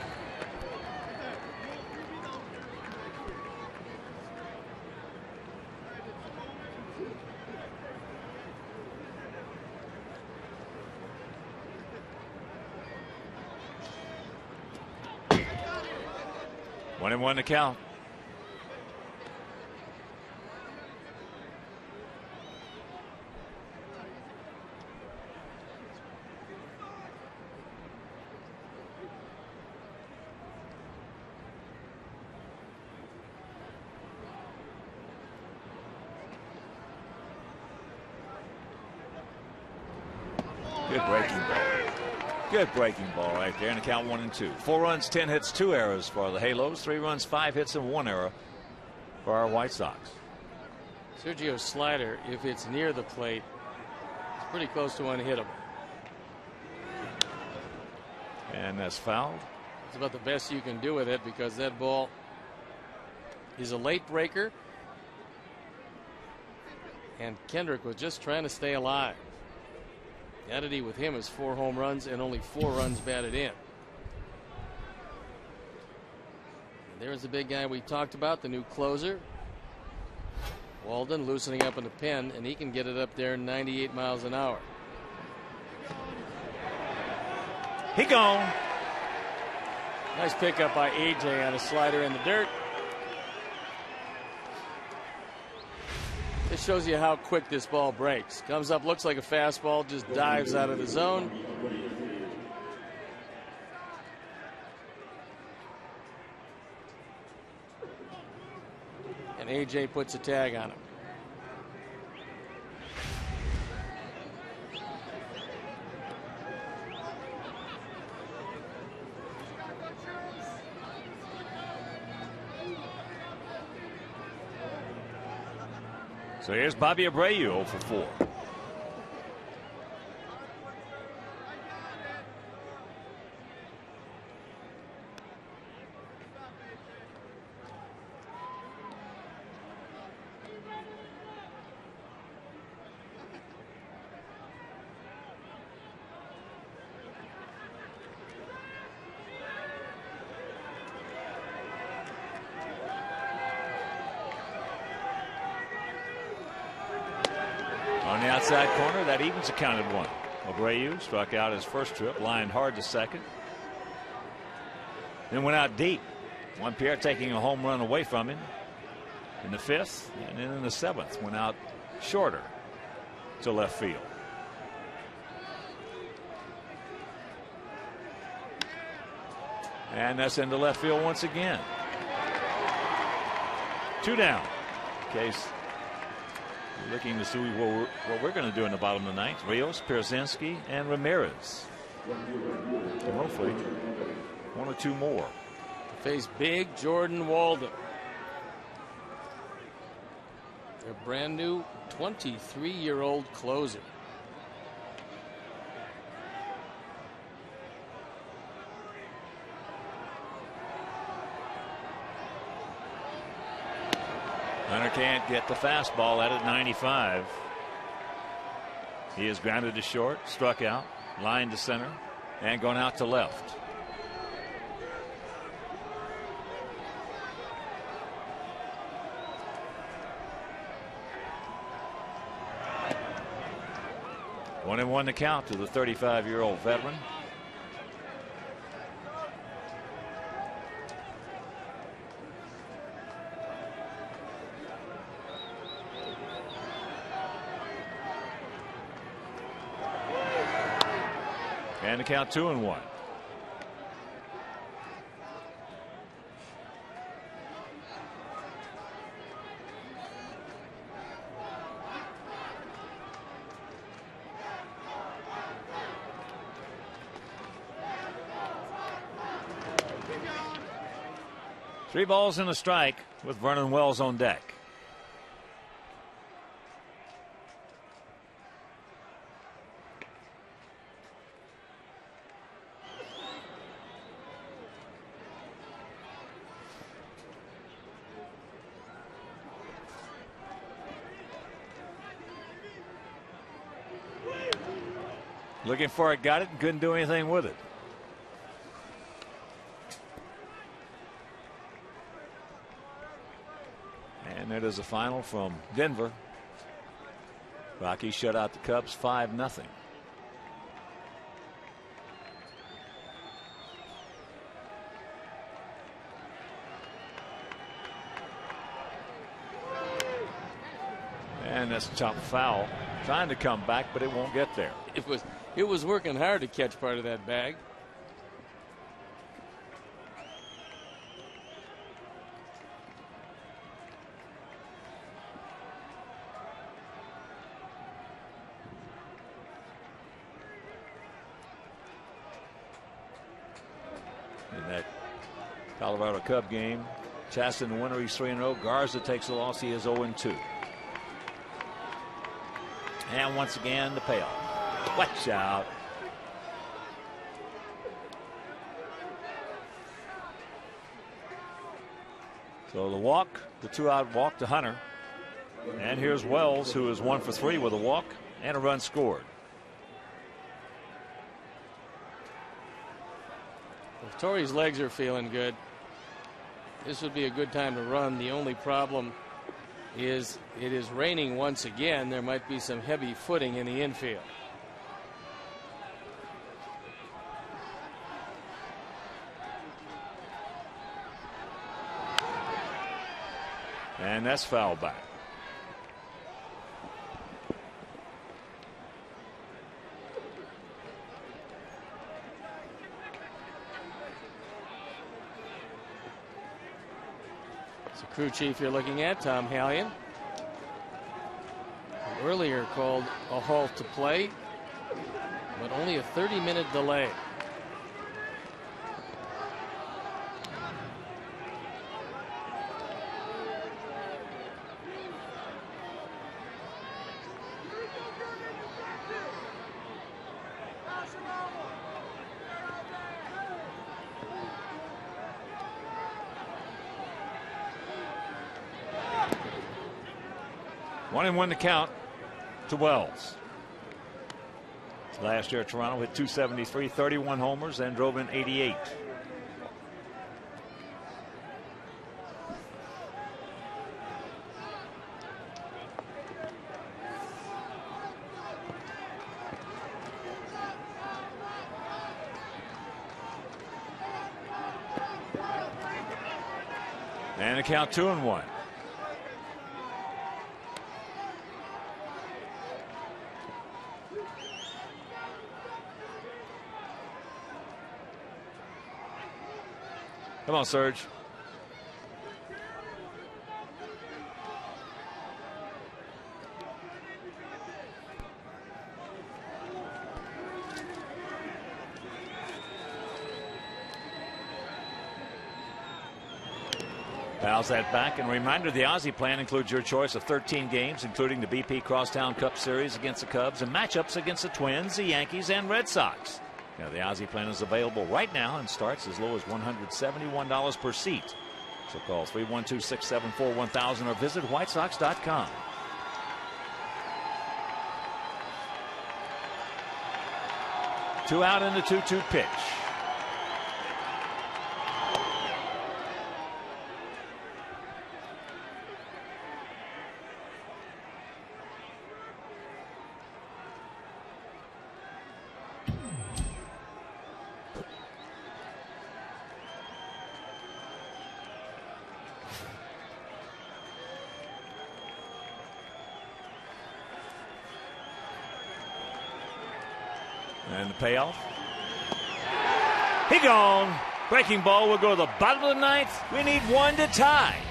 One and one to count. Good breaking ball. Good breaking ball right there, and the count 1 and 2. 4 runs, 10 hits, 2 errors for the Halos. 3 runs, 5 hits, and 1 error for our White Sox. Sergio's slider, if it's near the plate, it's pretty close to unhittable. And that's fouled. It's about the best you can do with it because that ball He's a late breaker, and Kendrick was just trying to stay alive. The oddity with him is 4 home runs and only 4 runs batted in. And there's the big guy we talked about, the new closer. Walden loosening up in the pen, and he can get it up there 98 miles an hour. He gone. Nice pickup by AJ on a slider in the dirt. This shows you how quick this ball breaks. Comes up, looks like a fastball, just dives out of the zone. And AJ puts a tag on him. So here's Bobby Abreu 0 for 4. On the outside corner, that evens accounted 1. Abreu struck out his first trip, lined hard to second. Then went out deep. Juan Pierre taking a home run away from him in the 5th, and then in the 7th went out shorter to left field. And that's into left field once again. 2 down. Case looking to see what we're going to do in the bottom of the 9th. Rios, Pierzynski, and Ramirez. And hopefully 1 or 2 more. Face big Jordan Walden. Their brand new 23-year-old closer. Hunter can't get the fastball at 95. He is grounded to short, struck out, lined to center, and gone out to left. One and 1 to count to the 35-year-old veteran. And to count 2 and 1. Three balls and a strike with Vernon Wells on deck. Looking for it, got it, and couldn't do anything with it. And it is a final from Denver. Rockies shut out the Cubs 5-0. And that's chopped foul. Trying to come back, but it won't get there. It was working hard to catch part of that bag. In that Colorado Cub game, Chaston the winner, he's 3-0. Garza takes the loss, he is 0-2. And once again, the payoff. Watch out. So the walk, the 2-out walk to Hunter. And here's Wells, who is 1 for 3 with a walk and a run scored. If Torrey's legs are feeling good, this would be a good time to run. The only problem is it is raining once again. There might be some heavy footing in the infield. And that's foul back. It's the crew chief you're looking at, Tom Hallion. Earlier called a halt to play, but only a 30-minute delay. One and one to count to Wells. Last year Toronto hit .273, 31 homers, and drove in 88. And a count 2-1. Come on, Serge. Fouls that back, and a reminder, the Aussie plan includes your choice of 13 games, including the BP Crosstown Cup Series against the Cubs and matchups against the Twins, the Yankees, and Red Sox. Now, the Aussie plan is available right now and starts as low as $171 per seat. So call 312-674-1000 or visit whitesox.com. Two out in the 2-2 pitch. And the payoff. He gone. Breaking ball will go to the bottom of the ninth. We need one to tie.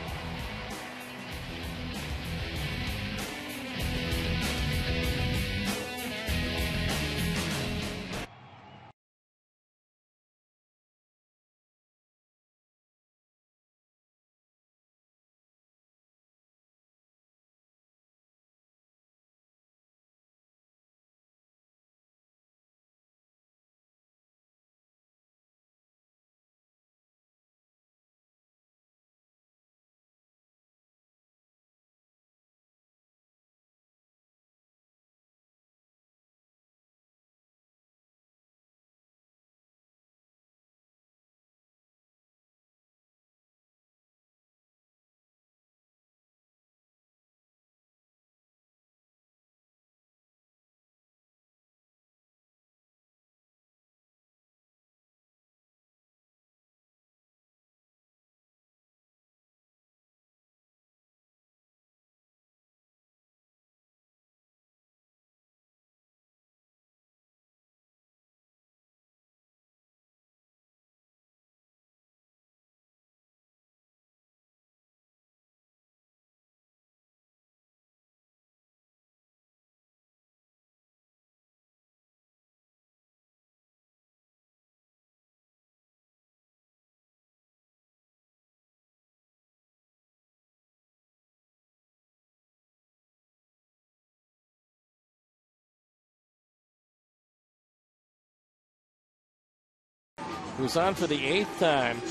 Who's on for the 8th time.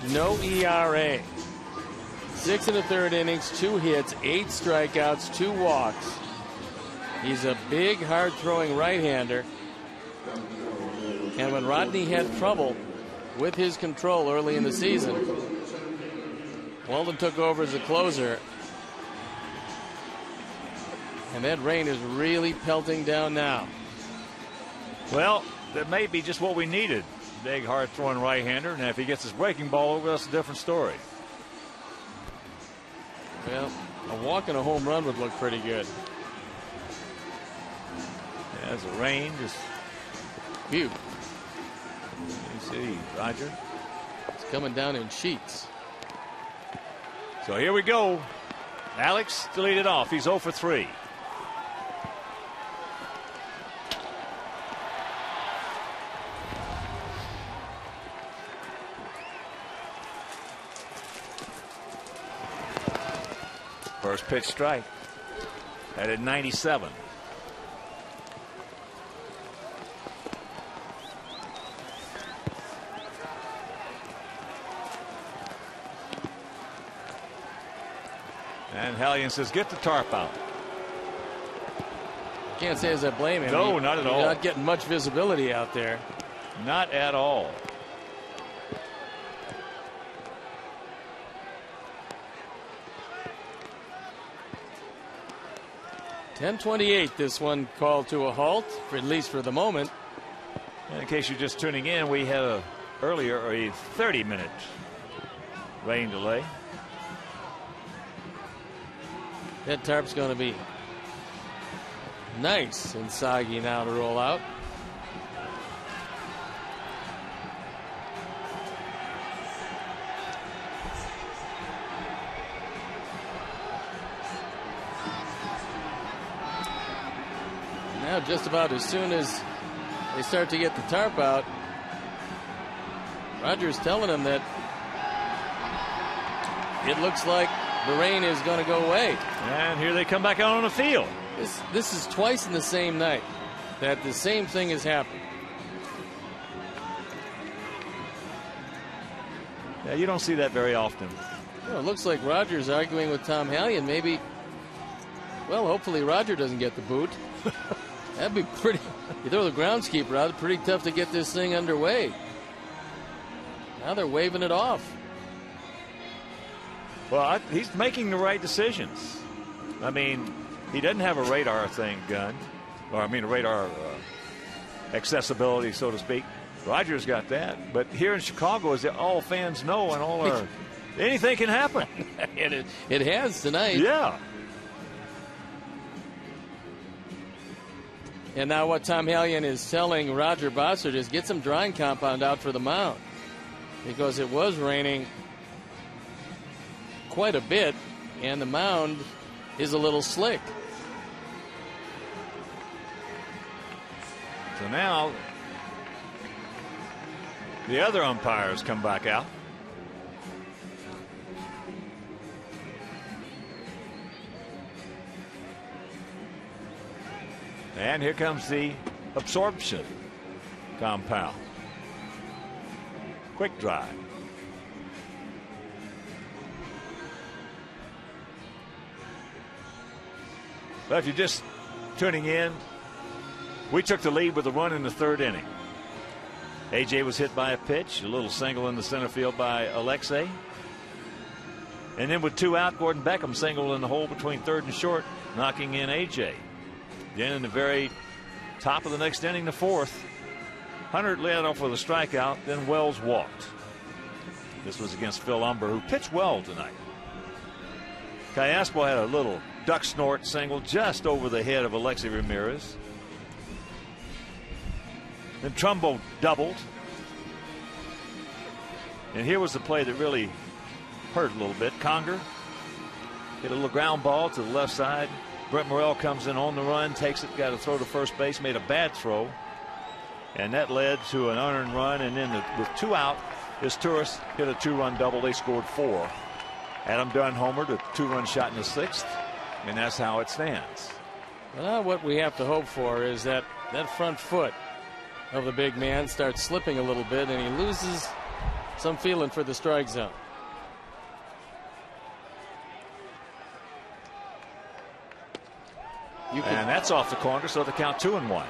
No ERA. 6 1/3 innings, 2 hits, 8 strikeouts, 2 walks. He's a big, hard-throwing right-hander. And when Rodney had trouble with his control early in the season, Walden took over as a closer. And that rain is really pelting down now. Well, that may be just what we needed. Big, hard-throwing right-hander. Now, if he gets his breaking ball over, that's a different story. Well, a walk and a home run would look pretty good. As the rain just. Phew. You see, Roger. It's coming down in sheets. So here we go. Alex to lead it off. He's 0 for 3. First pitch strike. At 97. And Hallion says, get the tarp out. Can't say as I blame him. No, not at all. He's not getting much visibility out there. Not at all. .10:28, this one called to a halt, for at least for the moment. And in case you're just tuning in, we had earlier a 30-minute rain delay. That tarp's going to be nice and soggy now to roll out. Now just about as soon as they start to get the tarp out, Roger's telling them that it looks like the rain is going to go away. And here they come back out on the field. This is twice in the same night that the same thing has happened. Yeah, you don't see that very often. Well, it looks like Roger's arguing with Tom Hallion. Maybe, well, hopefully Roger doesn't get the boot. That'd be pretty. You throw the groundskeeper out, pretty tough to get this thing underway. Now they're waving it off. Well, he's making the right decisions. I mean, he doesn't have a radar thing gun, or I mean a radar accessibility, so to speak. Roger's got that, but here in Chicago, as all fans know, and all our anything can happen. It has tonight. Yeah. And now what Tom Hallion is telling Roger Bossert is get some drying compound out for the mound, because it was raining quite a bit, and the mound is a little slick. So now the other umpires come back out. And here comes the absorption compound. Quick dry. But if you're just tuning in, we took the lead with a run in the third inning. AJ was hit by a pitch, a little single in the center field by Alexei. And then with 2 out, Gordon Beckham singled in the hole between third and short, knocking in AJ. Then in the very top of the next inning, the fourth, Hunter led off with a strikeout, then Wells walked. This was against Phil Umber, who pitched well tonight. Callaspo had a little duck snort single just over the head of Alexei Ramirez. Then Trumbo doubled. And here was the play that really hurt a little bit. Conger hit a little ground ball to the left side. Brent Morrell comes in on the run, takes it, got a throw to first base, made a bad throw. And that led to an unearned run. And then with 2 out, Izturis hit a 2-run double. They scored 4. Adam Dunn homered a 2-run shot in the 6th. And that's how it stands. Well, what we have to hope for is that front foot of the big man starts slipping a little bit and he loses some feeling for the strike zone. And that's off the corner, so the count 2-1.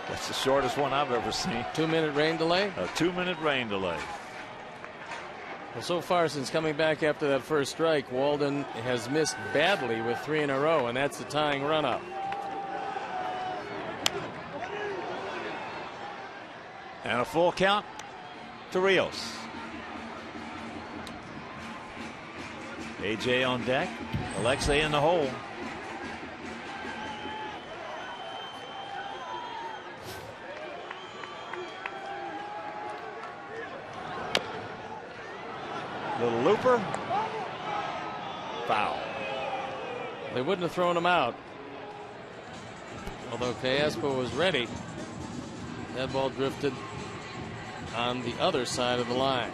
That's the shortest one I've ever seen. 2-minute rain delay? A 2-minute rain delay. Well, so far since coming back after that first strike, Walden has missed badly with 3 in a row, and that's the tying run-up. And a full count to Rios. AJ on deck. Alexei in the hole. Little looper. Foul. They wouldn't have thrown him out. Although Callaspo was ready. That ball drifted on the other side of the line.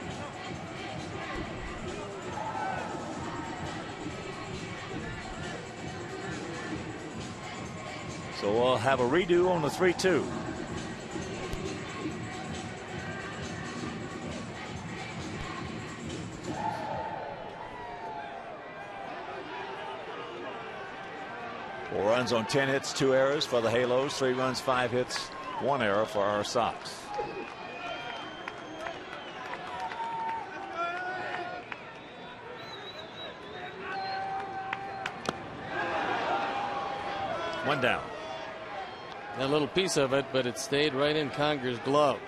So we'll have a redo on the 3-2. Four runs on 10 hits, 2 errors for the Halos. 3 runs, 5 hits, 1 error for our Sox. One down. A little piece of it, but it stayed right in Conger's glove.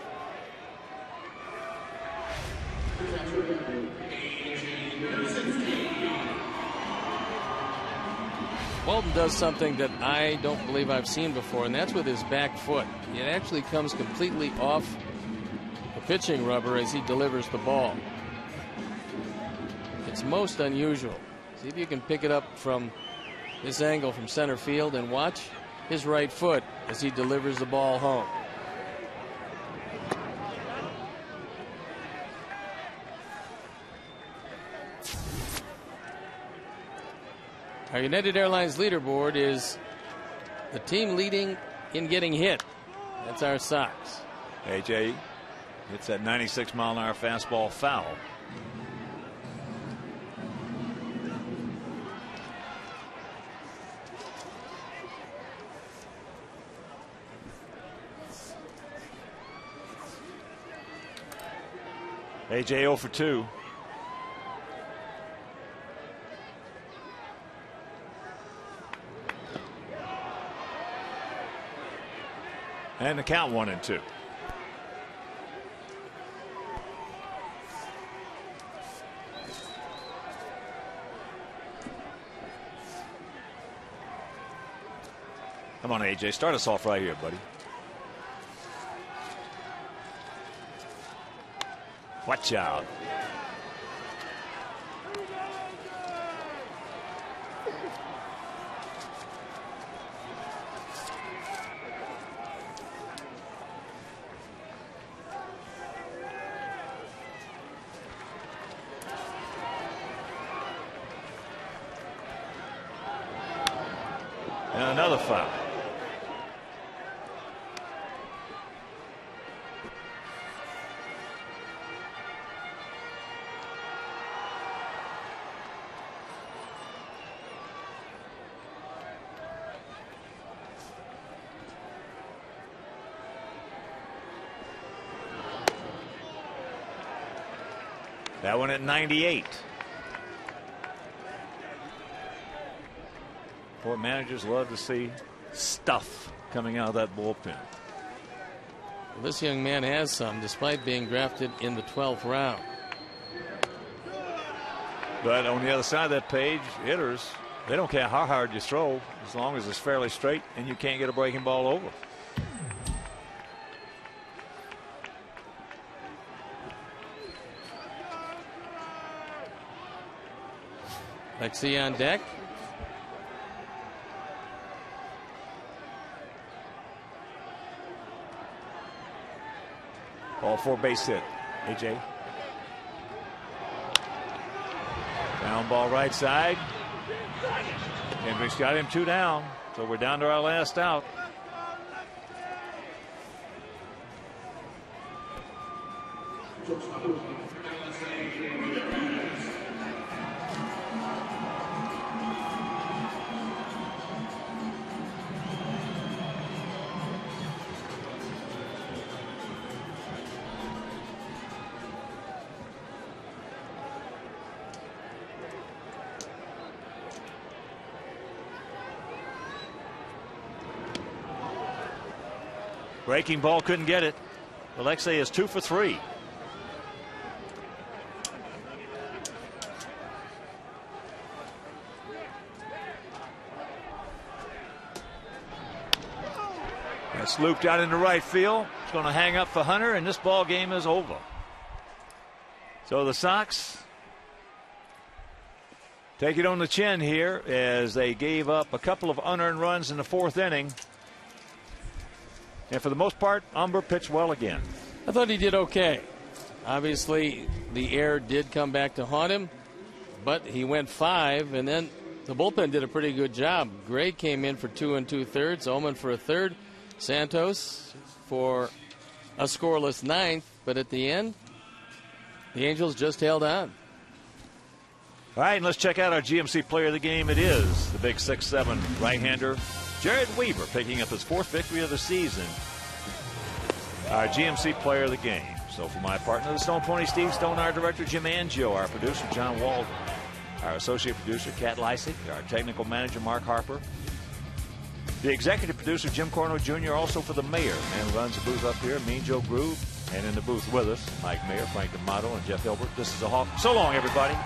Walden does something that I don't believe I've seen before, and that's with his back foot. It actually comes completely off the pitching rubber as he delivers the ball. It's most unusual. See if you can pick it up from this angle from center field and watch his right foot as he delivers the ball home. Our United Airlines leaderboard is the team leading in getting hit. That's our Sox. AJ hits that 96-mile-an-hour fastball foul. AJ 0 for 2. And the count 1-2. Come on, AJ, start us off right here, buddy. Watch out. And another foul. That one at 98. Boy, managers love to see stuff coming out of that bullpen. Well, this young man has some, despite being drafted in the 12th round. But on the other side of that page, hitters, they don't care how hard you throw as long as it's fairly straight and you can't get a breaking ball over. Lexi on deck. Ball for base hit. AJ. Down ball right side. Hendricks got him 2 down. So we're down to our last out. Breaking ball, couldn't get it. Alexei is 2 for 3. That's looped out into right field. It's going to hang up for Hunter, and this ball game is over. So the Sox take it on the chin here as they gave up a couple of unearned runs in the 4th inning. And for the most part, Umber pitched well again. I thought he did okay. Obviously, the air did come back to haunt him, but he went 5, and then the bullpen did a pretty good job. Gray came in for 2 2/3, Oman for a third, Santos for a scoreless 9th, but at the end, the Angels just held on. All right, and let's check out our GMC player of the game. It is the big 6'7" right-hander, Jared Weaver, picking up his 4th victory of the season. Our GMC player of the game. So for my partner, the Stone Pony Steve Stone, our director Jim Angio, our producer John Walden, our associate producer Kat Lysick, our technical manager Mark Harper, the executive producer Jim Corno Jr., also for the mayor, and runs the booth up here, Mean Joe Groove, and in the booth with us, Mike Mayer, Frank D'Amato, and Jeff Hilbert. This is a Hawk. So long, everybody.